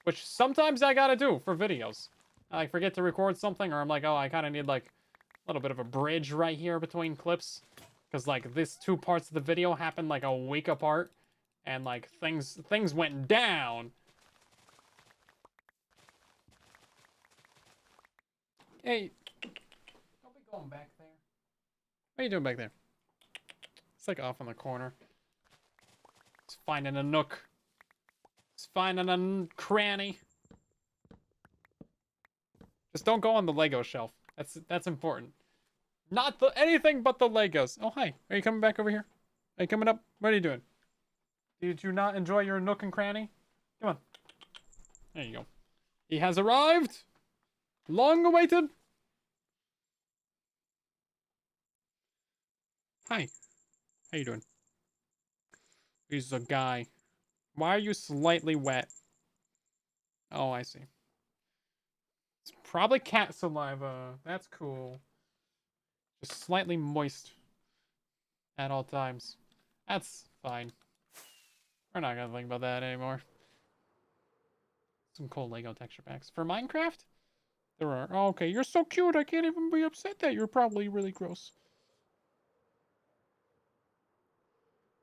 Which sometimes I gotta do for videos. I, like, forget to record something, or I'm like, oh, I kind of need, like, a little bit of a bridge right here between clips. Because, like, these 2 parts of the video happened, like, a week apart. And, like, things went down. Hey, don't be going back there. What are you doing back there? It's, like, off in the corner. It's finding a nook. It's finding a cranny. Just don't go on the Lego shelf. That's important. Not the anything but the Legos. Oh, hi. Are you coming back over here? Are you coming up? What are you doing? Did you not enjoy your nook and cranny? Come on. There you go. He has arrived. Long awaited. Hi. How you doing? He's a guy. Why are you slightly wet? Oh, I see. It's probably cat saliva. That's cool. Just slightly moist at all times. That's fine. We're not gonna think about that anymore. Some cool Lego texture packs. For Minecraft? There are. Oh, okay, you're so cute. I can't even be upset that you're probably really gross.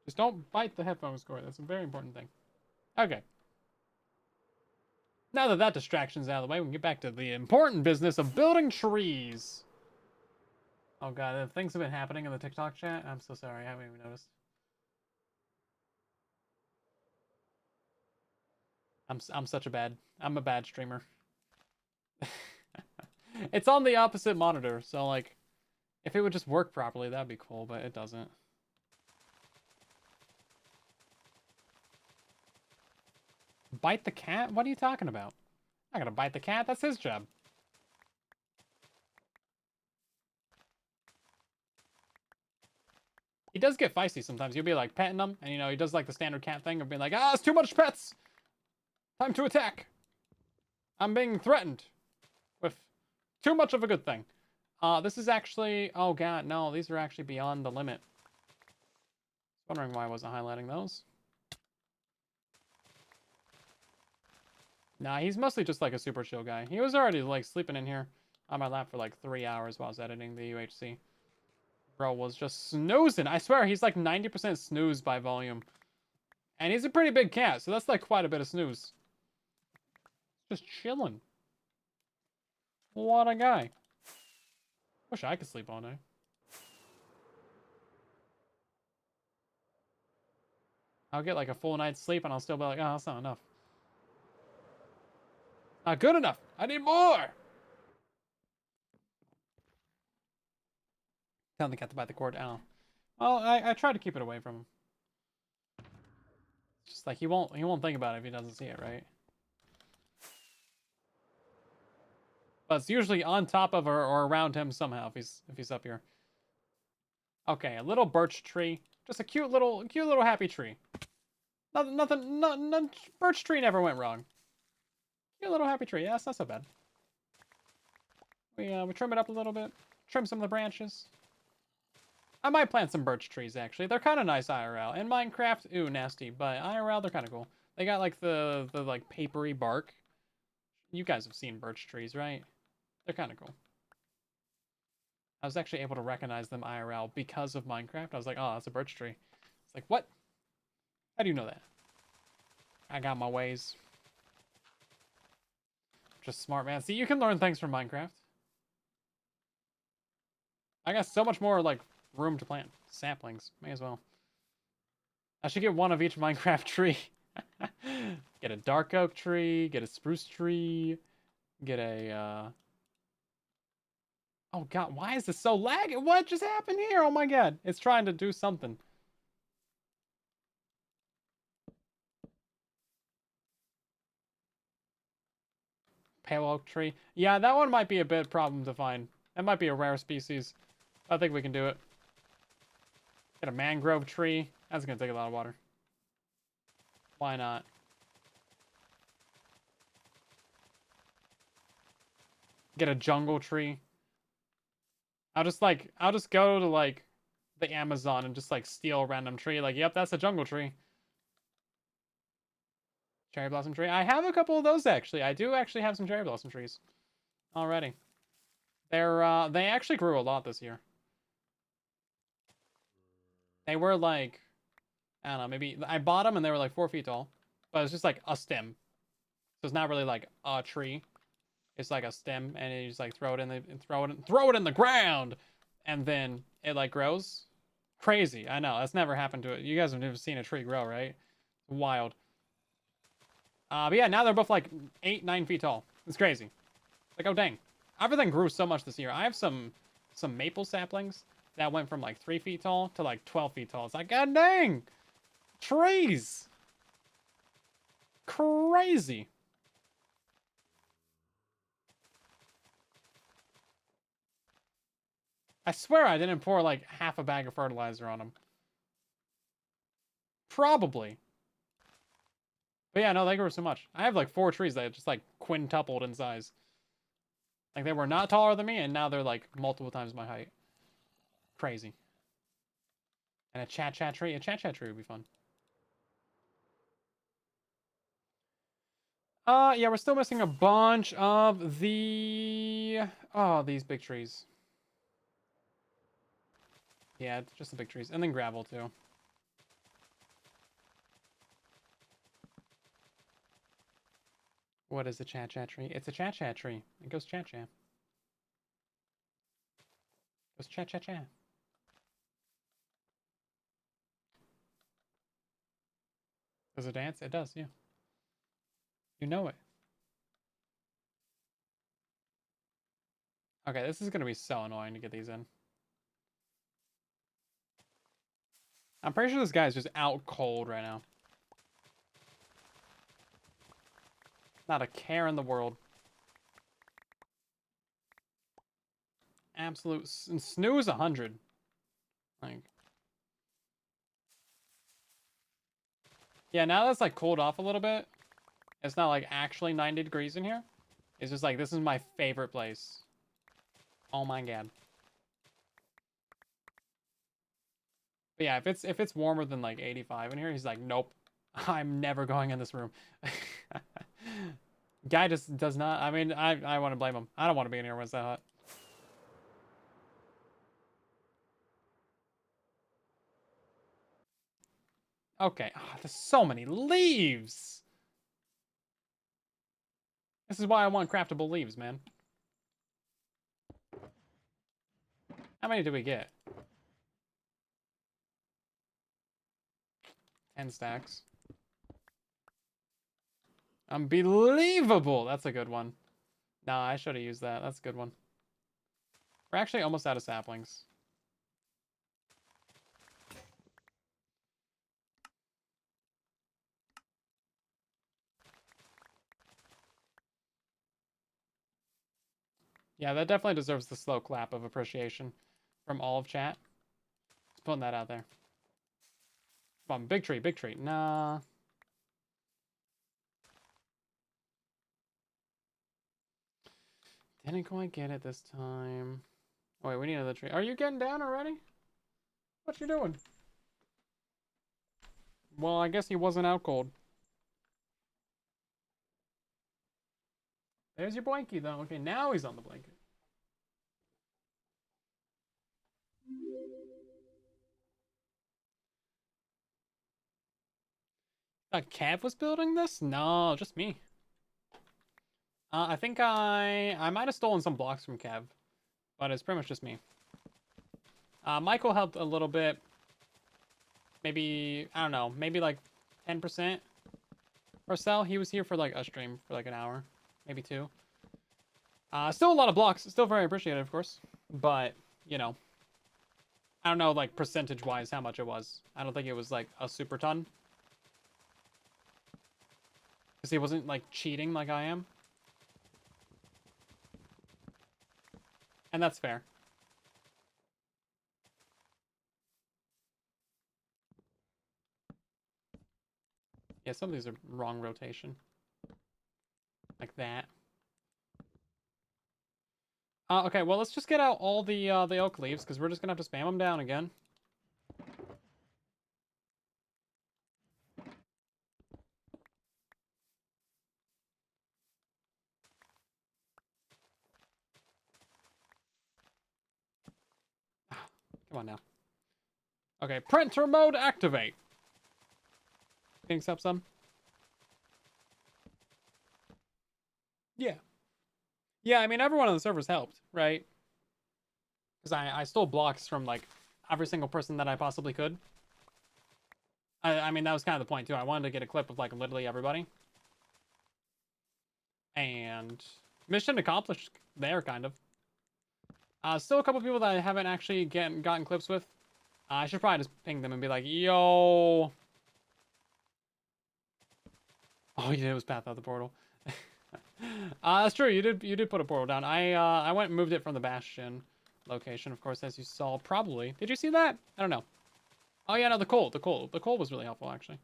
Just don't bite the headphones cord. That's a very important thing. Okay. Now that that distraction's out of the way, we can get back to the important business of building trees. Oh god, things have been happening in the TikTok chat. I'm so sorry. I haven't even noticed. I'm such a bad. I'm a bad streamer. It's on the opposite monitor, so, like, if it would just work properly, that'd be cool, but it doesn't. Bite the cat? What are you talking about? I'm not gonna bite the cat. That's his job. He does get feisty sometimes. You'll be, like, petting him, and, you know, he does, like, the standard cat thing of being like, ah, it's too much pets! Time to attack! I'm being threatened with too much of a good thing. This is actually... Oh, god, no. These are actually beyond the limit. I was wondering why I wasn't highlighting those. Nah, he's mostly just, like, a super chill guy. He was already, like, sleeping in here on my lap for, like, 3 hours while I was editing the UHC. Bro was just snoozing. I swear, he's, like, 90% snooze by volume. And he's a pretty big cat, so that's, like, quite a bit of snooze. Just chilling. What a guy. Wish I could sleep all night. I'll get, like, a full night's sleep, and I'll still be like, oh, that's not enough. Not good enough. I need more. Tell the cat to bite the cord. Oh. Well, I try to keep it away from him. It's just like he won't think about it if he doesn't see it, right? But it's usually on top of or around him somehow if he's up here. Okay, a little birch tree. Just a cute little happy tree. Nothing, no, birch tree never went wrong. Cute little happy tree. Yeah, that's not so bad. We trim it up a little bit. Trim some of the branches. I might plant some birch trees, actually. They're kind of nice IRL. In Minecraft, ooh, nasty. But IRL, they're kind of cool. They got, like, the like, papery bark. You guys have seen birch trees, right? They're kind of cool. I was actually able to recognize them IRL because of Minecraft. I was like, oh, that's a birch tree. It's like, what? How do you know that? I got my ways. Just smart, man. See, you can learn things from Minecraft. I got so much more, like, room to plant. Saplings. May as well. I should get one of each Minecraft tree. Get a dark oak tree. Get a spruce tree. Get a, Oh, God. Why is this so laggy? What just happened here? Oh, my God. It's trying to do something. Pale oak tree. Yeah, that one might be a bit problem to find. That might be a rare species. I think we can do it. Get a mangrove tree. That's gonna take a lot of water. Why not? Get a jungle tree. I'll just go to like the Amazon and just like steal a random tree. Like, yep, that's a jungle tree. Cherry blossom tree. I have a couple of those actually. I do actually have some cherry blossom trees already. They actually grew a lot this year. They were like, I don't know, maybe I bought them and they were like 4 feet tall, but it's just like a stem. So it's not really like a tree. It's like a stem, and you just like throw it in the throw it in the ground, and then it like grows. Crazy, I know. That's never happened to it. You guys have never seen a tree grow, right? Wild. But yeah, now they're both like 8, 9 feet tall. It's crazy. Like, oh dang, everything grew so much this year. I have some maple saplings that went from like 3 feet tall to like 12 feet tall. It's like, god dang, trees, crazy. I swear I didn't pour like half a bag of fertilizer on them. Probably. But yeah, no, they grew so much. I have like 4 trees that just like quintupled in size. Like they were not taller than me, and now they're like multiple times my height. Crazy. And a chat tree. A chat tree would be fun. Yeah, we're still missing a bunch of the these big trees. Yeah, just the big trees. And then gravel too. What is a chat tree? It's a chat tree. It goes chat. It goes chat. Does it dance? It does, yeah. You know it. Okay, this is gonna be so annoying to get these in. I'm pretty sure this guy's just out cold right now. Not a care in the world. Absolute snooze 100. Like, yeah, now that's like cooled off a little bit. It's not like actually 90 degrees in here. It's just like, this is my favorite place. Oh my god. But yeah, if it's warmer than like 85 in here, he's like, nope, I'm never going in this room. Guy just does not. I mean, I want to blame him. I don't want to be in here when it's that hot. Okay. Oh, there's so many leaves. This is why I want craftable leaves, man. How many do we get? 10 stacks. Unbelievable. That's a good one. Nah, I should have used that. That's a good one. We're actually almost out of saplings. Yeah, that definitely deserves the slow clap of appreciation from all of chat. putting that out there. Come on, big tree, big tree. Nah. Didn't quite get it this time. Oh, wait, we need another tree. Are you getting down already? What you doing? Well, I guess he wasn't out cold. There's your blankie, though. Okay, now he's on the blanket. Cav was building this? No, just me. I think I might have stolen some blocks from Kev, but it's pretty much just me. Michael helped a little bit. Maybe, I don't know, maybe like 10%. Marcel, he was here for like a stream for like an hour, maybe 2. Still a lot of blocks, still very appreciated, of course. But, you know, I don't know, like, percentage-wise how much it was. I don't think it was like a super ton. Because he wasn't like cheating like I am. And that's fair. Yeah, some of these are wrong rotation. Like that. Okay, well, let's just get out all the oak leaves, because we're just gonna have to spam them down again. Come on now. Okay, printer mode activate. Can you accept some? Yeah. Yeah, I mean, everyone on the servers helped, right? Because I stole blocks from, like, every single person that I possibly could. I mean, that was kind of the point, too. I wanted to get a clip of, like, literally everybody. And mission accomplished there, kind of. Still a couple people that I haven't actually gotten clips with. I should probably just ping them and be like, yo. Oh, yeah, it was path out the portal. That's true. You did put a portal down. I went and moved it from the Bastion location, of course, as you saw. Probably. Did you see that? I don't know. Oh yeah, no, the coal was really helpful, actually.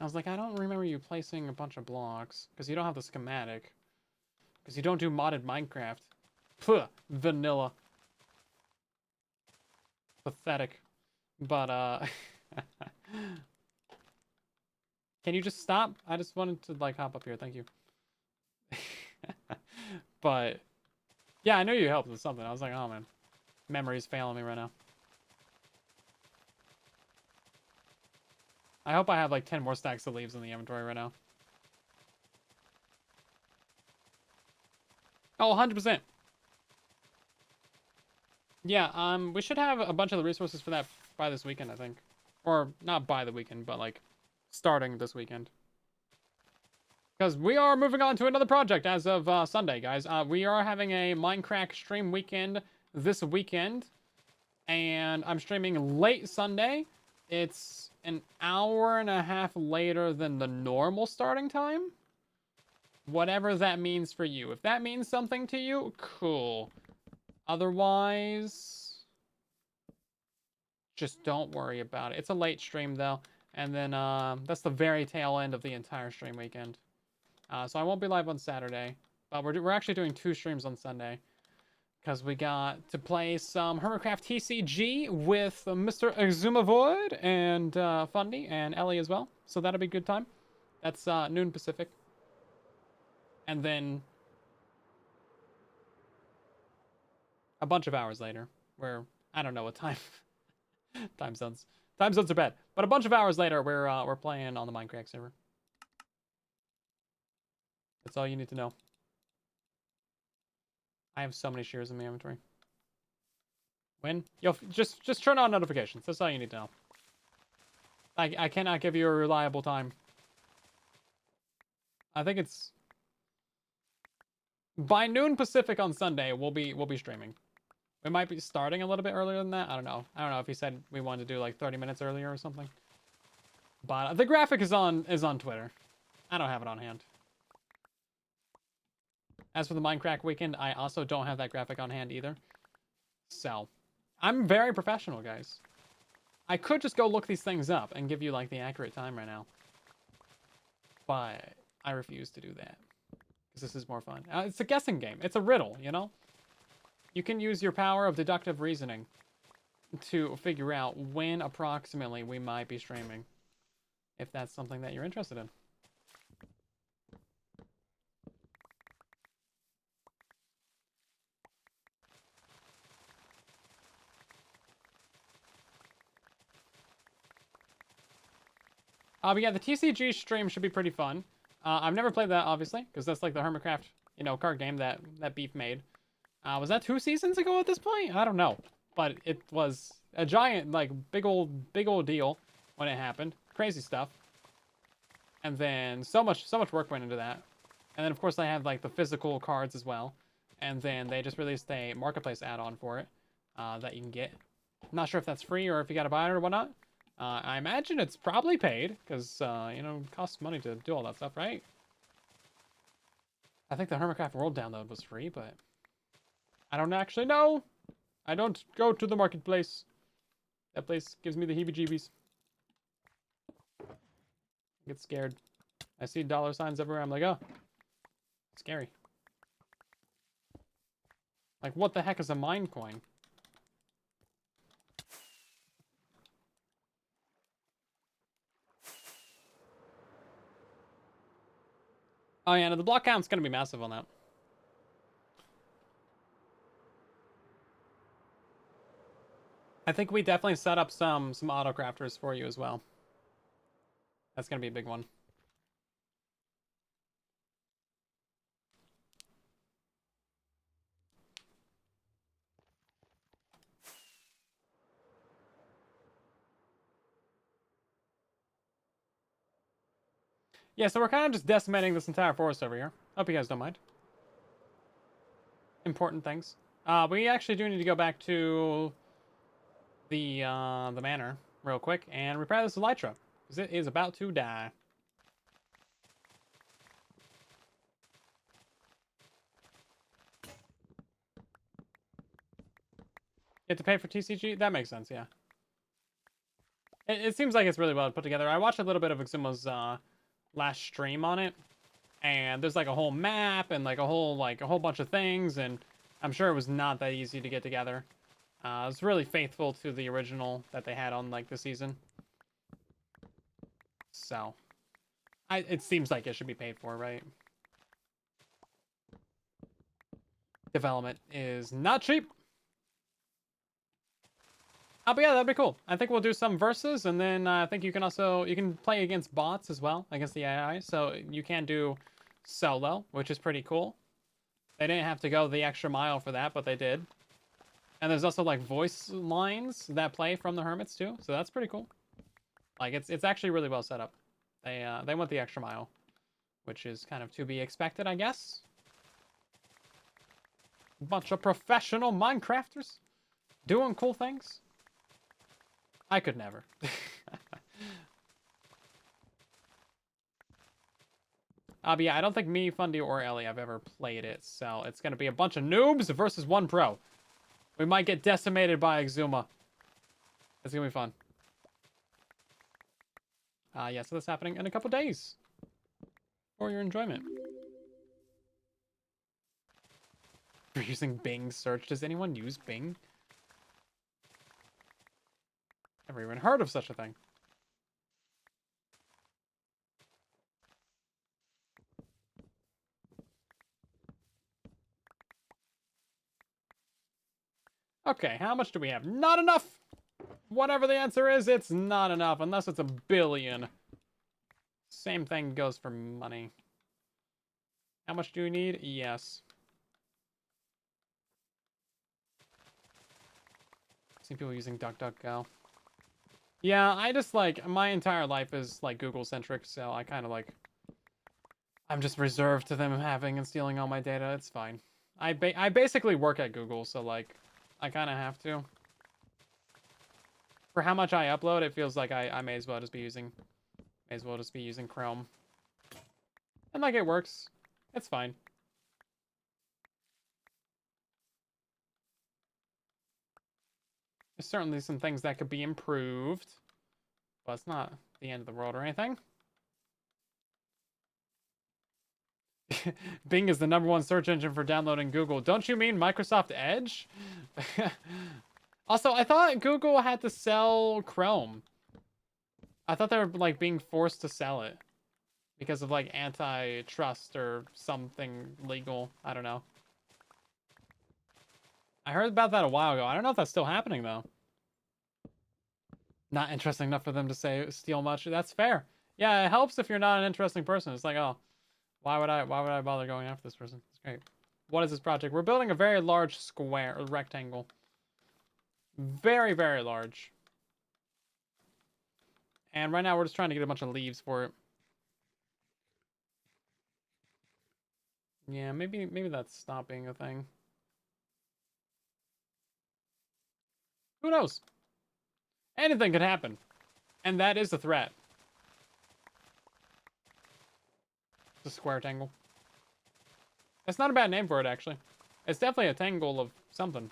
I was like, I don't remember you placing a bunch of blocks because you don't have the schematic. Because you don't do modded Minecraft. Puh, vanilla. Pathetic. But can you just stop? I just wanted to like hop up here. Thank you. But yeah, I know you helped with something. I was like, oh man, memory's failing me right now. I hope I have like 10 more stacks of leaves in the inventory right now. Oh, 100%. Yeah, we should have a bunch of the resources for that by this weekend, I think. Or not by the weekend, but like starting this weekend. Because we are moving on to another project as of Sunday, guys. We are having a MINDCRACK stream weekend this weekend. And I'm streaming late Sunday. It's an hour and a half later than the normal starting time. Whatever that means for you. If that means something to you, cool. Otherwise, just don't worry about it. It's a late stream, though. And then that's the very tail end of the entire stream weekend. So I won't be live on Saturday. But we're actually doing 2 streams on Sunday. Because we got to play some Hermitcraft TCG with Mr. Exumavoid and Fundy and Ellie as well. So that'll be a good time. That's noon Pacific. And then a bunch of hours later, where I don't know what time time zones are bad, but a bunch of hours later, we're playing on the Minecraft server. That's all you need to know. I have so many shears in my inventory. When? Yo, just turn on notifications. That's all you need to know. I cannot give you a reliable time. I think it's by noon Pacific on Sunday. We'll be streaming. We might be starting a little bit earlier than that. I don't know. I don't know if he said we wanted to do like 30 minutes earlier or something. But the graphic is on Twitter. I don't have it on hand. As for the MINDCRACK weekend, I also don't have that graphic on hand either. So, I'm very professional, guys. I could just go look these things up and give you, like, the accurate time right now. But I refuse to do that. Because this is more fun. It's a guessing game. It's a riddle, you know? You can use your power of deductive reasoning to figure out when approximately we might be streaming. If that's something that you're interested in. But yeah, the TCG stream should be pretty fun. I've never played that, obviously, because that's like the Hermitcraft, you know, card game that Beef made. Was that 2 seasons ago at this point? I don't know. But it was a giant, like, big old deal when it happened. Crazy stuff. And then so much work went into that. And then, of course, they have, like, the physical cards as well. And then they just released a marketplace add-on for it that you can get. I'm not sure if that's free or if you got to buy it or whatnot. I imagine it's probably paid, because, you know, it costs money to do all that stuff, right? I think the Hermitcraft World download was free, but I don't actually know. I don't go to the marketplace. That place gives me the heebie-jeebies. I get scared. I see dollar signs everywhere. I'm like, oh, scary. Like, what the heck is a mine coin? Oh yeah, no, the block count's gonna be massive on that. I think we definitely set up some auto crafters for you as well. That's gonna be a big one. Yeah, so we're kind of just decimating this entire forest over here. Hope you guys don't mind. Important things. We actually do need to go back to the manor real quick and repair this elytra, because it is about to die. You have to pay for TCG? That makes sense, yeah. It seems like it's really well put together. I watched a little bit of Exuma's last stream on it, and there's like a whole map and like a whole bunch of things, and I'm sure it was not that easy to get together. It's really faithful to the original that they had on like the season. So, it seems like it should be paid for, right? Development is not cheap. But yeah, that'd be cool. I think we'll do some verses, and then I think you can play against bots as well, against the AI. So you can do solo, which is pretty cool. They didn't have to go the extra mile for that, but they did. And there's also like voice lines that play from the hermits too, so that's pretty cool. Like it's actually really well set up. They went the extra mile, which is kind of to be expected, I guess. Bunch of professional Minecrafters doing cool things. I could never. But yeah, I don't think me, Fundy, or Ellie have ever played it, so it's gonna be a bunch of noobs versus one pro. We might get decimated by Exuma. It's gonna be fun. Yeah, so that's happening in a couple days. For your enjoyment. We're using Bing search. Does anyone use Bing? Never even heard of such a thing. Okay, how much do we have? Not enough! Whatever the answer is, it's not enough, unless it's a billion. Same thing goes for money. How much do you need? Yes. I see people using DuckDuckGo. Yeah, I just like, my entire life is like Google-centric, so I kind of like, I'm just reserved to them having and stealing all my data. It's fine. I basically work at Google, so like, I kind of have to. For how much I upload, it feels like I may as well just be using Chrome. And like it works. It's fine. There's certainly some things that could be improved. But it's not the end of the world or anything. Bing is the #1 search engine for downloading Google. Don't you mean Microsoft Edge? Also, I thought Google had to sell Chrome. I thought they were like being forced to sell it because of like antitrust or something legal. I don't know. I heard about that a while ago. I don't know if that's still happening though. Not interesting enough for them to say steal much. That's fair. Yeah, it helps if you're not an interesting person. It's like, oh, why would I bother going after this person? It's great. What is this project? We're building a very large square or rectangle. Very, very large. And right now we're just trying to get a bunch of leaves for it. Yeah, maybe that's stopping a thing. Who knows? Anything could happen. And that is a threat. It's a square tangle. That's not a bad name for it, actually. It's definitely a tangle of something.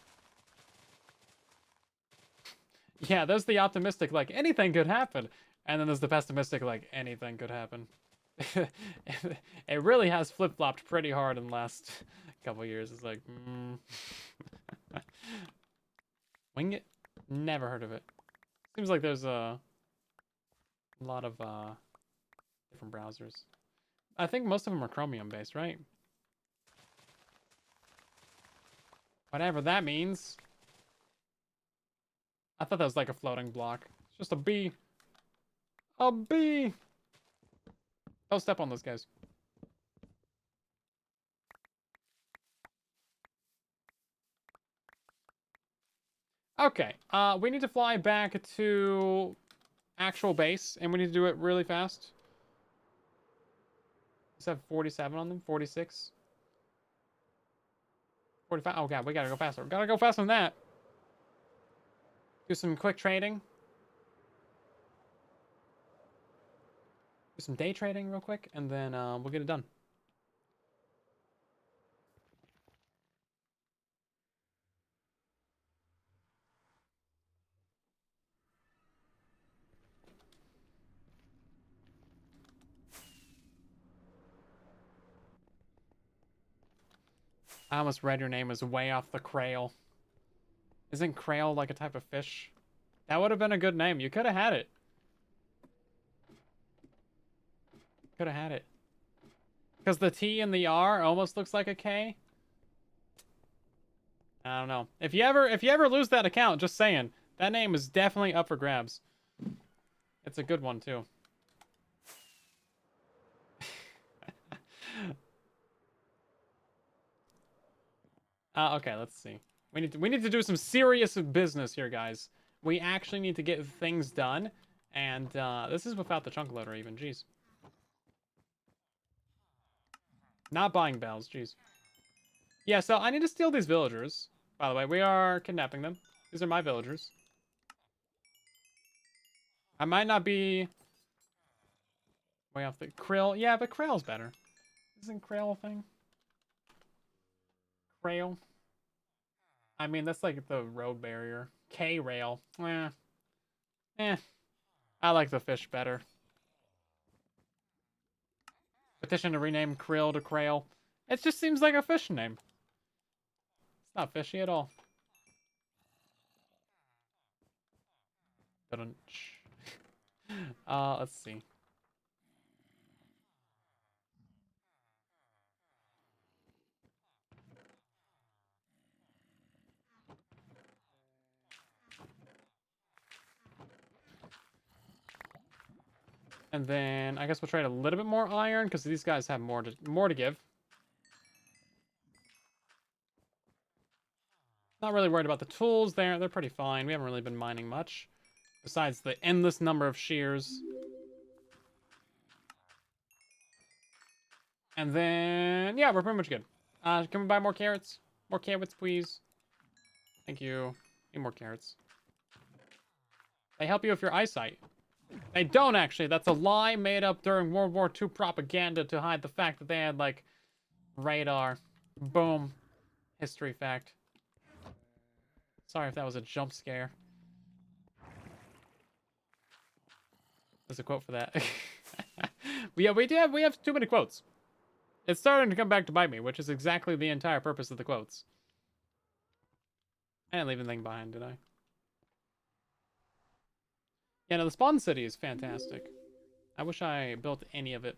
Yeah, there's the optimistic, like, anything could happen. And then there's the pessimistic, like, anything could happen. It really has flip-flopped pretty hard in the last couple years. It's like, Wing it? Never heard of it. Seems like there's a lot of different browsers. I think most of them are Chromium-based, right? Whatever that means. I thought that was like a floating block. It's just a bee. A bee! Don't step on those guys. Okay, we need to fly back to actual base, and we need to do it really fast. Does have 47 on them? 46? 45? Oh god, we gotta go faster. We gotta go faster than that. Do some quick trading. Do some day trading real quick, and then we'll get it done. I almost read your name as way off the Krail. Isn't Krail like a type of fish? That would have been a good name. You could have had it. Could have had it. Because the T and the R almost looks like a K. I don't know. If you ever lose that account, just saying, that name is definitely up for grabs. It's a good one too. Okay, let's see. We need to do some serious business here, guys. We actually need to get things done, and this is without the chunk loader even. Jeez. Not buying bells. Jeez. Yeah, so I need to steal these villagers. By the way, we are kidnapping them. These are my villagers. I might not be way off the Krill. Yeah, but Krill's better. Isn't Krill a thing? Krail. I mean, that's like the road barrier. K-rail. Eh. I like the fish better. Petition to rename Krill to Krail. It just seems like a fish name. It's not fishy at all. Let's see. And then I guess we'll trade a little bit more iron because these guys have more to give. Not really worried about the tools there. They're pretty fine. We haven't really been mining much. Besides the endless number of shears. And then, yeah, we're pretty much good. Can we buy more carrots? More carrots, please. Thank you. Need more carrots. They help you with your eyesight. They don't, actually. That's a lie made up during World War II propaganda to hide the fact that they had, like, radar. Boom. History fact. Sorry if that was a jump scare. as a quote for that. Yeah, we have too many quotes. It's starting to come back to bite me, which is exactly the entire purpose of the quotes. I didn't leave anything behind, did I? Yeah, no, the spawn city is fantastic. I wish I built any of it.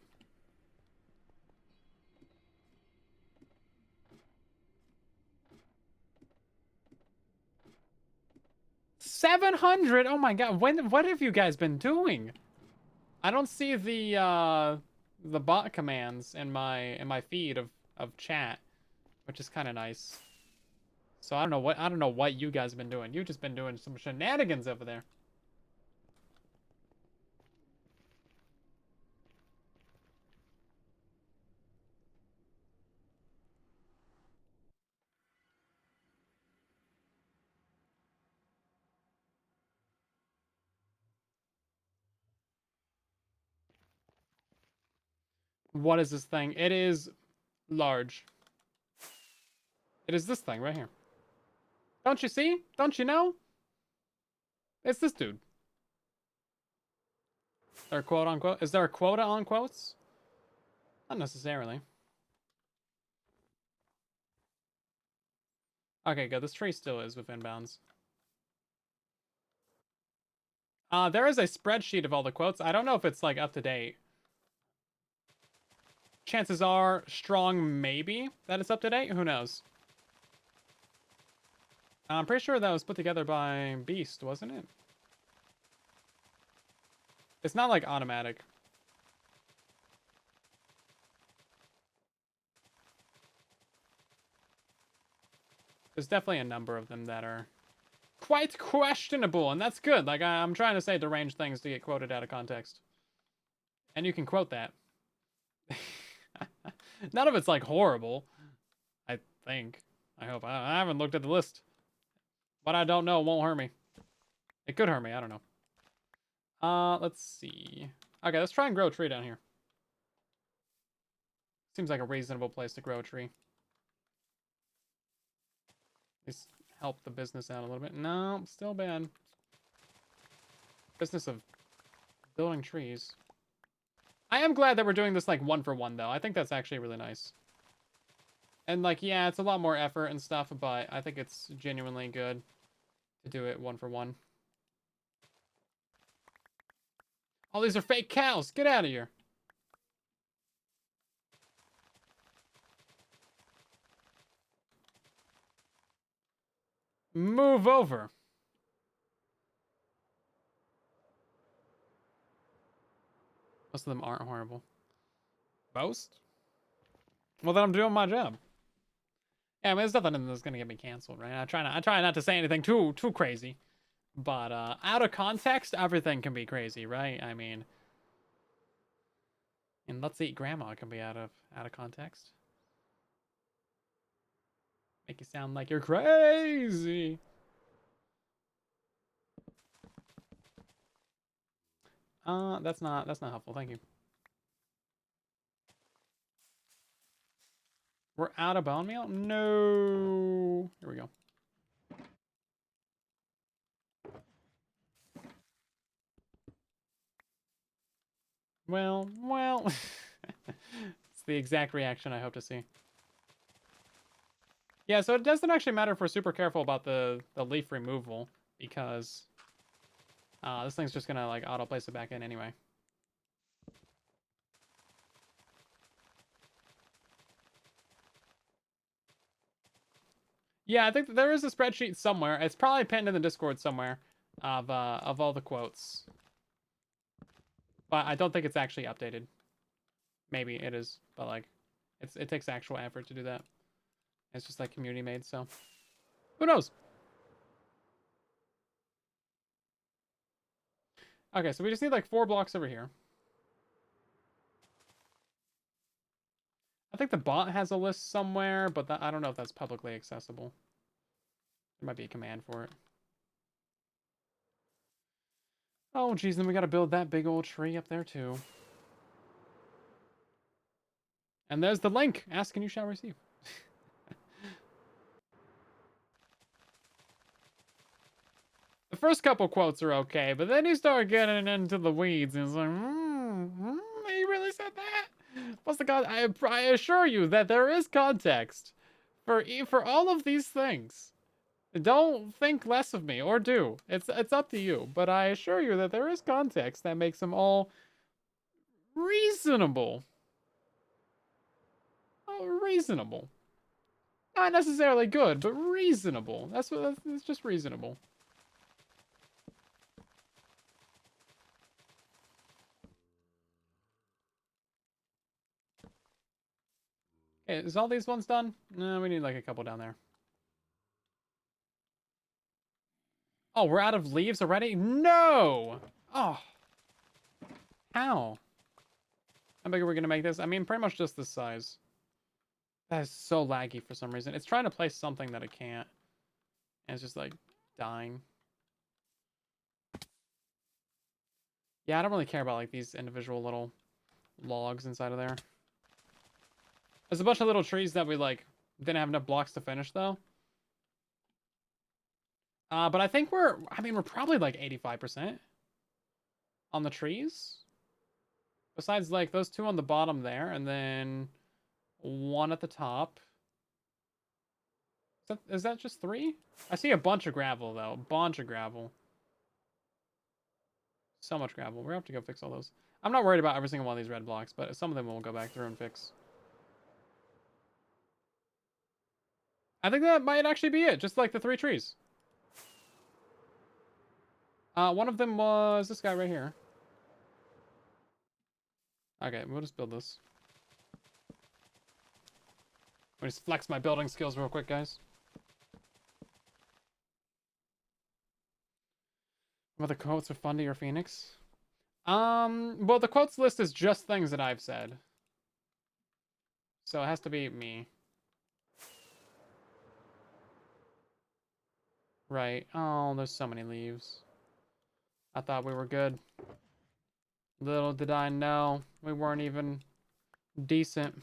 700? Oh my god, what have you guys been doing? I don't see the bot commands in my feed of chat, which is kind of nice. So I don't know what you guys have been doing. You've just been doing some shenanigans over there. What is this thing? It is large. It is this thing right here. Don't you see? Don't you know? It's this dude. Is there a quote unquote? Is there a quota on quotes? Not necessarily. Okay, good. This tree still is within bounds. There is a spreadsheet of all the quotes. I don't know if it's like up to date. Chances are strong maybe that it's up to date. Who knows? I'm pretty sure that was put together by Beast, wasn't it? It's not like automatic. There's definitely a number of them that are quite questionable, and that's good. Like, I'm trying to say deranged things to get quoted out of context. And you can quote that. None of it's, like, horrible. I think. I hope. I haven't looked at the list. What I don't know won't hurt me. It could hurt me. I don't know. Let's see. Okay, let's try and grow a tree down here. Seems like a reasonable place to grow a tree. Just help the business out a little bit. No, still bad. Business of building trees. I am glad that we're doing this like 1-for-1 though. I think that's actually really nice. And like, yeah, it's a lot more effort and stuff, but I think it's genuinely good to do it 1-for-1. All these are fake cows. Get out of here. Move over. Most of them aren't horrible. Most? Well, then I'm doing my job. Yeah, I mean, there's nothing in this gonna get me canceled, right? I try not to say anything too crazy, but out of context, everything can be crazy, right? I mean, and Let's Eat Grandma can be out of context. Make you sound like you're crazy. That's not helpful. Thank you. We're out of bone meal? No. Here we go. Well. It's the exact reaction I hope to see. Yeah, so it doesn't actually matter if we're super careful about the leaf removal, because this thing's just gonna like auto place it back in anyway. Yeah, I think there is a spreadsheet somewhere. It's probably pinned in the Discord somewhere of all the quotes. But I don't think it's actually updated. Maybe it is, but like it takes actual effort to do that. It's just like community made, so who knows? Okay, so we just need like 4 blocks over here. I think the bot has a list somewhere, but I don't know if that's publicly accessible. There might be a command for it. Oh, geez, then we gotta build that big old tree up there, too. And there's the link. Ask and you shall receive. first couple quotes are okay, but then you start getting into the weeds, and it's like, he really said that? What's the con? I assure you that there is context for all of these things. Don't think less of me, or do. It's up to you. But I assure you that there is context that makes them all reasonable. Oh, reasonable. Not necessarily good, but reasonable. It's just reasonable. Okay, is all these ones done? No, we need like a couple down there. Oh, we're out of leaves already? No! Oh. How? How big are we gonna make this? I mean, pretty much just this size. That is so laggy for some reason. It's trying to place something that it can't. And it's just like dying. Yeah, I don't really care about like these individual little logs inside of there. There's a bunch of little trees that we like didn't have enough blocks to finish though. But I think we're probably like 85% on the trees. Besides like those two on the bottom there, and then one at the top. Is that just 3? I see a bunch of gravel though. A bunch of gravel. So much gravel. We're gonna have to go fix all those. I'm not worried about every single one of these red blocks, but some of them we'll go back through and fix. I think that might actually be it. Just like the 3 trees. One of them was this guy right here. Okay, we'll just build this. Let me just flex my building skills real quick, guys. Whether quotes are Fundy or Phoenix? Well, the quotes list is just things that I've said. So it has to be me. Right. Oh, there's so many leaves. I thought we were good. Little did I know we weren't even decent.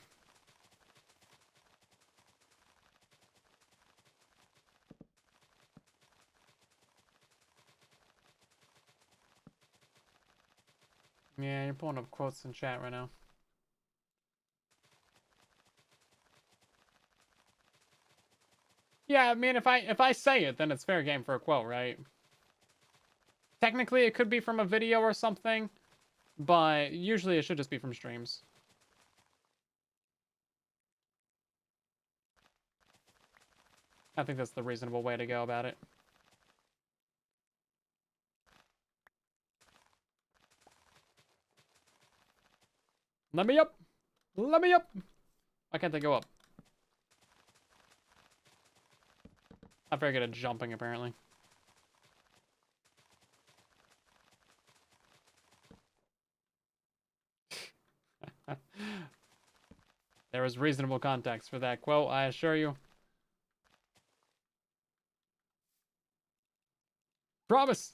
Yeah, you're pulling up quotes in chat right now. Yeah, I mean, if I say it, then it's fair game for a quote, right? Technically, it could be from a video or something, but usually it should just be from streams. I think that's the reasonable way to go about it. Let me up! Let me up! Why can't they go up? I'm very good at jumping, apparently. There was reasonable context for that quote, I assure you. Promise!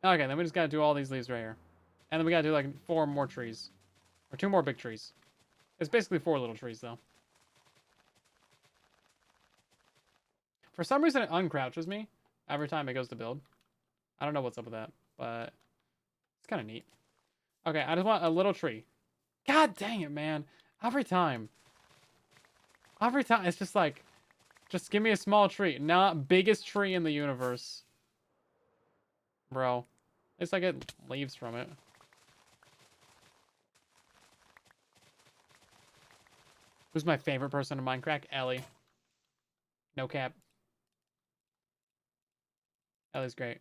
Okay, then we just gotta do all these leaves right here. And then we gotta do like 4 more trees. Or 2 more big trees. It's basically 4 little trees, though. For some reason, it uncrouches me every time it goes to build. I don't know what's up with that, but it's kind of neat. Okay, I just want a little tree. God dang it, man. Every time. Every time, it's just like, just give me a small tree. Not biggest tree in the universe. Bro. At least I get leaves from it. Who's my favorite person in MINDCRACK? Ellie. No cap. Ellie's great.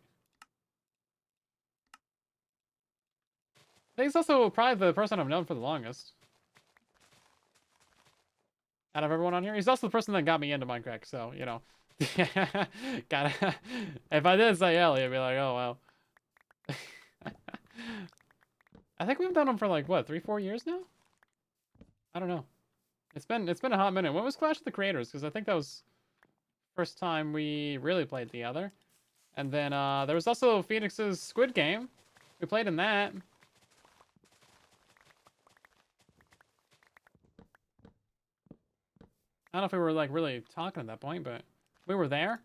I think it's also probably the person I've known for the longest. Out of everyone on here. He's also the person that got me into MINDCRACK, so, you know. Gotta... If I didn't say Ellie, I'd be like, oh, well. I think we've done them for like, what, 3-4 years now? I don't know. It's been a hot minute. When was Clash of the Creators? Because I think that was first time we really played together. And then there was also Phoenix's Squid Game. We played in that. I don't know if we were, like, really talking at that point, but we were there.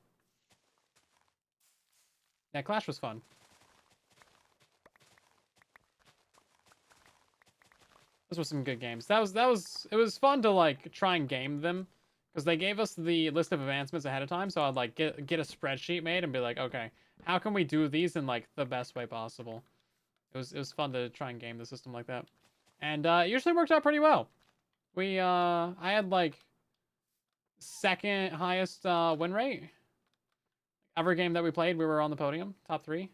Yeah, Clash was fun. Those were some good games. It was fun to, like, try and game them. Because they gave us the list of advancements ahead of time, so I'd, like, get a spreadsheet made and be like, okay, how can we do these in, like, the best way possible? It was fun to try and game the system like that. And, it usually worked out pretty well. I had, like, second highest, win rate. Every game that we played, we were on the podium, top 3.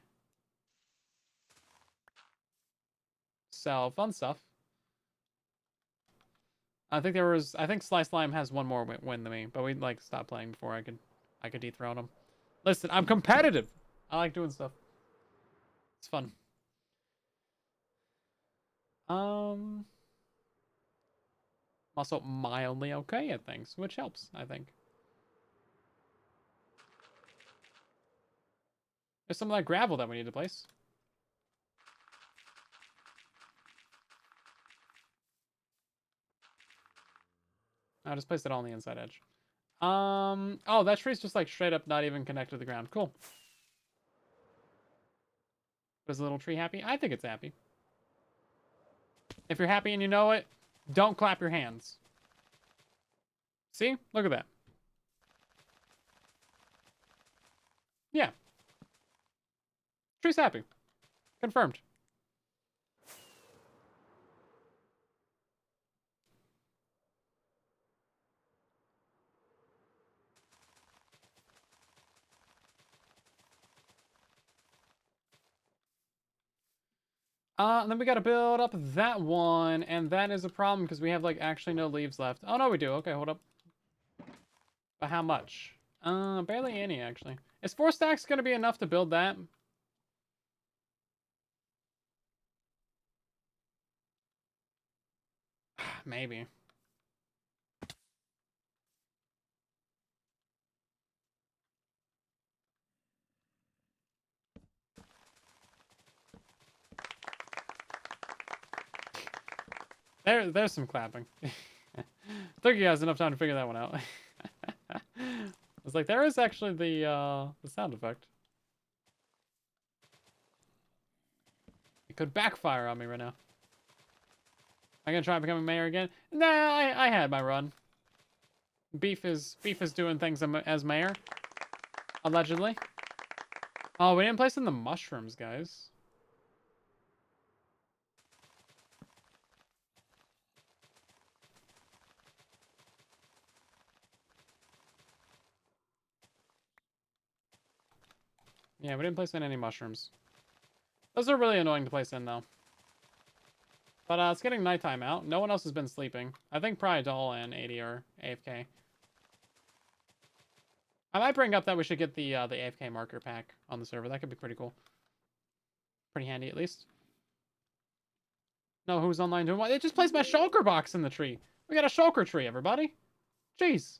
So, fun stuff. I think Slice Lime has one more win than me, but we, like, stopped playing before I could dethrone him. Listen, I'm competitive. I like doing stuff. It's fun. I'm also mildly okay at things, which helps, I think. There's some of that gravel that we need to place. I'll just place it all on the inside edge. Oh, that tree's just, like, straight up not even connected to the ground. Cool. Is the little tree happy? I think it's happy. If you're happy and you know it, don't clap your hands. See? Look at that. Yeah. Tree's happy. Confirmed. And then we gotta build up that one, and that is a problem because we have, like, actually no leaves left. Oh, no, we do. Okay, hold up. But how much? Barely any, actually. Is 4 stacks gonna be enough to build that? Maybe. There's some clapping. I think you guys enough time to figure that one out. It's like, there is actually the sound effect. It could backfire on me right now. Am I gonna try becoming mayor again? Nah, I had my run. Beef is doing things as mayor. Allegedly. Oh, we didn't place in the mushrooms, guys. Yeah, we didn't place in any mushrooms. Those are really annoying to place in, though. But it's getting nighttime out. No one else has been sleeping. I think probably Doll and 80 are AFK. I might bring up that we should get the AFK marker pack on the server. That could be pretty cool. Pretty handy, at least. No, who's online doing what? They just placed my shulker box in the tree. We got a shulker tree, everybody. Jeez.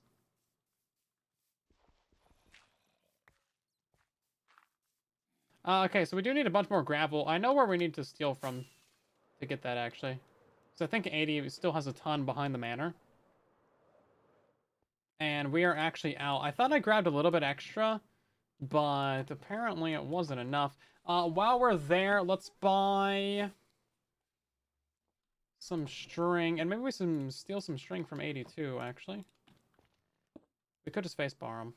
Okay, so we do need a bunch more gravel. I know where we need to steal from to get that, actually. So I think 80 still has a ton behind the manor. And we are actually out. I thought I grabbed a little bit extra, but apparently it wasn't enough. While we're there, let's buy some string. And maybe we can steal some string from 82, actually. We could just face bar them.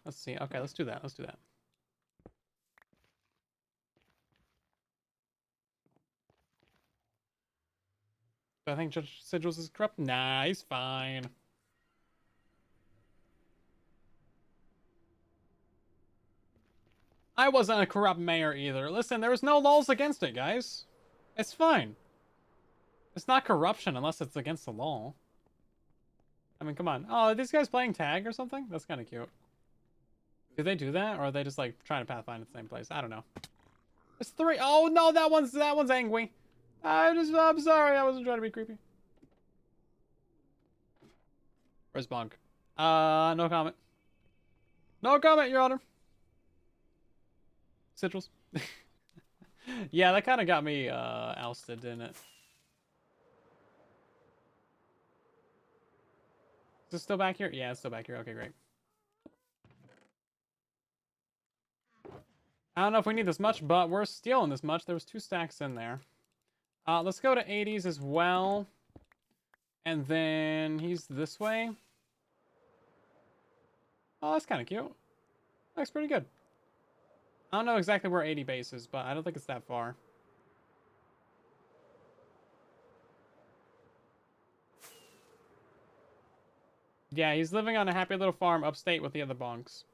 Let's see. Okay, let's do that. Let's do that. Do I think Judge Sigils is corrupt? Nah, he's fine. I wasn't a corrupt mayor either. Listen, there was no laws against it, guys. It's fine. It's not corruption unless it's against the law. I mean, come on. Oh, are these guys playing tag or something? That's kind of cute. Do they do that, or are they just, like, trying to pathfind at the same place? I don't know. It's 3. Oh no, that one's angry. I'm sorry. I wasn't trying to be creepy. Where's Bonk? No comment. No comment, Your Honor. Citrus. Yeah, that kind of got me ousted, didn't it? Is it still back here? Yeah, it's still back here. Okay, great. I don't know if we need this much, but we're stealing this much. There was 2 stacks in there. Let's go to 80s as well. And then he's this way. Oh, that's kind of cute. Looks pretty good. I don't know exactly where 80 base is, but I don't think it's that far. Yeah, he's living on a happy little farm upstate with the other bonks.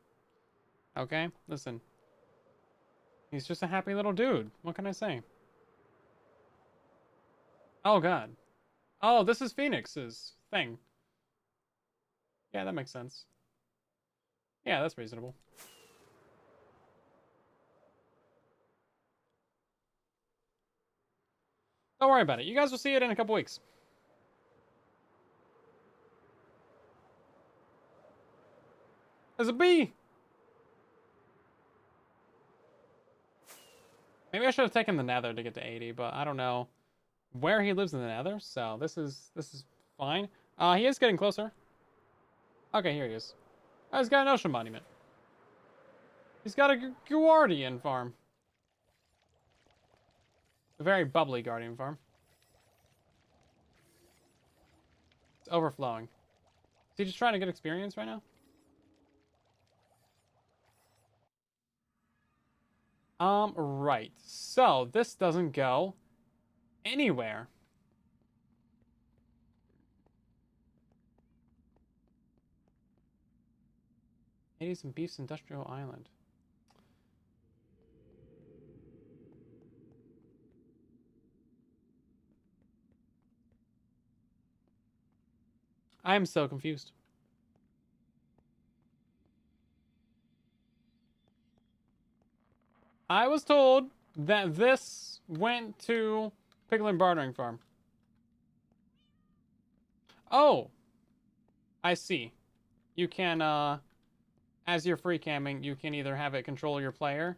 Okay, listen. He's just a happy little dude. What can I say? Oh, God. Oh, this is Phoenix's thing. Yeah, that makes sense. Yeah, that's reasonable. Don't worry about it. You guys will see it in a couple weeks. There's a bee! Maybe I should have taken the nether to get to 80, but I don't know where he lives in the nether, so this is fine. He is getting closer. Okay, here he is. Oh, he's got an ocean monument. He's got a guardian farm. A very bubbly guardian farm. It's overflowing. Is he just trying to get experience right now? Right. So, this doesn't go anywhere. Hades and Beef's Industrial Island. I am so confused. I was told that this went to Piglin Bartering Farm. Oh, I see. You can, as you're free camming, you can either have it control your player,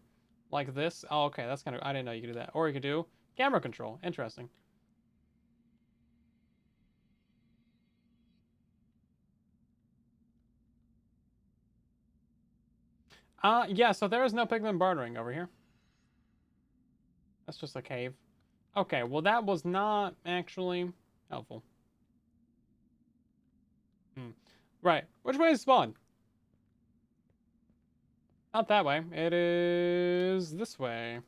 like this. Oh, okay, that's kind of, I didn't know you could do that. Or you could do camera control. Interesting. Yeah, so there is no Piglin Bartering over here. That's just a cave. Okay, well that was not actually helpful. Right. Which way is spawn? Not that way. It is this way.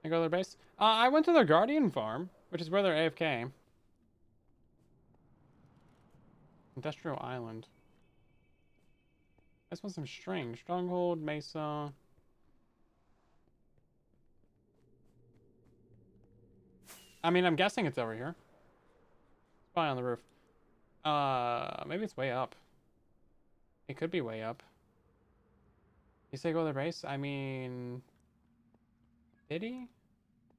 I go to their base. I went to their Guardian farm, which is where they're AFK. Industrial Island. This one's some string. Stronghold, Mesa. I mean, I'm guessing it's over here. It's probably on the roof. Maybe it's way up. It could be way up. You say go to their base? I mean... Did he?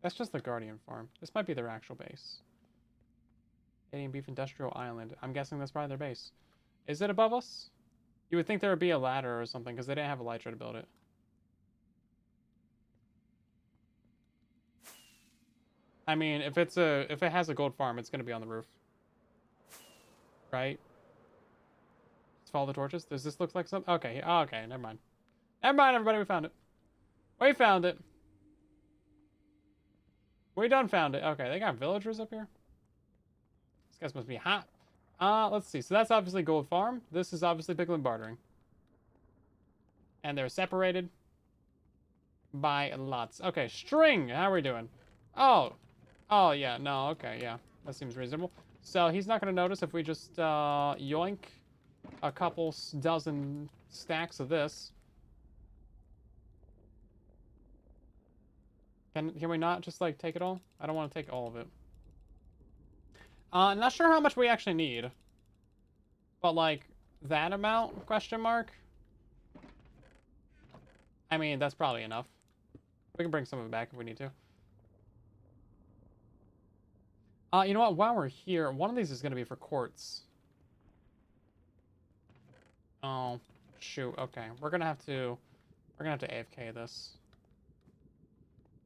That's just the Guardian farm. This might be their actual base. Indian Beef Industrial Island. I'm guessing that's probably their base. Is it above us? You would think there would be a ladder or something, because they didn't have a elytra to build it. I mean, if it has a gold farm, it's gonna be on the roof. Right? Let's follow the torches. Does this look like something? Okay, oh, okay, never mind. Never mind, everybody, we found it. We found it. We done found it. Okay, they got villagers up here. This guy must be hot. Let's see. So that's obviously gold farm. This is obviously Piglin Bartering. And they're separated by lots. Okay, string. How are we doing? Oh. Oh, yeah. No, okay, yeah. That seems reasonable. So he's not going to notice if we just yoink a couple dozen stacks of this. Can we not just, like, take it all? I don't want to take all of it. Not sure how much we actually need. But, like, that amount, question mark? I mean, that's probably enough. We can bring some of it back if we need to. You know what? While we're here, one of these is going to be for quartz. Oh, shoot. Okay, we're gonna have to AFK this.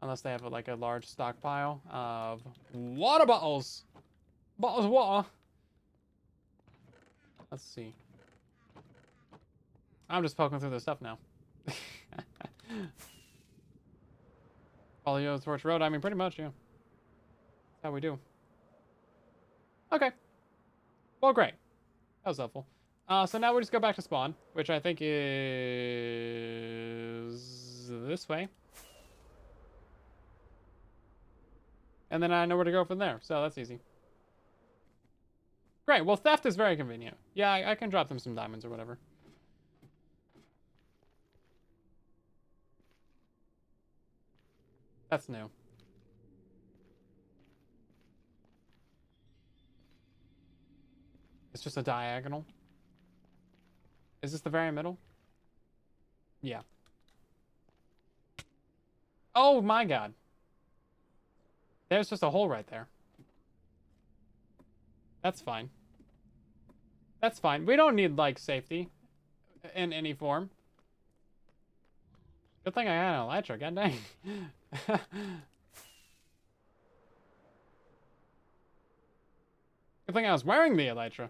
Unless they have like a large stockpile of water bottles. Bottles of water. Let's see. I'm just poking through this stuff now. Follow you Torch Road. I mean, pretty much, yeah. That's how we do. Okay. Well, great. That was helpful. So now we just go back to spawn, which I think is this way. And then I know where to go from there, so that's easy. Great. Well, theft is very convenient. Yeah, I can drop them some diamonds or whatever. That's new. It's just a diagonal. Is this the very middle? Yeah. Oh my god. There's just a hole right there. That's fine. That's fine. We don't need, like, safety in any form. Good thing I had an elytra, god dang. Good thing I was wearing the elytra.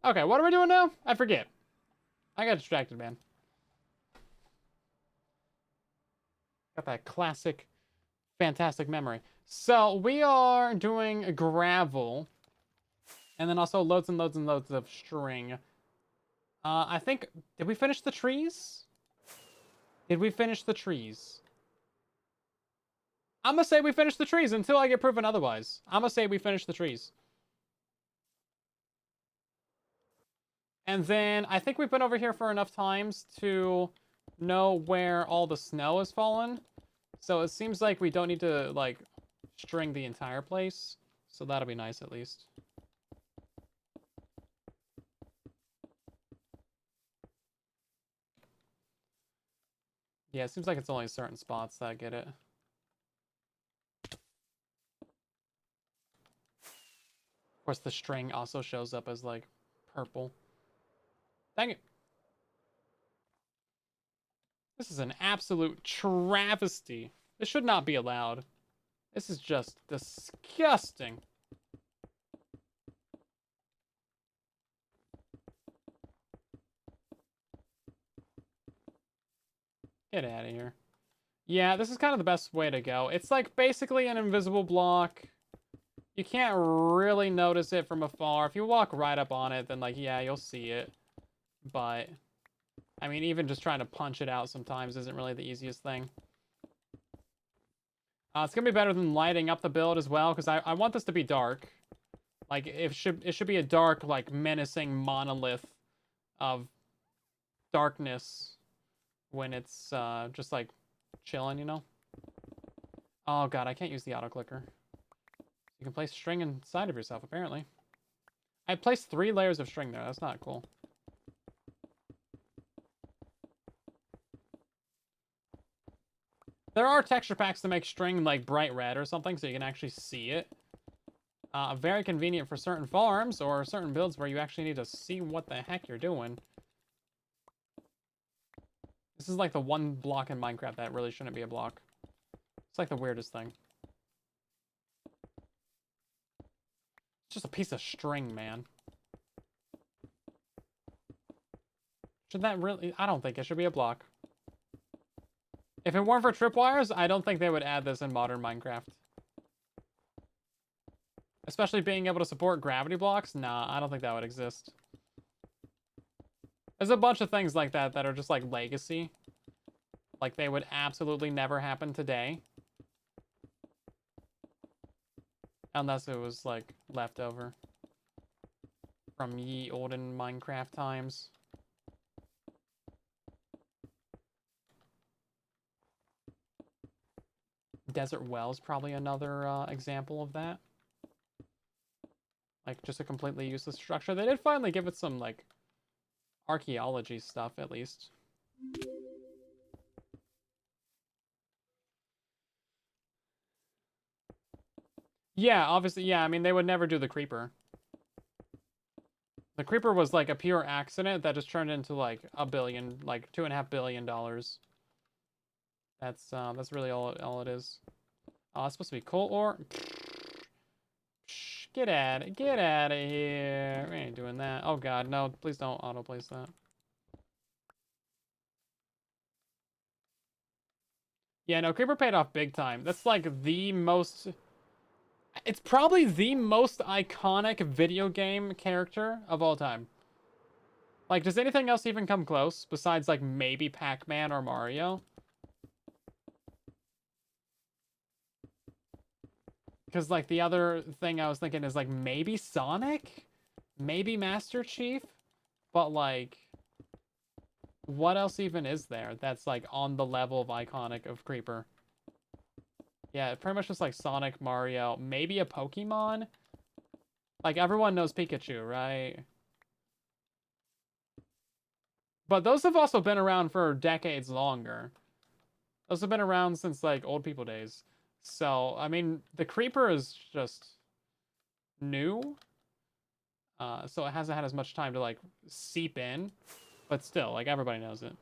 Okay, what are we doing now? I forget. I got distracted, man. Got that classic, fantastic memory. So, we are doing gravel. And then also loads and loads and loads of string. I think... Did we finish the trees? Did we finish the trees? I'm gonna say we finished the trees until I get proven otherwise. I'm gonna say we finished the trees. And then I think we've been over here for enough times to know where all the snow has fallen. So it seems like we don't need to, like, string the entire place. So that'll be nice at least. Yeah, it seems like it's only certain spots that get it. Of course, the string also shows up as, like, purple. Dang it. This is an absolute travesty. This should not be allowed. This is just disgusting. Get out of here. Yeah, this is kind of the best way to go. It's like basically an invisible block. You can't really notice it from afar. If you walk right up on it, then, like, yeah, you'll see it. But, I mean, even just trying to punch it out sometimes isn't really the easiest thing. It's going to be better than lighting up the build as well, because I want this to be dark. Like, it should be a dark, like, menacing monolith of darkness when it's just, like, chilling, you know? Oh, God, I can't use the auto-clicker. You can place string inside of yourself, apparently. I placed 3 layers of string there. That's not cool. There are texture packs to make string, like, bright red or something, so you can actually see it. Very convenient for certain farms or certain builds where you actually need to see what the heck you're doing. This is like the one block in Minecraft that really shouldn't be a block. It's like the weirdest thing. It's just a piece of string, man. Should that really... I don't think it should be a block. If it weren't for tripwires, I don't think they would add this in modern Minecraft. Especially being able to support gravity blocks? Nah, I don't think that would exist. There's a bunch of things like that that are just like legacy. Like they would absolutely never happen today. Unless it was like leftover from ye olden Minecraft times. Desert Well is probably another example of that. Like, just a completely useless structure. They did finally give it some, like, archaeology stuff, at least. Yeah, obviously, yeah, I mean, they would never do the creeper. The creeper was like a pure accident that just turned into like a billion, like $2.5 billion. That's really all it is. Oh, it's supposed to be coal ore. Psh, get out of here. We ain't doing that. Oh god, no, please don't auto place that. Yeah, no, creeper paid off big time. That's like the most. It's probably the most iconic video game character of all time. Like, does anything else even come close besides like maybe Pac-Man or Mario? Because like the other thing I was thinking is like maybe Sonic, maybe Master Chief, but like what else even is there that's like on the level of iconic of Creeper? Yeah, pretty much just like Sonic, Mario, maybe a Pokemon. Like everyone knows Pikachu, right? But those have also been around for decades longer. Those have been around since like old people days. So, I mean, the Creeper is just new. So it hasn't had as much time to like seep in, but still, like everybody knows it.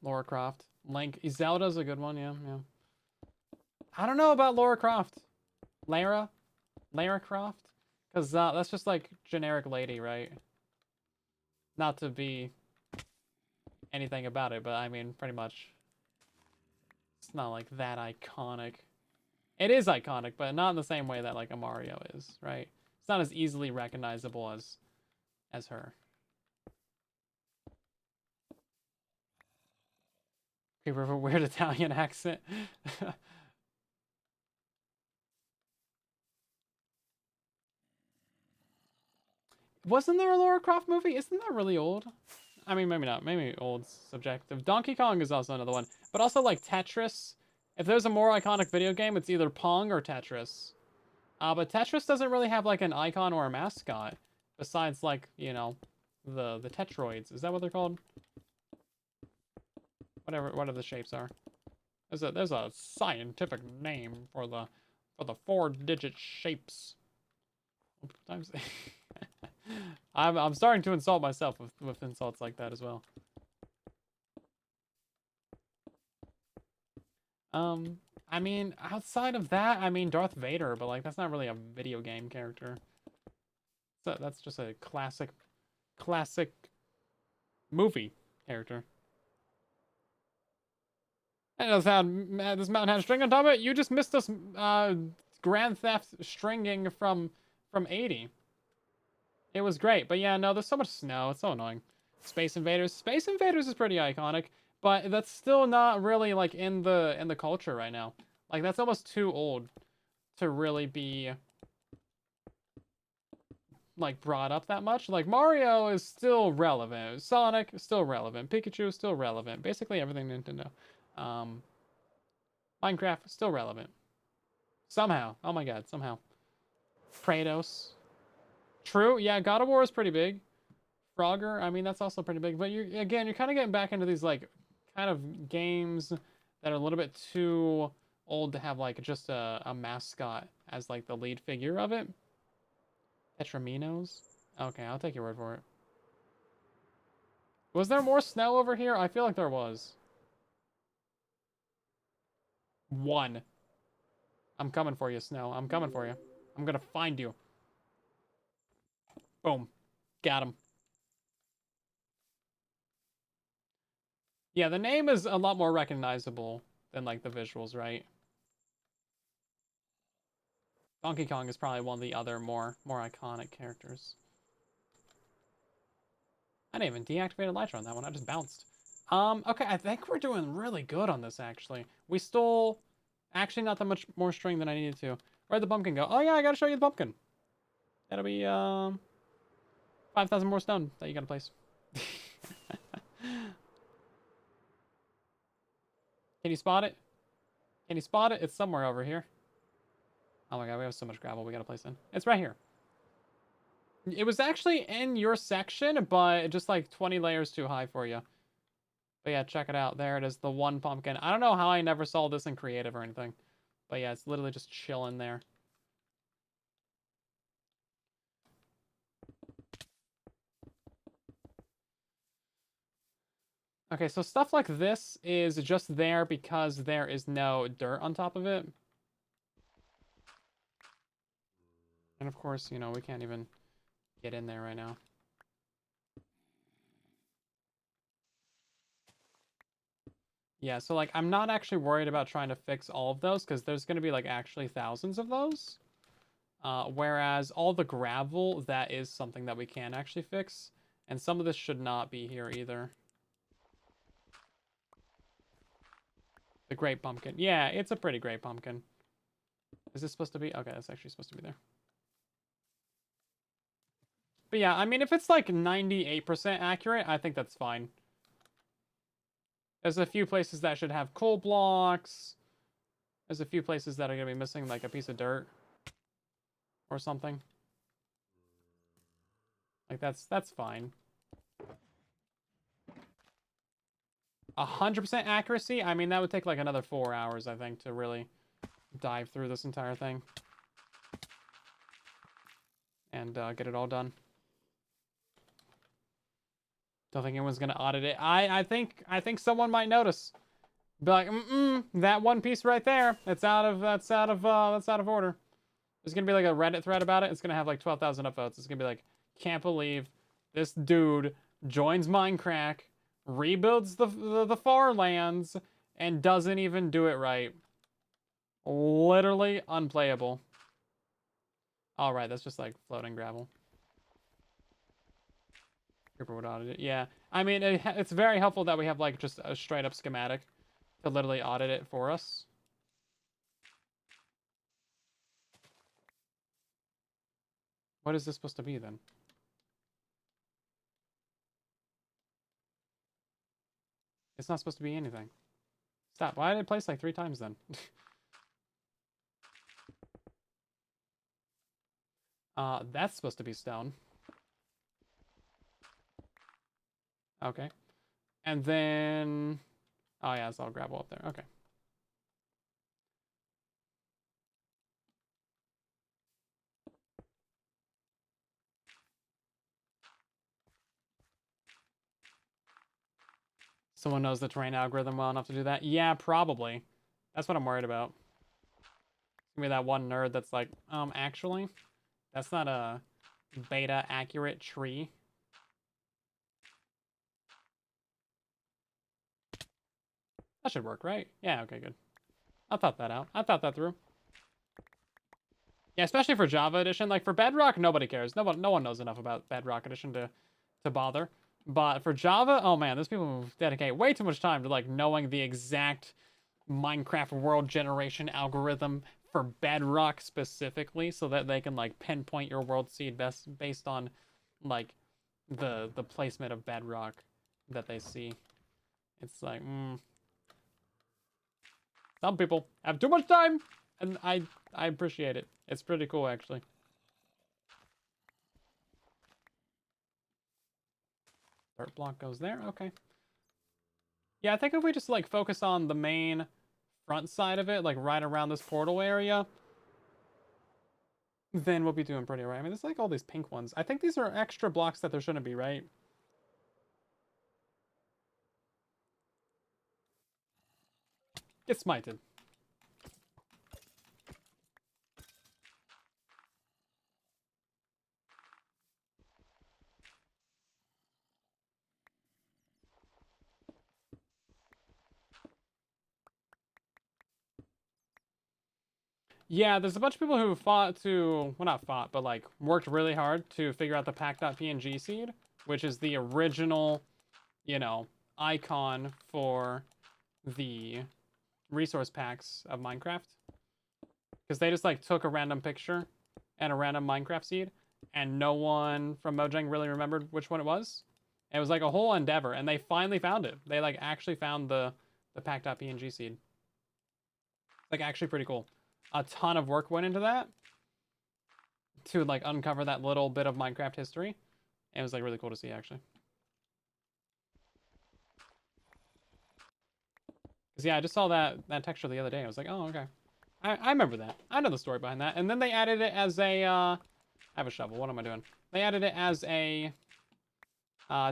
Laura Croft, Link, Zelda's a good one. Yeah, yeah. I don't know about Laura Croft, Lara, Lara Croft, because that's just like generic lady, right? Not to be anything about it, but I mean, pretty much, it's not like that iconic. It is iconic, but not in the same way that like a Mario is, right? It's not as easily recognizable as her. People with a weird Italian accent. Wasn't there a Lara Croft movie? Isn't that really old? I mean, maybe not. Maybe old subjective. Donkey Kong is also another one. But also, like, Tetris. If there's a more iconic video game, it's either Pong or Tetris. But Tetris doesn't really have, like, an icon or a mascot. Besides, like, you know, the Tetroids. Is that what they're called? Whatever the shapes are. There's a scientific name for the 4-digit shapes. Times. I'm starting to insult myself with insults like that as well. Um, I mean, outside of that, I mean Darth Vader, but like that's not really a video game character. So that's just a classic movie character. And this mountain had a string on top of it. You just missed this Grand Theft stringing from 80. It was great, but yeah, no, there's so much snow. It's so annoying. Space Invaders. Space Invaders is pretty iconic, but that's still not really like in the culture right now. Like that's almost too old to really be like brought up that much. Like Mario is still relevant. Sonic is still relevant. Pikachu is still relevant. Basically everything Nintendo. Um, Minecraft is still relevant. Somehow. Oh my god, somehow. Kratos. True. Yeah, God of War is pretty big. Frogger, I mean that's also pretty big. But you're kind of getting back into these like kind of games that are a little bit too old to have like just a mascot as like the lead figure of it. Tetraminos. Okay, I'll take your word for it. Was there more snow over here? I feel like there was. One. I'm coming for you, Snow. I'm coming for you. I'm gonna find you. Boom. Got him. Yeah, the name is a lot more recognizable than like the visuals, right? Donkey Kong is probably one of the other more iconic characters. I didn't even deactivate Elytra on that one. I just bounced. Okay, I think we're doing really good on this, actually. We stole, actually, not that much more string than I needed to. Where'd the pumpkin go? Oh, yeah, I gotta show you the pumpkin. That'll be, 5,000 more stone that you gotta place. Can you spot it? Can you spot it? It's somewhere over here. Oh my god, we have so much gravel we gotta place in. It's right here. It was actually in your section, but just like 20 layers too high for you. But yeah, check it out. There it is, the one pumpkin. I don't know how I never saw this in creative or anything. But yeah, it's literally just chilling there. Okay, so stuff like this is just there because there is no dirt on top of it. And of course, you know, we can't even get in there right now. Yeah, so like I'm not actually worried about trying to fix all of those because there's going to be like actually thousands of those. Whereas all the gravel, that is something that we can actually fix. And some of this should not be here either. The great pumpkin. Yeah, it's a pretty great pumpkin. Is this supposed to be? Okay, that's actually supposed to be there. But yeah, I mean, if it's like 98% accurate, I think that's fine. There's a few places that should have coal blocks. There's a few places that are going to be missing like a piece of dirt or something. Like that's fine. 100% accuracy? I mean, that would take like another 4 hours, I think, to really dive through this entire thing. And get it all done. Don't think anyone's gonna audit it. I think someone might notice. Be like, that one piece right there, that's out of order. There's gonna be like a Reddit thread about it. It's gonna have like 12,000 upvotes. It's gonna be like, can't believe this dude joins MINDCRACK, rebuilds the farlands, and doesn't even do it right. Literally unplayable. All right, that's just like floating gravel. Creeper would audit it. Yeah, I mean, it's very helpful that we have like just a straight up schematic to literally audit it for us. What is this supposed to be then? It's not supposed to be anything. Stop. Why did it place like 3 times then? That's supposed to be stone. Okay. And then... Oh yeah, it's all gravel up there. Okay. Someone knows the terrain algorithm well enough to do that? Yeah, probably. That's what I'm worried about. Give me that one nerd that's like, actually, that's not a beta accurate tree. That should work, right? Yeah, okay, good. I thought that out. I thought that through. Yeah, especially for Java Edition. Like, for Bedrock, nobody cares. No one knows enough about Bedrock Edition to bother. But for Java, oh man, there's people who dedicate way too much time to, like, knowing the exact Minecraft world generation algorithm for Bedrock specifically, so that they can, like, pinpoint your world seed based on, like, the placement of Bedrock that they see. It's like, some people have too much time, and I appreciate it. It's pretty cool, actually. Dirt block goes there. Okay. Yeah, I think if we just like focus on the main front side of it, like right around this portal area, then we'll be doing pretty right. I mean, there's like all these pink ones. I think these are extra blocks that there shouldn't be, right? Get smited. Yeah, there's a bunch of people who fought to, well, not fought, but like worked really hard to figure out the pack.png seed, which is the original, you know, icon for the resource packs of Minecraft. Because they just like took a random picture and a random Minecraft seed, and no one from Mojang really remembered which one it was. It was like a whole endeavor, and they finally found it. They like actually found the pack.png seed. Like actually pretty cool. A ton of work went into that. to like uncover that little bit of Minecraft history. And it was like really cool to see actually. Cause yeah, I just saw that texture the other day. I was like, oh okay, I remember that. I know the story behind that. And then they added it as a I have a shovel. What am I doing? They added it as a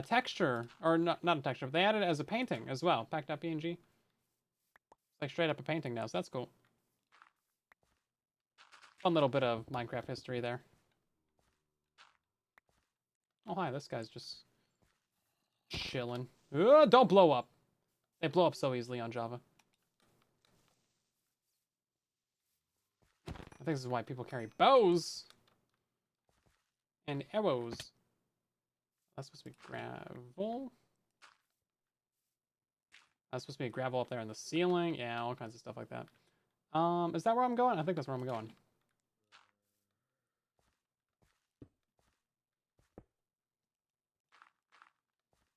texture, or not a texture. But they added it as a painting as well. Pack.png. It's like straight up a painting now, so that's cool. Fun little bit of Minecraft history there. Oh hi, this guy's just chilling. Don't blow up. They blow up so easily on Java. I think this is why people carry bows and arrows. That's supposed to be gravel. That's supposed to be gravel up there in the ceiling. Yeah, all kinds of stuff like that. Is that where I'm going? I think that's where I'm going.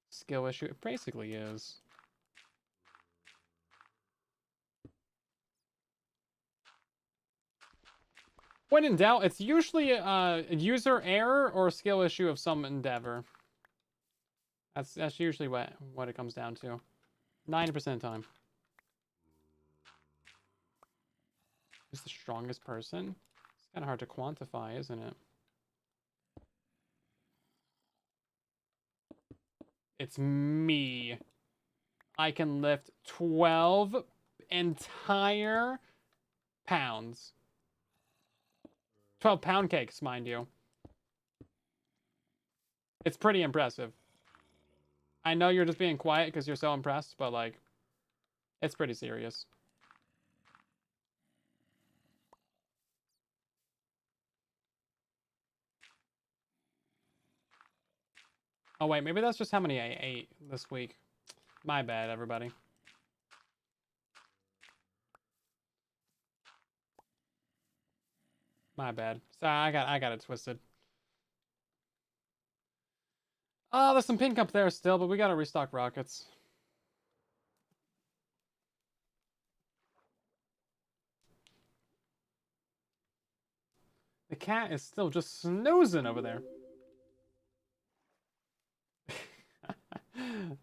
Skill issue. It basically is. When in doubt, it's usually a user error or a skill issue of some endeavor. That's usually what it comes down to. 90% of the time. Who's the strongest person? It's kind of hard to quantify, isn't it? It's me. I can lift 12 entire pounds. 12 pound cakes, mind you. It's pretty impressive. I know you're just being quiet because you're so impressed, but like, it's pretty serious. Oh wait, maybe that's just how many I ate this week. My bad, everybody. My bad. Sorry, I got it twisted. Oh, there's some pink up there still, but we gotta restock rockets. The cat is still just snoozing over there.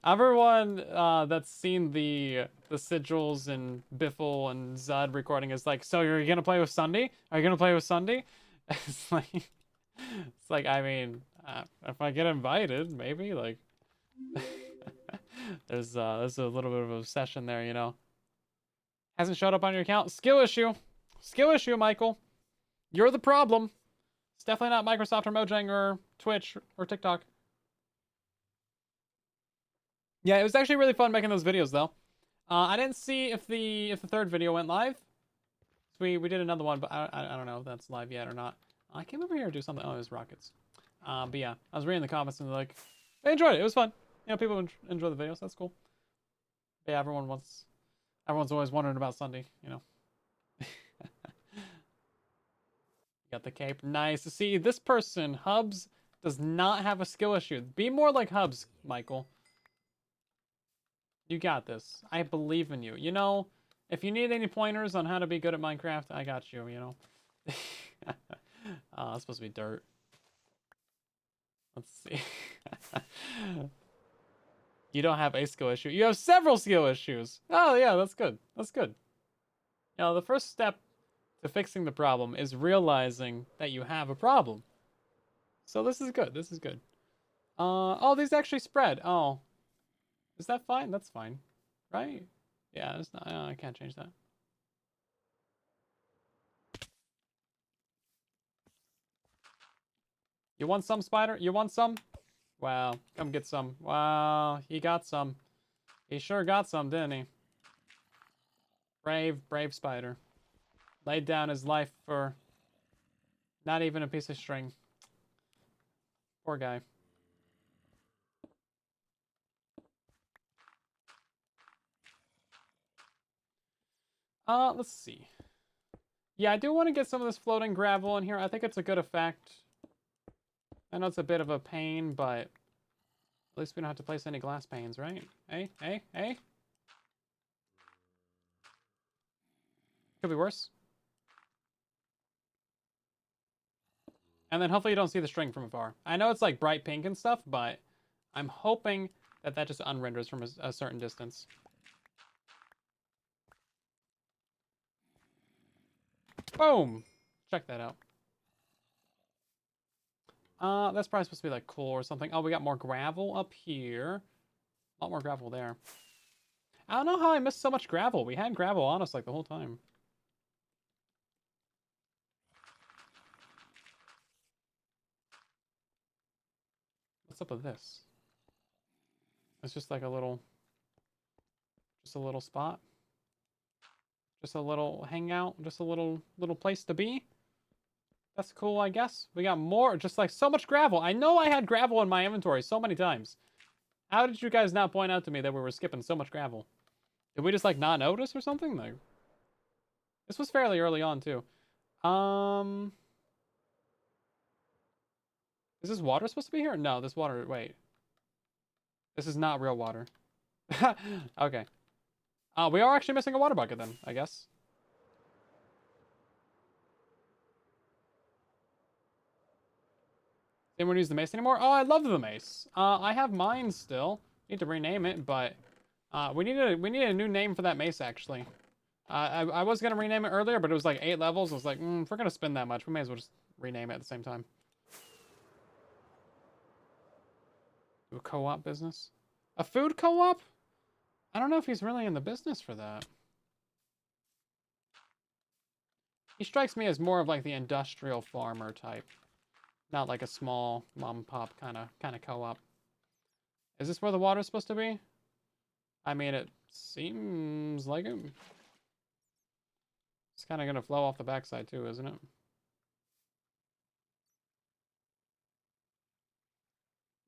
Everyone that's seen the sigils and Biffle and Zud recording is like, so you're gonna play with Sunday? Are you gonna play with Sunday? It's like I mean, if I get invited, maybe like. there's a little bit of a obsession there, you know. Hasn't showed up on your account. Skill issue. Skill issue, Michael. You're the problem. It's definitely not Microsoft or Mojang or Twitch or TikTok. Yeah, it was actually really fun making those videos though. I didn't see if the third video went live. We did another one, but I don't know if that's live yet or not. I came over here to do something. Oh, it was rockets. But yeah, I was reading the comments and they're like, they enjoyed it. It was fun. You know, people enjoy the videos. That's cool. But yeah, everyone's always wondering about Sunday. You know. Got the cape. Nice to see. This person, Hubs, does not have a skill issue. Be more like Hubs, Michael. You got this. I believe in you. You know, if you need any pointers on how to be good at Minecraft, I got you, you know. Oh, it's supposed to be dirt. Let's see. You don't have a skill issue. You have several skill issues. Oh, yeah, that's good. That's good. You know, the first step to fixing the problem is realizing that you have a problem. So this is good. This is good. Oh, these actually spread. Oh. Is that fine? That's fine. Right? Yeah, it's not, I can't change that. You want some, Spider? You want some? Wow, come get some. Wow, he got some. He sure got some, didn't he? Brave, brave Spider. Laid down his life for not even a piece of string. Poor guy. Let's see. Yeah, I do want to get some of this floating gravel in here. I think it's a good effect. I know it's a bit of a pain, but at least we don't have to place any glass panes, right? Hey, hey, hey. Could be worse. And then hopefully you don't see the string from afar. I know it's like bright pink and stuff, but I'm hoping that that just unrenders from a certain distance. Boom! Check that out. That's probably supposed to be like coal or something. Oh, we got more gravel up here. A lot more gravel there. I don't know how I missed so much gravel. We had gravel on us like the whole time. What's up with this? It's just like a little spot. Just a little hangout. Just a little place to be. That's cool, I guess. We got more, just like so much gravel. I know I had gravel in my inventory so many times. How did you guys not point out to me that we were skipping so much gravel? Did we just like not notice or something? Like, this was fairly early on too. Is this water supposed to be here? No, this water, wait. This is not real water. Okay. We are actually missing a water bucket then, I guess. Anyone use the mace anymore? Oh, I love the mace. I have mine still. Need to rename it, but we need a new name for that mace actually. I was gonna rename it earlier, but it was like 8 levels. I was like, if we're gonna spend that much, we may as well just rename it at the same time. Do a co-op business? A food co-op? I don't know if he's really in the business for that. He strikes me as more of like the industrial farmer type, not like a small mom and pop kind of co-op. Is this where the water's supposed to be? I mean, it seems like it. It's kind of gonna flow off the backside too, isn't it?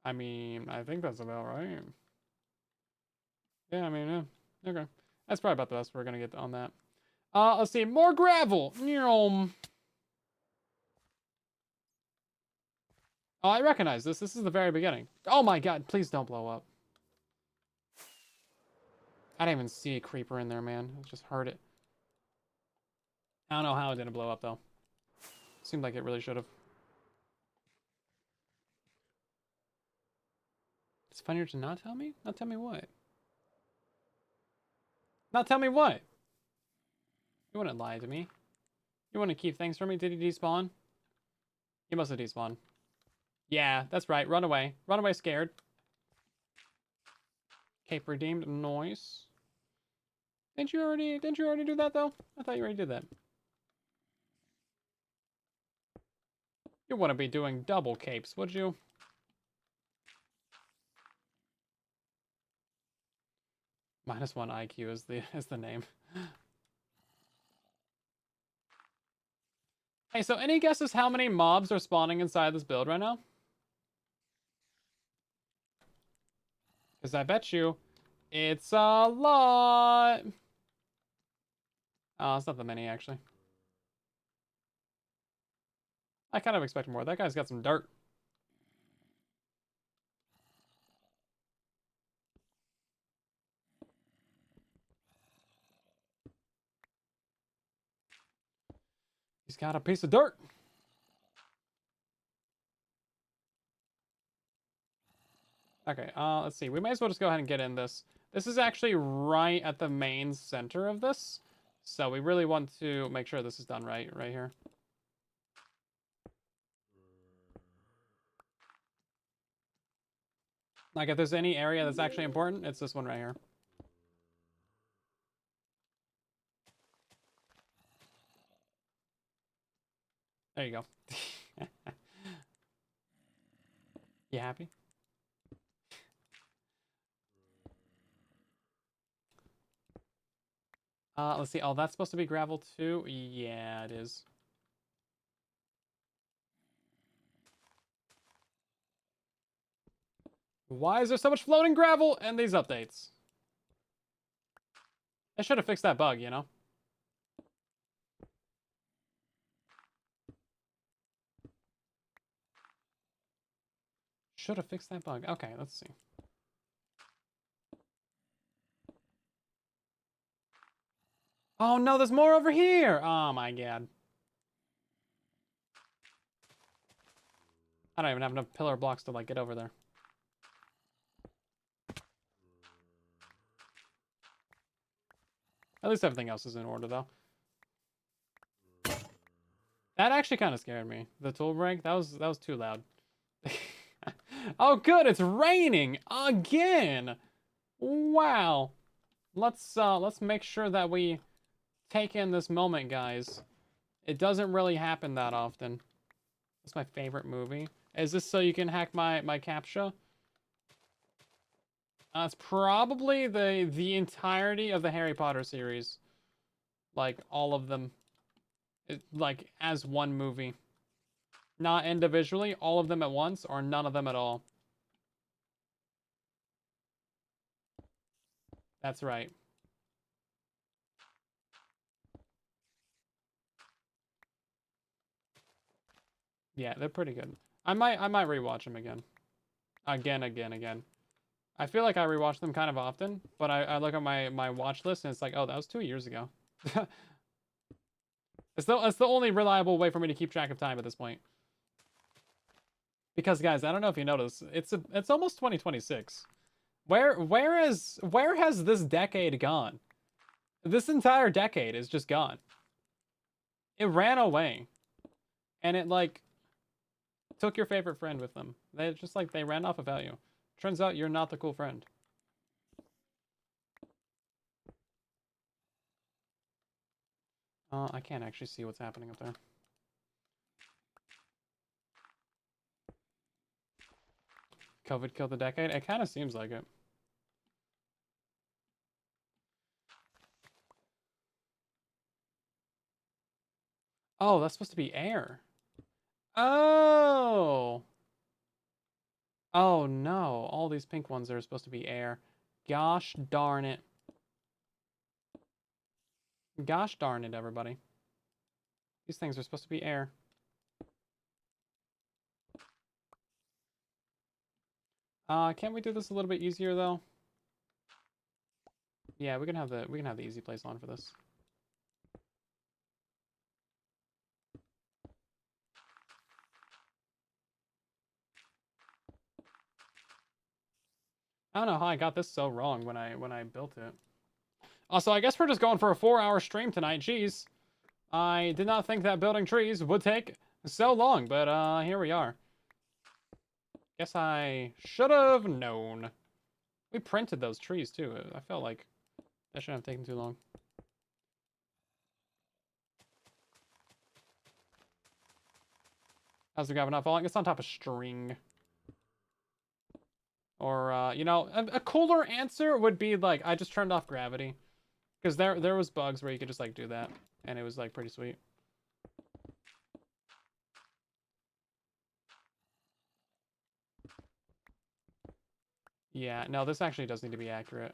I mean, I think that's about right. Yeah, I mean, yeah. Okay. That's probably about the best we're gonna get on that. Let's see. More gravel. Oh, I recognize this. This is the very beginning. Oh my god, please don't blow up. I didn't even see a creeper in there, man. I just heard it. I don't know how it didn't blow up, though. Seemed like it really should have. It's funnier to not tell me? Not tell me what? Not tell me what? You wouldn't lie to me. You want to keep things from me? Did he despawn? He must have despawned. Yeah, that's right. Run away. Run away scared. Cape redeemed. Noise. Didn't you already do that, though? I thought you already did that. You wouldn't be doing double capes, would you? -1 IQ is the name. Hey, so any guesses how many mobs are spawning inside this build right now? Because I bet you it's a lot. Oh, it's not that many, actually. I kind of expect more. That guy's got some dirt. He's got a piece of dirt. Okay, let's see. We may as well just go ahead and get in this. This is actually right at the main center of this. So we really want to make sure this is done right here. Like, if there's any area that's actually important, it's this one right here. There you go. You happy? Let's see. Oh, that's supposed to be gravel too? Yeah, it is. Why is there so much floating gravel in these updates? I should have fixed that bug, you know? Should have fixed that bug. Okay, let's see. Oh no, there's more over here! Oh my god. I don't even have enough pillar blocks to, like, get over there. At least everything else is in order, though. That actually kind of scared me. The tool break, that was too loud. Oh, good, it's raining again. Wow. Let's make sure that we take in this moment, guys. It doesn't really happen that often. It's my favorite movie. Is this so you can hack my CAPTCHA? It's probably the entirety of the Harry Potter series. Like, all of them. Like, as one movie. Not individually, all of them at once, or none of them at all. That's right. Yeah, they're pretty good. I might rewatch them again. Again. I feel like I rewatch them kind of often, but I look at my watch list and it's like, oh, that was 2 years ago. It's the only reliable way for me to keep track of time at this point. Because guys, I don't know if you notice, it's almost 2026. Where has this decade gone? This entire decade is just gone. It ran away. And it, like, took your favorite friend with them. They ran off without you. Turns out you're not the cool friend. I can't actually see what's happening up there. COVID killed the decade? It kind of seems like it. Oh, that's supposed to be air. Oh! Oh no, all these pink ones are supposed to be air. Gosh darn it. Gosh darn it, everybody. These things are supposed to be air. Can't we do this a little bit easier though? Yeah, we can have the easy place on for this. I don't know how I got this so wrong when I built it. Also, I guess we're just going for a 4-hour stream tonight. Jeez. I did not think that building trees would take so long, but here we are. Guess I should have known. We printed those trees too. I felt like that shouldn't have taken too long. How's the gravity not falling? It's on top of string. Or, you know, a cooler answer would be like, I just turned off gravity. Because there was bugs where you could just, like, do that. And it was, like, pretty sweet. Yeah, no, this actually does need to be accurate.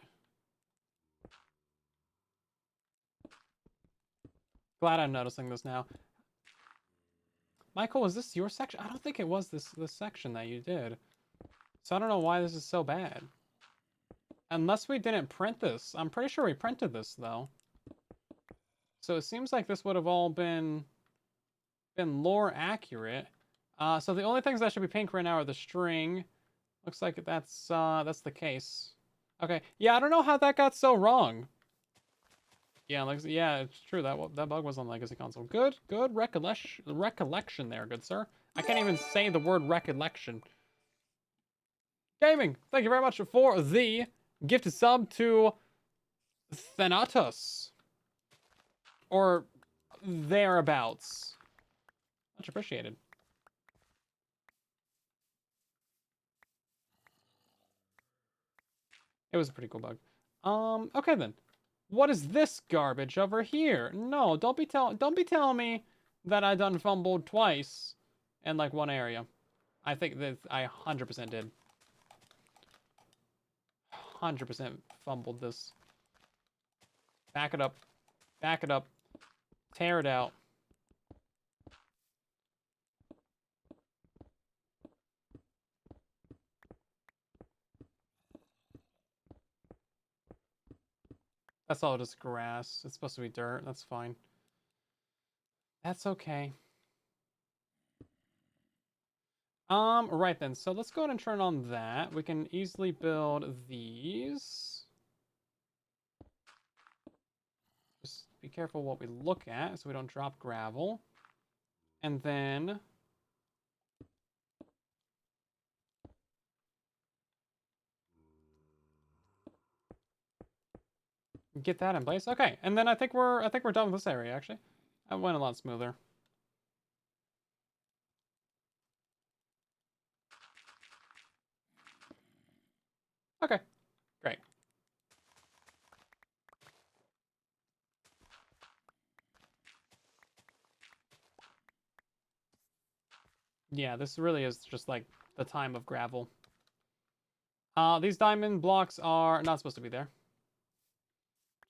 Glad I'm noticing this now. Michael, was this your section? I don't think it was this section that you did. So I don't know why this is so bad. Unless we didn't print this. I'm pretty sure we printed this, though. So it seems like this would have all been lore accurate. So the only things that should be pink right now are the string. Looks like that's the case. Okay. Yeah, I don't know how that got so wrong. Yeah, like, yeah, it's true. That bug was on Legacy Console. Good recollection there, good sir. I can't even say the word recollection. Gaming, thank you very much for the gifted sub to Thanatos. Or thereabouts. Much appreciated. It was a pretty cool bug. Okay then. What is this garbage over here? No, don't be telling me that I done fumbled twice in like one area. I think that I 100% did. 100% fumbled this. Back it up. Back it up. Tear it out. That's all just grass. It's supposed to be dirt. That's fine. That's okay. Right then. So let's go ahead and turn on that. We can easily build these. Just be careful what we look at so we don't drop gravel. And then get that in place. Okay, and then I think we're done with this area actually. That went a lot smoother. Okay, great. Yeah, this really is just like the time of gravel. These diamond blocks are not supposed to be there.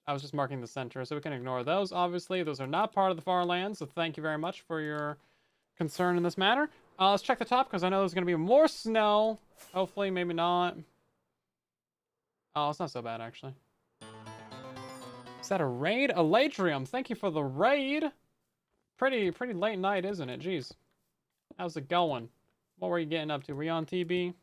I was just marking the center, so we can ignore those. Obviously, those are not part of the far land, so thank you very much for your concern in this matter. Let's check the top, because I know there's going to be more snow. Hopefully, maybe not. Oh, it's not so bad, actually. Is that a raid? Elatrium, thank you for the raid. Pretty late night, isn't it? Jeez. How's it going? What were you getting up to? Were you on TB?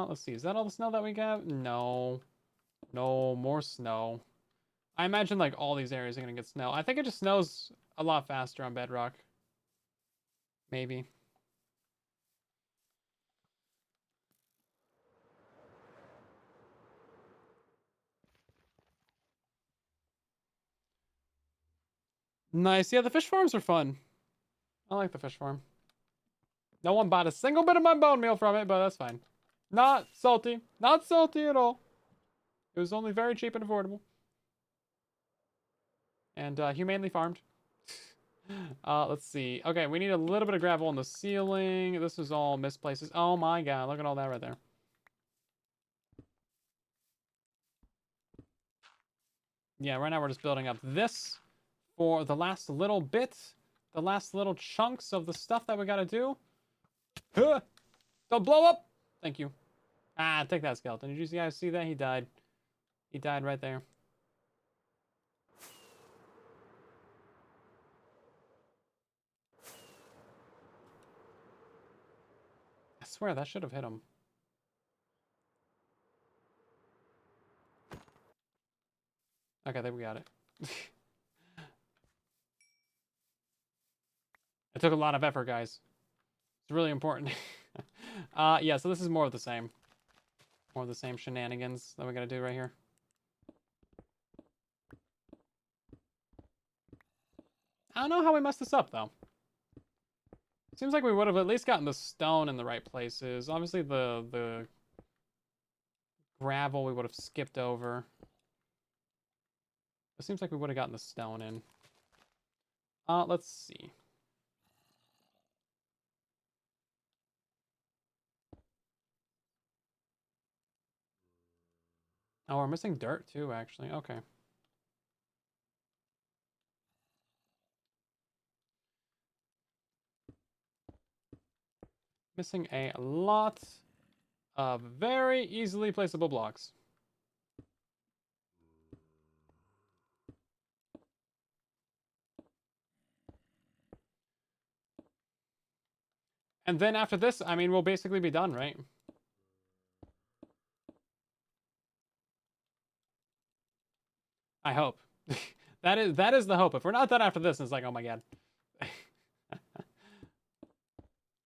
Let's see. Is that all the snow that we got? No. No, more snow. I imagine, like, all these areas are gonna get snow. I think it just snows a lot faster on Bedrock. Maybe. Nice. Yeah, the fish farms are fun. I like the fish farm. No one bought a single bit of my bone meal from it, but that's fine. Not salty. Not salty at all. It was only very cheap and affordable. And humanely farmed. Let's see. Okay, we need a little bit of gravel on the ceiling. This is all misplaces. Oh my god, look at all that right there. Yeah, right now we're just building up this for the last little bit. The last little chunks of the stuff that we gotta do. Don't blow up! Thank you. Ah, take that, skeleton. Did you guys see that? He died. He died right there. I swear, that should have hit him. Okay, there we got it. It took a lot of effort, guys. It's really important. Yeah, so this is more of the same. More of the same shenanigans that we gotta do right here. I don't know how we messed this up, though. Seems like we would have at least gotten the stone in the right places. Obviously, the gravel we would have skipped over. It seems like we would have gotten the stone in. Let's see. Oh, we're missing dirt too, actually. Okay. Missing a lot of very easily placeable blocks. And then after this, I mean, we'll basically be done, right? I hope. That is the hope. If we're not done after this, it's like, oh my god.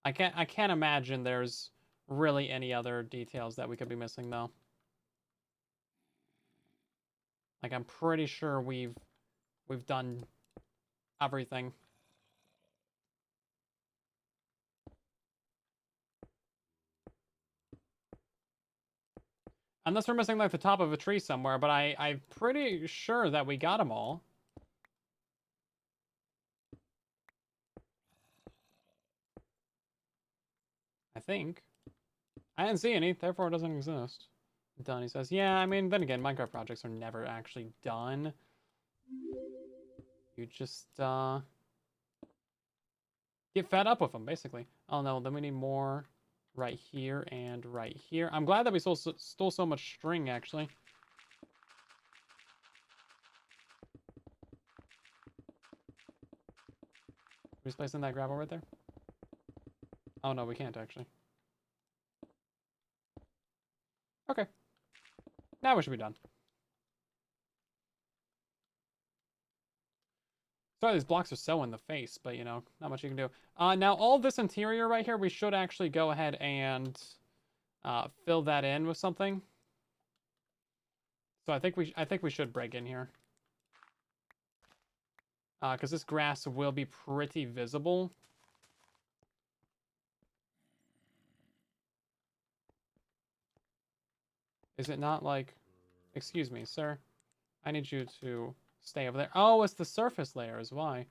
I can't imagine there's really any other details that we could be missing though. Like I'm pretty sure we've done everything. Unless we're missing like the top of a tree somewhere, but I'm pretty sure that we got them all. I think. I didn't see any, therefore it doesn't exist. Done, he says. Yeah, I mean, then again, Minecraft projects are never actually done. You just, get fed up with them, basically. Oh no, then we need more right here and right here. I'm glad that we stole so much string, actually. we just place in that gravel right there? Oh no, we can't actually. Okay. Now we should be done. Sorry, these blocks are so in the face, but you know, not much you can do. Now all this interior right here, we should actually go ahead and fill that in with something. So I think we should break in here. Because this grass will be pretty visible. Is it not like... Excuse me, sir. I need you to stay over there. Oh, it's the surface layer is why.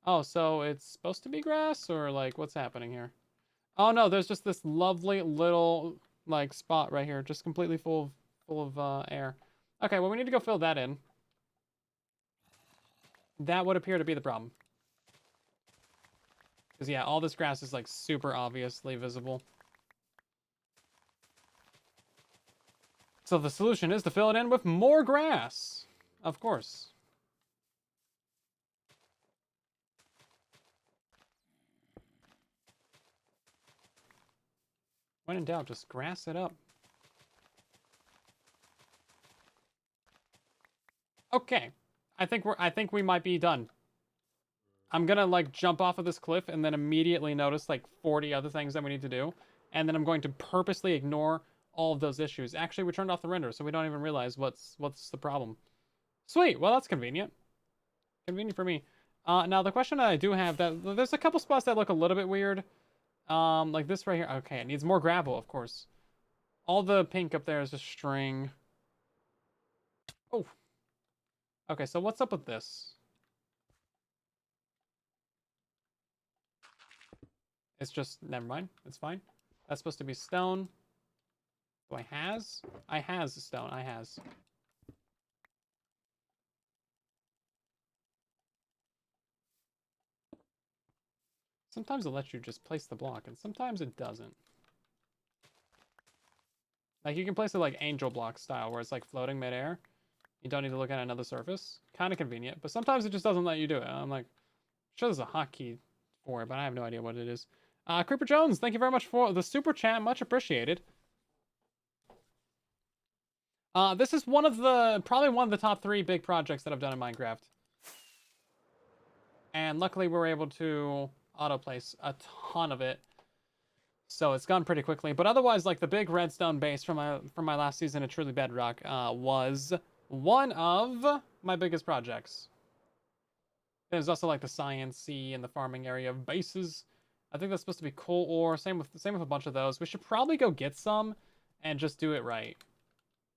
Oh, so it's supposed to be grass? Or, like, what's happening here? Oh, no, there's just this lovely little, like, spot right here. Just completely full of air. Okay, well, we need to go fill that in. That would appear to be the problem. Because, yeah, all this grass is, like, super obviously visible. So the solution is to fill it in with more grass. Of course. When in doubt, just grass it up. Okay. I think we might be done. I'm gonna like jump off of this cliff and then immediately notice like 40 other things that we need to do. And then I'm going to purposely ignore all of those issues. Actually, we turned off the render, so we don't even realize what's the problem. Sweet. Well, that's convenient. Convenient for me. Now the question that I do have, that there's a couple spots that look a little bit weird. Like this right here. Okay, it needs more gravel, of course. All the pink up there is just string. Oh. Okay, so what's up with this? It's just, never mind. It's fine. That's supposed to be stone. Do I has? I has stone. I has. Sometimes it lets you just place the block, and sometimes it doesn't. Like, you can place it like angel block style, where it's like floating midair. You don't need to look at another surface. Kind of convenient, but sometimes it just doesn't let you do it. I'm like, sure there's a hotkey for it, but I have no idea what it is. Creeper Jones, thank you very much for the super chat. Much appreciated. This is probably one of the top 3 big projects that I've done in Minecraft. And luckily we were able to auto-place a ton of it. So it's gone pretty quickly. But otherwise, like the big redstone base from my last season of Truly Bedrock was one of my biggest projects. There's also like the Science-y and the farming area of bases. I think that's supposed to be coal ore. Same with a bunch of those. We should probably go get some and just do it right.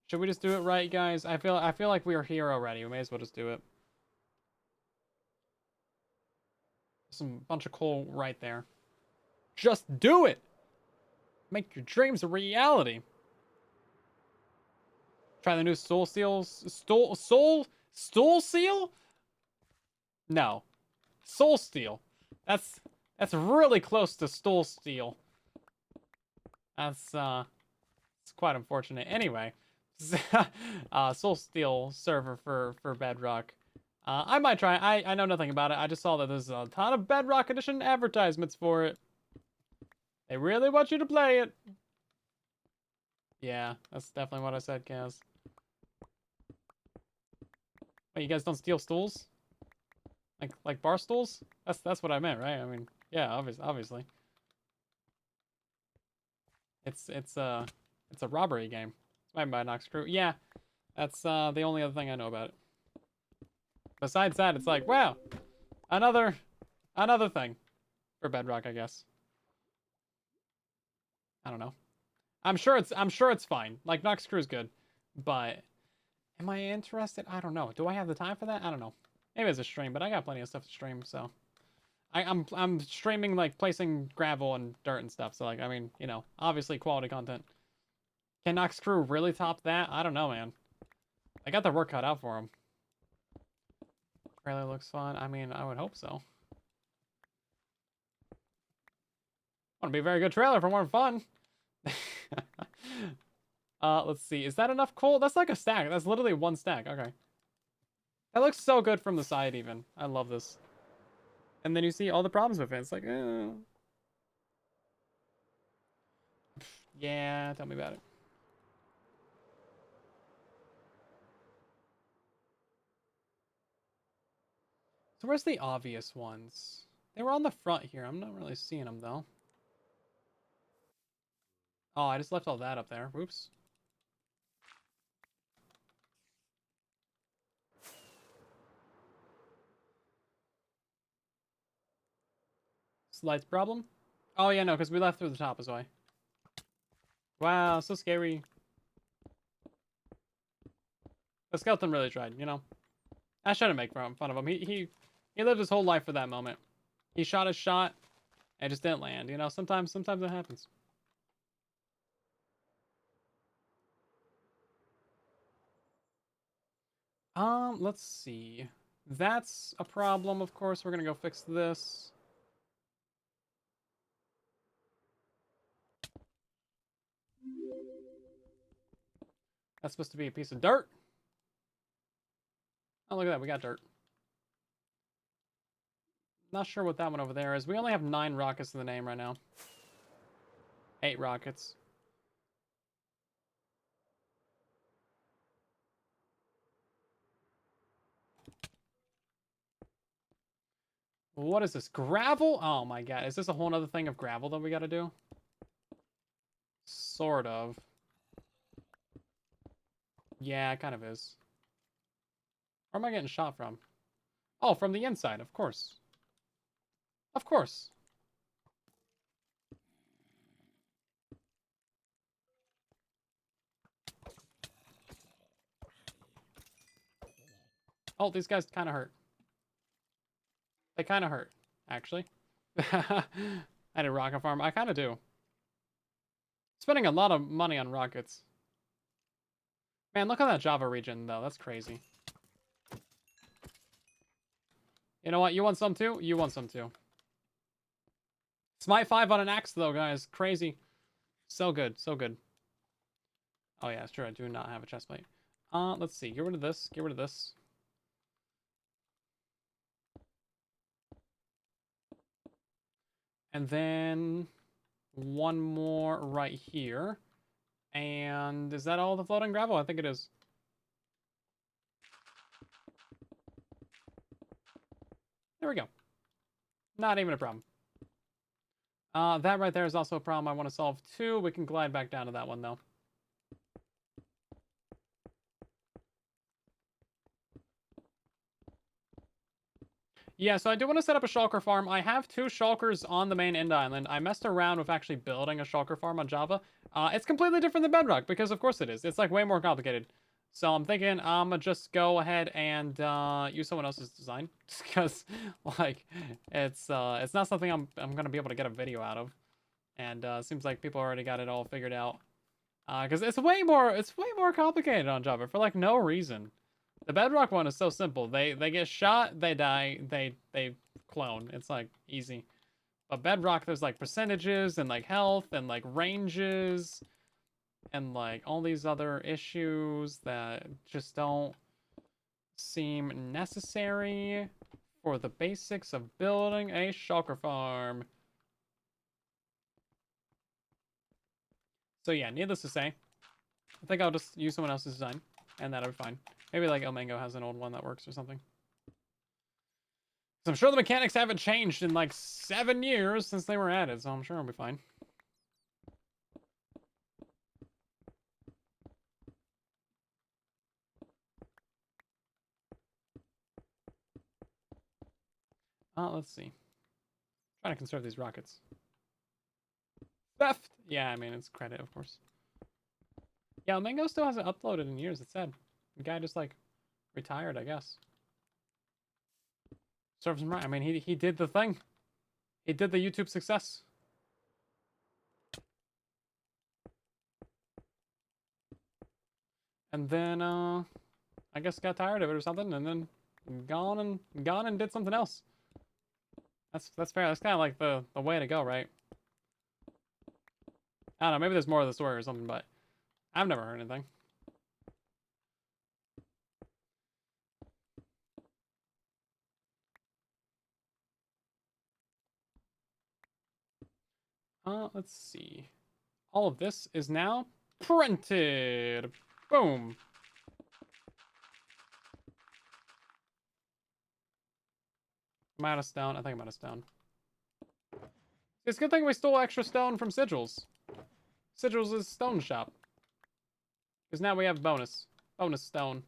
Should we just do it right, guys? I feel like we are here already. We may as well just do it. Some bunch of coal right there. Just do it. Make your dreams a reality. Try the new soul seals. Soul seal? No. Soul steel. That's really close to stole steel. That's it's quite unfortunate. Anyway, Soul Steel server for Bedrock. I might try. I know nothing about it. I just saw that there's a ton of Bedrock Edition advertisements for it. They really want you to play it. Yeah, that's definitely what I said, Kaz. Wait, you guys don't steal stools? Like bar stools? That's what I meant, right? I mean, yeah, obviously. It's a robbery game. It's made by Nox Crew. Yeah, that's the only other thing I know about it. Besides that, it's like, wow, another thing for Bedrock, I guess. I don't know. I'm sure it's fine. Like Nox Crew's good, but am I interested? I don't know. Do I have the time for that? I don't know. Maybe it's a stream, but I got plenty of stuff to stream, so I'm streaming like placing gravel and dirt and stuff. So like, I mean, you know, obviously quality content. Can Nox Crew really top that? I don't know, man. I got their work cut out for them. Trailer looks fun. I mean, I would hope so. Want to be a very good trailer for more fun. Let's see. Is that enough coal? That's like a stack. That's literally one stack. Okay. That looks so good from the side even. I love this. And then you see all the problems with it. It's like, yeah, tell me about it. So where's the obvious ones? They were on the front here. I'm not really seeing them, though. Oh, I just left all that up there. Whoops. Slight problem? Oh, yeah, no, because we left through the top as well. Wow, so scary. The skeleton really tried, you know? I shouldn't make fun of him. He lived his whole life for that moment. He shot his shot, and it just didn't land, you know? Sometimes it happens. Let's see. That's a problem, of course. We're gonna go fix this. That's supposed to be a piece of dirt. Oh, look at that. We got dirt. Not sure what that one over there is. We only have 9 rockets in the name right now. 8 rockets. What is this? Gravel? Oh my god. Is this a whole other thing of gravel that we gotta do? Sort of. Yeah, it kind of is. Where am I getting shot from? Oh, from the inside, of course. Of course. Oh, these guys kind of hurt. They kind of hurt, actually. I had a rocket farm. I kind of do. Spending a lot of money on rockets. Man, look at that Java region, though. That's crazy. You know what? You want some too? You want some too. Smite 5 on an axe, though, guys. Crazy. So good. So good. Oh, yeah, sure. I do not have a chestplate. Let's see. Get rid of this. Get rid of this. And then one more right here. And is that all the floating gravel? I think it is. There we go. Not even a problem. That right there is also a problem I want to solve too. We can glide back down to that one, though. Yeah, so I do want to set up a shulker farm. I have 2 shulkers on the main end island. I messed around with actually building a shulker farm on Java. It's completely different than Bedrock, because of course it is. It's like way more complicated. So I'm thinking I'm gonna just go ahead and use someone else's design, because like it's not something I'm gonna be able to get a video out of, and seems like people already got it all figured out. Because it's way more complicated on Java for like no reason. The Bedrock one is so simple. They get shot, they die, they clone. It's like easy. But Bedrock, there's like percentages and like health and like ranges and like all these other issues that just don't seem necessary for the basics of building a shulker farm. So yeah, needless to say, I think I'll just use someone else's design, and that'll be fine. Maybe like El Mango has an old one that works or something. So I'm sure the mechanics haven't changed in like 7 years since they were added, so I'm sure I'll be fine. Let's see. Trying to conserve these rockets. Theft! Yeah, I mean, it's credit, of course. Yeah, El Mango still hasn't uploaded in years, it's sad. The guy just like retired, I guess. Serves him right. I mean, he did the thing. He did the YouTube success. And then I guess got tired of it or something, and then gone and did something else. That's fair. That's kind of like the way to go, right? I don't know. Maybe there's more of the story or something, but I've never heard anything. Let's see. All of this is now printed. Boom. I'm out of stone. I think I'm out of stone. It's a good thing we stole extra stone from Sigils. Sigils' stone shop. Because now we have bonus. Bonus stone.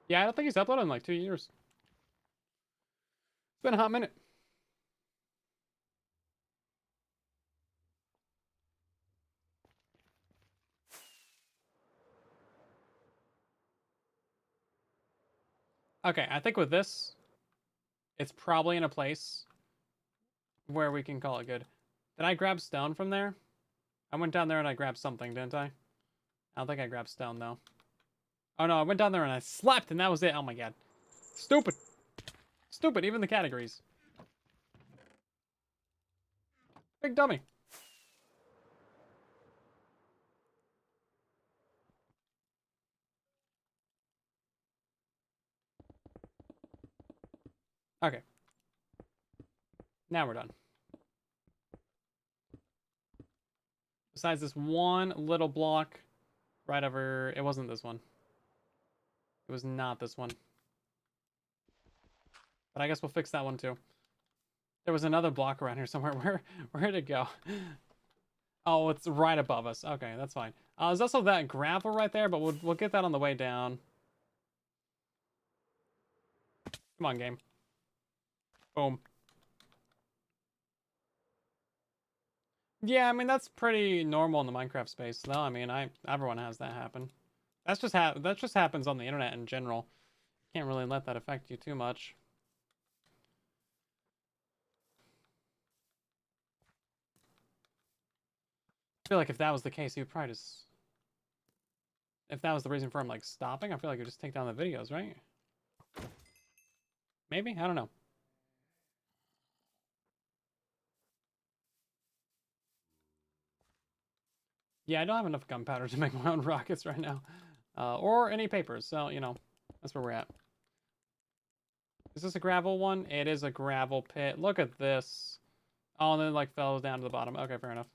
Yeah, I don't think he's uploaded in like 2 years. It's been a hot minute. Okay, I think with this, it's probably in a place where we can call it good. Did I grab stone from there? I went down there and I grabbed something, didn't I? I don't think I grabbed stone, though. Oh, no, I went down there and I slept, and that was it. Oh, my God. Stupid. Stupid, even the categories. Big dummy. Okay. Now we're done. Besides this one little block right over... It wasn't this one. It was not this one. But I guess we'll fix that one, too. There was another block around here somewhere. Where'd it go? Oh, it's right above us. Okay, that's fine. There's also that gravel right there, but we'll get that on the way down. Come on, game. Boom. Yeah, I mean, that's pretty normal in the Minecraft space, though. I mean, everyone has that happen. That just happens on the internet in general. Can't really let that affect you too much. I feel like if that was the case, he would probably just... If that was the reason for him, like, stopping, I feel like he would just take down the videos, right? Maybe? I don't know. Yeah, I don't have enough gunpowder to make my own rockets right now. Or any papers, so, you know, that's where we're at. Is this a gravel one? It is a gravel pit. Look at this. Oh, and then, like, fell down to the bottom. Okay, fair enough.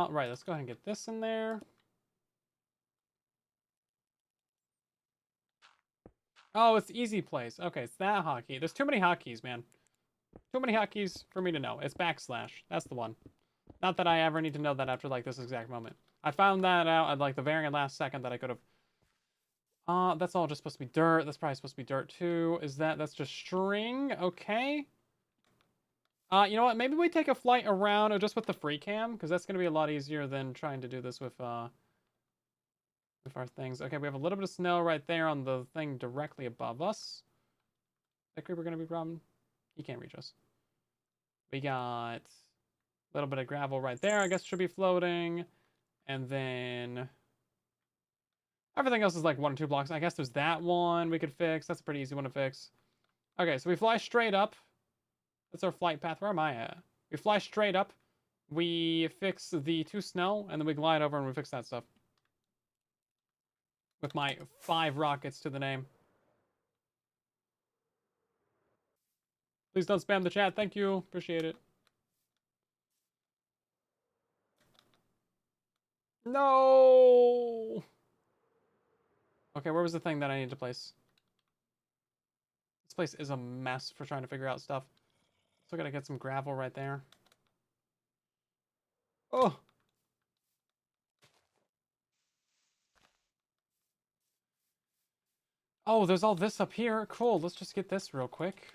Right, let's go ahead and get this in there. Oh, it's easy place. Okay, it's that hotkey. There's too many hotkeys, man. Too many hotkeys for me to know. It's backslash. That's the one. Not that I ever need to know that after, like, this exact moment. I found that out at, like, the very last second that I could have... that's all just supposed to be dirt. That's probably supposed to be dirt, too. That's just string? Okay. You know what? Maybe we take a flight around just with the free cam, because that's going to be a lot easier than trying to do this with our things. Okay, we have a little bit of snow right there on the thing directly above us. Is that creeper going to be a problem? He can't reach us. We got a little bit of gravel right there. I guess should be floating. And then everything else is like 1 or 2 blocks. I guess there's that one we could fix. That's a pretty easy one to fix. Okay, so we fly straight up. That's our flight path. Where am I at? We fly straight up. We fix the 2 snow, and then we glide over and we fix that stuff. With my 5 rockets to the name. Please don't spam the chat. Thank you. Appreciate it. No! Okay, where was the thing that I need to place? This place is a mess for trying to figure out stuff. Still gotta get some gravel right there. Oh! Oh, there's all this up here. Cool, let's just get this real quick.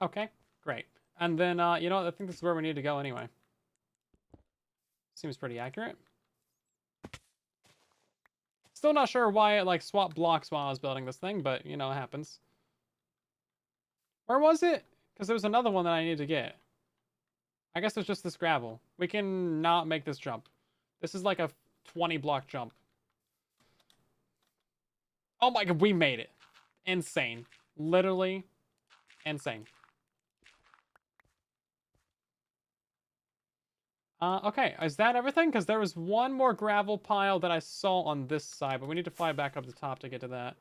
Okay, great. And then, you know what? I think this is where we need to go anyway. Seems pretty accurate. Still not sure why it, like, swapped blocks while I was building this thing, but, you know, it happens. Where was it? Because there was another one that I needed to get. I guess there's just this gravel. We can not make this jump. This is like a 20 block jump. Oh my god, we made it. Insane. Literally insane. Okay, is that everything? Because there was one more gravel pile that I saw on this side, but we need to fly back up the top to get to that.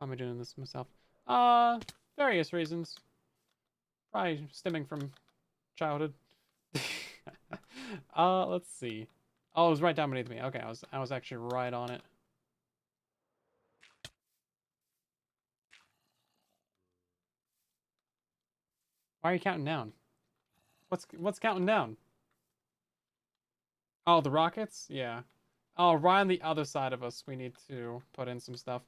How am I doing this myself? Various reasons. Probably stemming from childhood. Let's see. Oh, it was right down beneath me. Okay, I was actually right on it. Why are you counting down? What's counting down? Oh, the rockets? Yeah. Oh, right on the other side of us, we need to put in some stuff.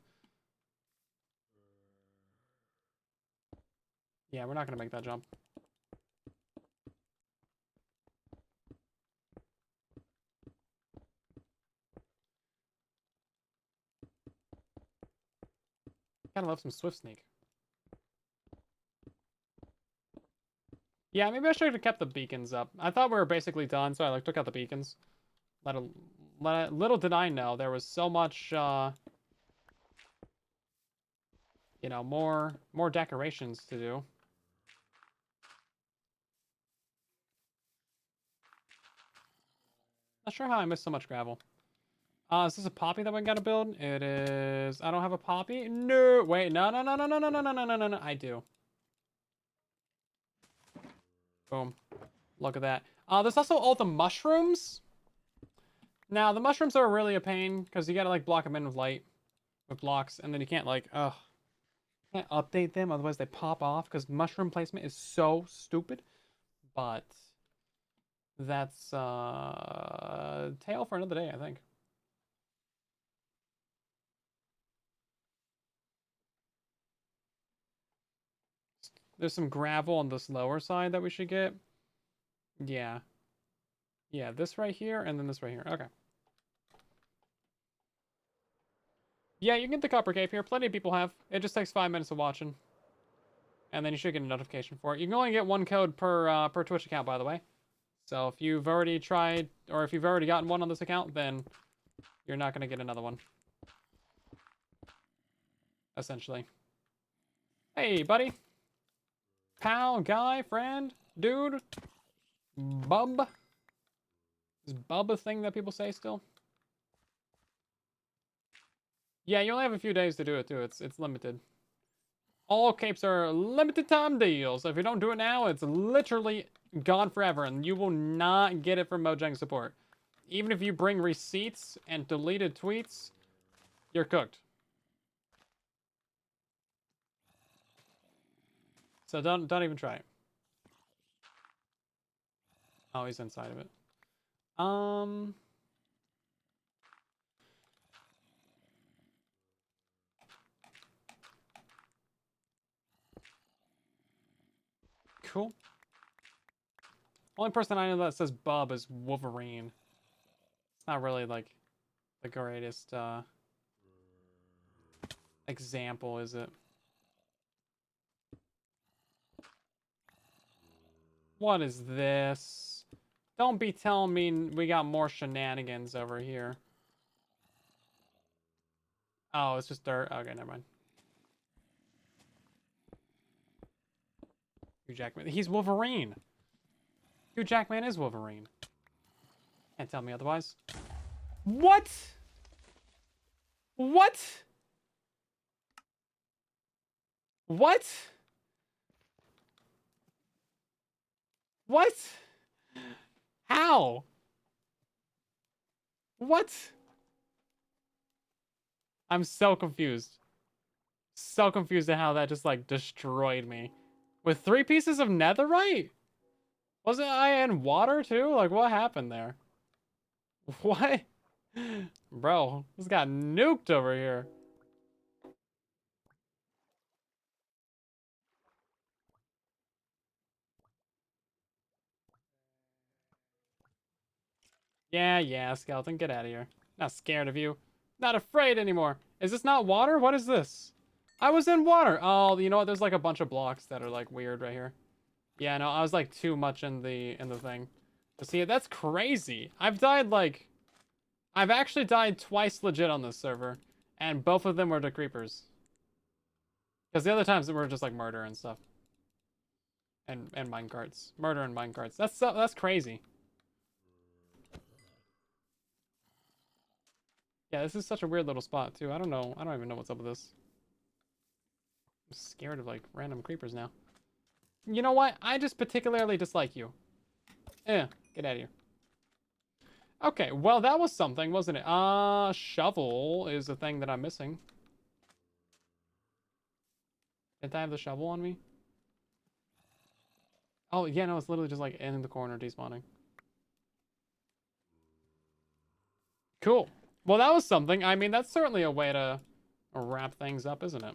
Yeah, we're not gonna make that jump. Gotta love some Swift Sneak. Yeah, maybe I should have kept the beacons up. I thought we were basically done, so I like took out the beacons. Little did I know there was so much, you know, more decorations to do. Not sure how I missed so much gravel. Is this a poppy that we gotta build? It is. I don't have a poppy. No, wait, no, no, no, no, no, no, no, no, no, no, no, no. I do. Boom. Look at that. There's also all the mushrooms. Now, the mushrooms are really a pain because you gotta like block them in with light, with blocks, and then you can't like, can't update them, otherwise they pop off because mushroom placement is so stupid. But that's tale for another day, I think. There's some gravel on this lower side that we should get. Yeah. Yeah, this right here and then this right here. Okay. Yeah, you can get the copper cape here. Plenty of people have. It just takes 5 minutes of watching. And then you should get a notification for it. You can only get one code per Twitch account, by the way. So if you've already tried, or if you've already gotten one on this account, then you're not going to get another one. Essentially. Hey, buddy. Pal, guy, friend, dude, bub. Is bub a thing that people say still? Yeah, you only have a few days to do it, too. It's limited. All capes are limited time deals. So if you don't do it now, it's literally gone forever, and you will not get it from Mojang support. Even if you bring receipts and deleted tweets, you're cooked. So don't even try it. Oh, he's inside of it. Cool. Only person I know that says bub is Wolverine. It's not really like the greatest example, is it? What is this? Don't be telling me we got more shenanigans over here. Oh, it's just dirt. Okay, never mind. Hugh Jackman. He's Wolverine. Hugh Jackman is Wolverine. Can't tell me otherwise. What? What? What? What? How? What? I'm so confused. So confused at how that just like destroyed me. With 3 pieces of netherite? Wasn't I in water too? Like what happened there? What? Bro, this got nuked over here. Yeah, skeleton, get out of here. Not scared of you. Not afraid anymore. Is this not water? What is this? I was in water. Oh, you know what? There's like a bunch of blocks that are like weird right here. Yeah, no, I was like too much in the thing. See, that's crazy. I've died like... I've actually died twice legit on this server. And both of them were to creepers. Because the other times it were just like murder and stuff. And minecarts. Murder and minecarts. That's crazy. Yeah, this is such a weird little spot too. I don't know. I don't even know what's up with this. I'm scared of like random creepers now. You know what? I just particularly dislike you. Get out of here. Okay, well that was something, wasn't it? Shovel is the thing that I'm missing. Didn't I have the shovel on me? Oh, yeah, no, it's literally just like in the corner despawning. Cool. Well, that was something. I mean, that's certainly a way to wrap things up, isn't it?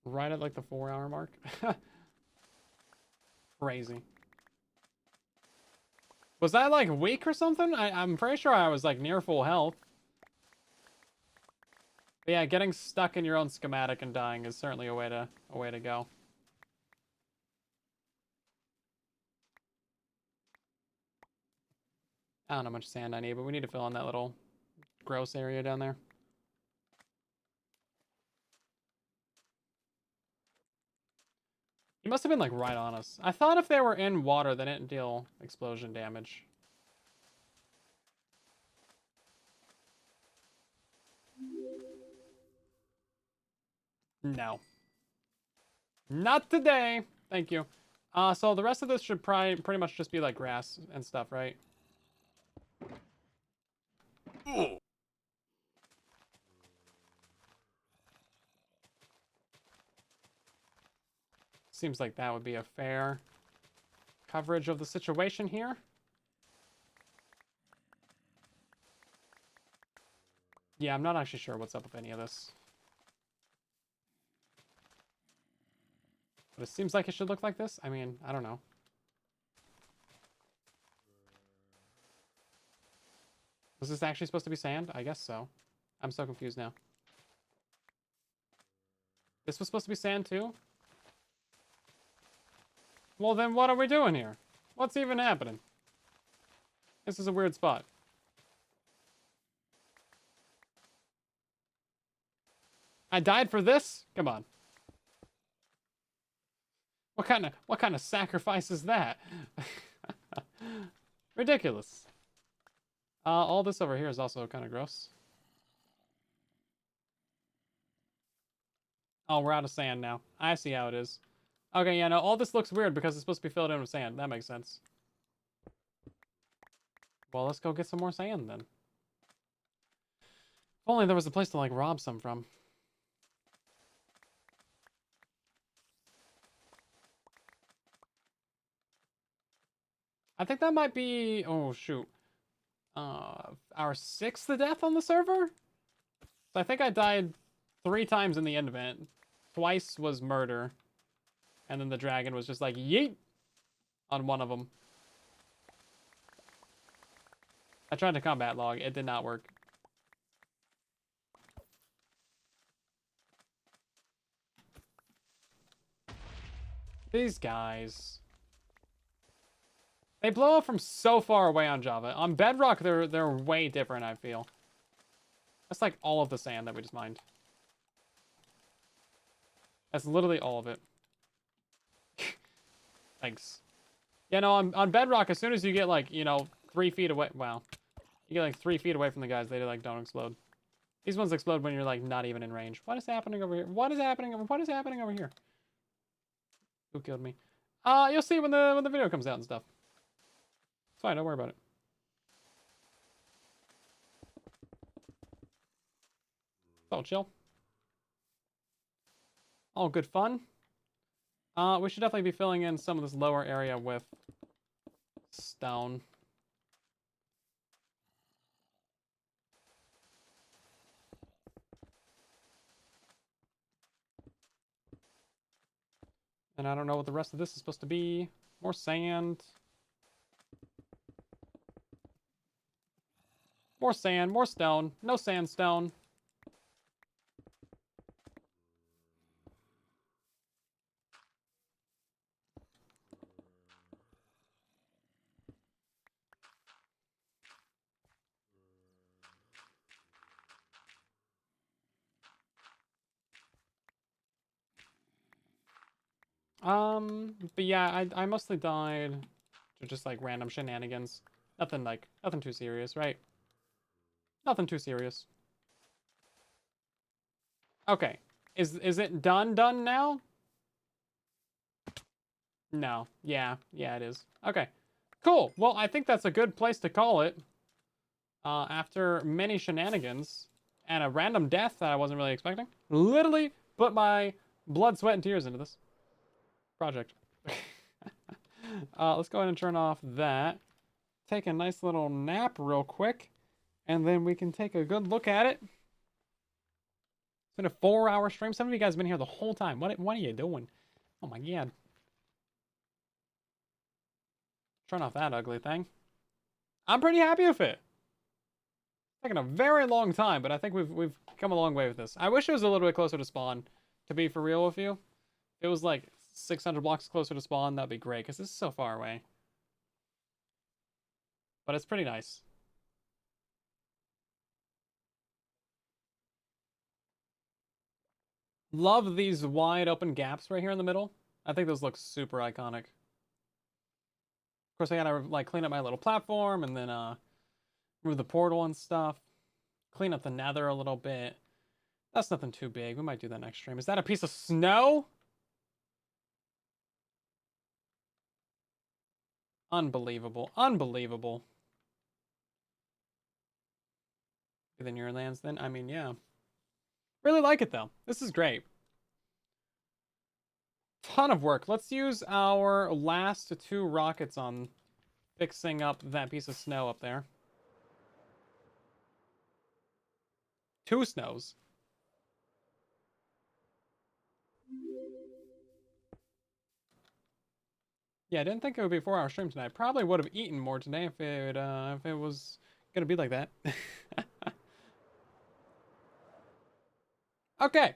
Right at like the 4-hour mark. Crazy. Was I like weak or something? I'm pretty sure I was like near full health. But yeah, getting stuck in your own schematic and dying is certainly a way to go. I don't know how much sand I need, but we need to fill in that little gross area down there. He must have been like right on us. I thought if they were in water, they didn't deal explosion damage. No. Not today. Thank you. So the rest of this should probably pretty much just be like grass and stuff, right? Seems like that would be a fair coverage of the situation here. Yeah, I'm not actually sure what's up with any of this. But it seems like it should look like this. I mean, I don't know. Was this actually supposed to be sand? I guess so. I'm so confused now. This was supposed to be sand too? Well, then what are we doing here? What's even happening? This is a weird spot. I died for this? Come on. What kind of sacrifice is that? Ridiculous. All this over here is also kind of gross. Oh, we're out of sand now. I see how it is. Okay, yeah, no, all this looks weird because it's supposed to be filled in with sand. That makes sense. Well, let's go get some more sand then. If only there was a place to, like, rob some from. I think that might be... Oh, shoot. Our 6th death on the server? So I think I died 3 times in the end event. Twice was murder. And then the dragon was just like, yeet! On one of them. I tried to combat log. It did not work. These guys. They blow up from so far away on Java. On Bedrock, they're way different, I feel. That's like all of the sand that we just mined. That's literally all of it. Thanks. Yeah, no, on Bedrock, as soon as you get like, you know, 3 feet away, wow. You get like 3 feet away from the guys, they like don't explode. These ones explode when you're like not even in range. What is happening over here? What is happening? What is happening over here? Who killed me? You'll see when the video comes out and stuff. It's fine, don't worry about it. It's all chill. All good fun. We should definitely be filling in some of this lower area with stone. And I don't know what the rest of this is supposed to be. More sand. More sand, more stone. No sandstone. But yeah, I mostly died to just like random shenanigans. Nothing too serious, right? Nothing too serious. Okay. Is it done now? No. Yeah, it is. Okay. Cool. Well, I think that's a good place to call it. After many shenanigans and a random death that I wasn't really expecting. Literally put my blood, sweat, and tears into this project. Let's go ahead and turn off that. Take a nice little nap real quick, and then we can take a good look at it. It's been a 4-hour stream. Some of you guys have been here the whole time. What are you doing? Oh my god. Turn off that ugly thing. I'm pretty happy with it. Taken a very long time, but I think we've come a long way with this. I wish it was a little bit closer to spawn, to be for real with you. If it was like 600 blocks closer to spawn, that'd be great, because this is so far away. But it's pretty nice. Love these wide open gaps right here in the middle. I think those look super iconic. Of course, I gotta like clean up my little platform and then remove the portal and stuff. Clean up the nether a little bit. That's nothing too big. We might do that next stream. Is that a piece of snow? Unbelievable. Unbelievable. Then your lands then? I mean, yeah. Really like it though. This is great. Ton of work. Let's use our last 2 rockets on fixing up that piece of snow up there. 2 snows. Yeah, I didn't think it would be a 4-hour stream tonight. Probably would have eaten more today if it was gonna be like that. Okay.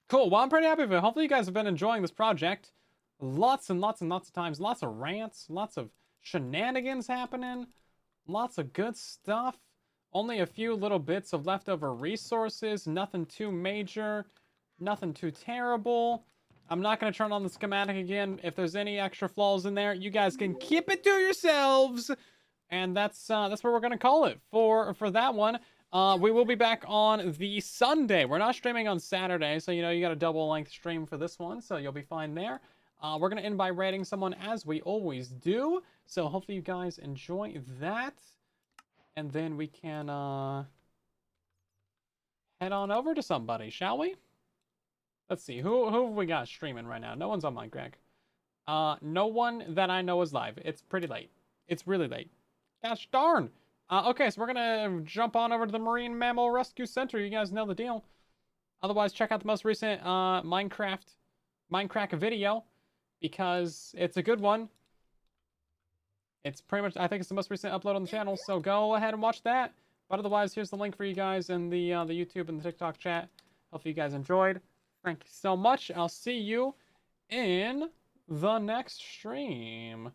Cool. Well, I'm pretty happy with it. Hopefully you guys have been enjoying this project. Lots and lots and lots of times. Lots of rants. Lots of shenanigans happening. Lots of good stuff. Only a few little bits of leftover resources. Nothing too major. Nothing too terrible. I'm not going to turn on the schematic again. If there's any extra flaws in there, you guys can keep it to yourselves. And that's what we're going to call it for that one. We will be back on the Sunday. We're not streaming on Saturday, so you got a double length stream for this one, so you'll be fine there. We're going to end by rating someone as we always do. So hopefully you guys enjoy that. And then we can head on over to somebody, shall we? Let's see. Who have we got streaming right now? No one's on MINDCRACK. No one that I know is live. It's pretty late. It's really late. Gosh darn. Okay, so we're gonna jump on over to the Marine Mammal Rescue Center. You guys know the deal. Otherwise, check out the most recent MINDCRACK video because it's a good one. It's pretty much, I think it's the most recent upload on the channel, so go ahead and watch that. But otherwise, here's the link for you guys in the YouTube and the TikTok chat. Hopefully you guys enjoyed. Thank you so much. I'll see you in the next stream.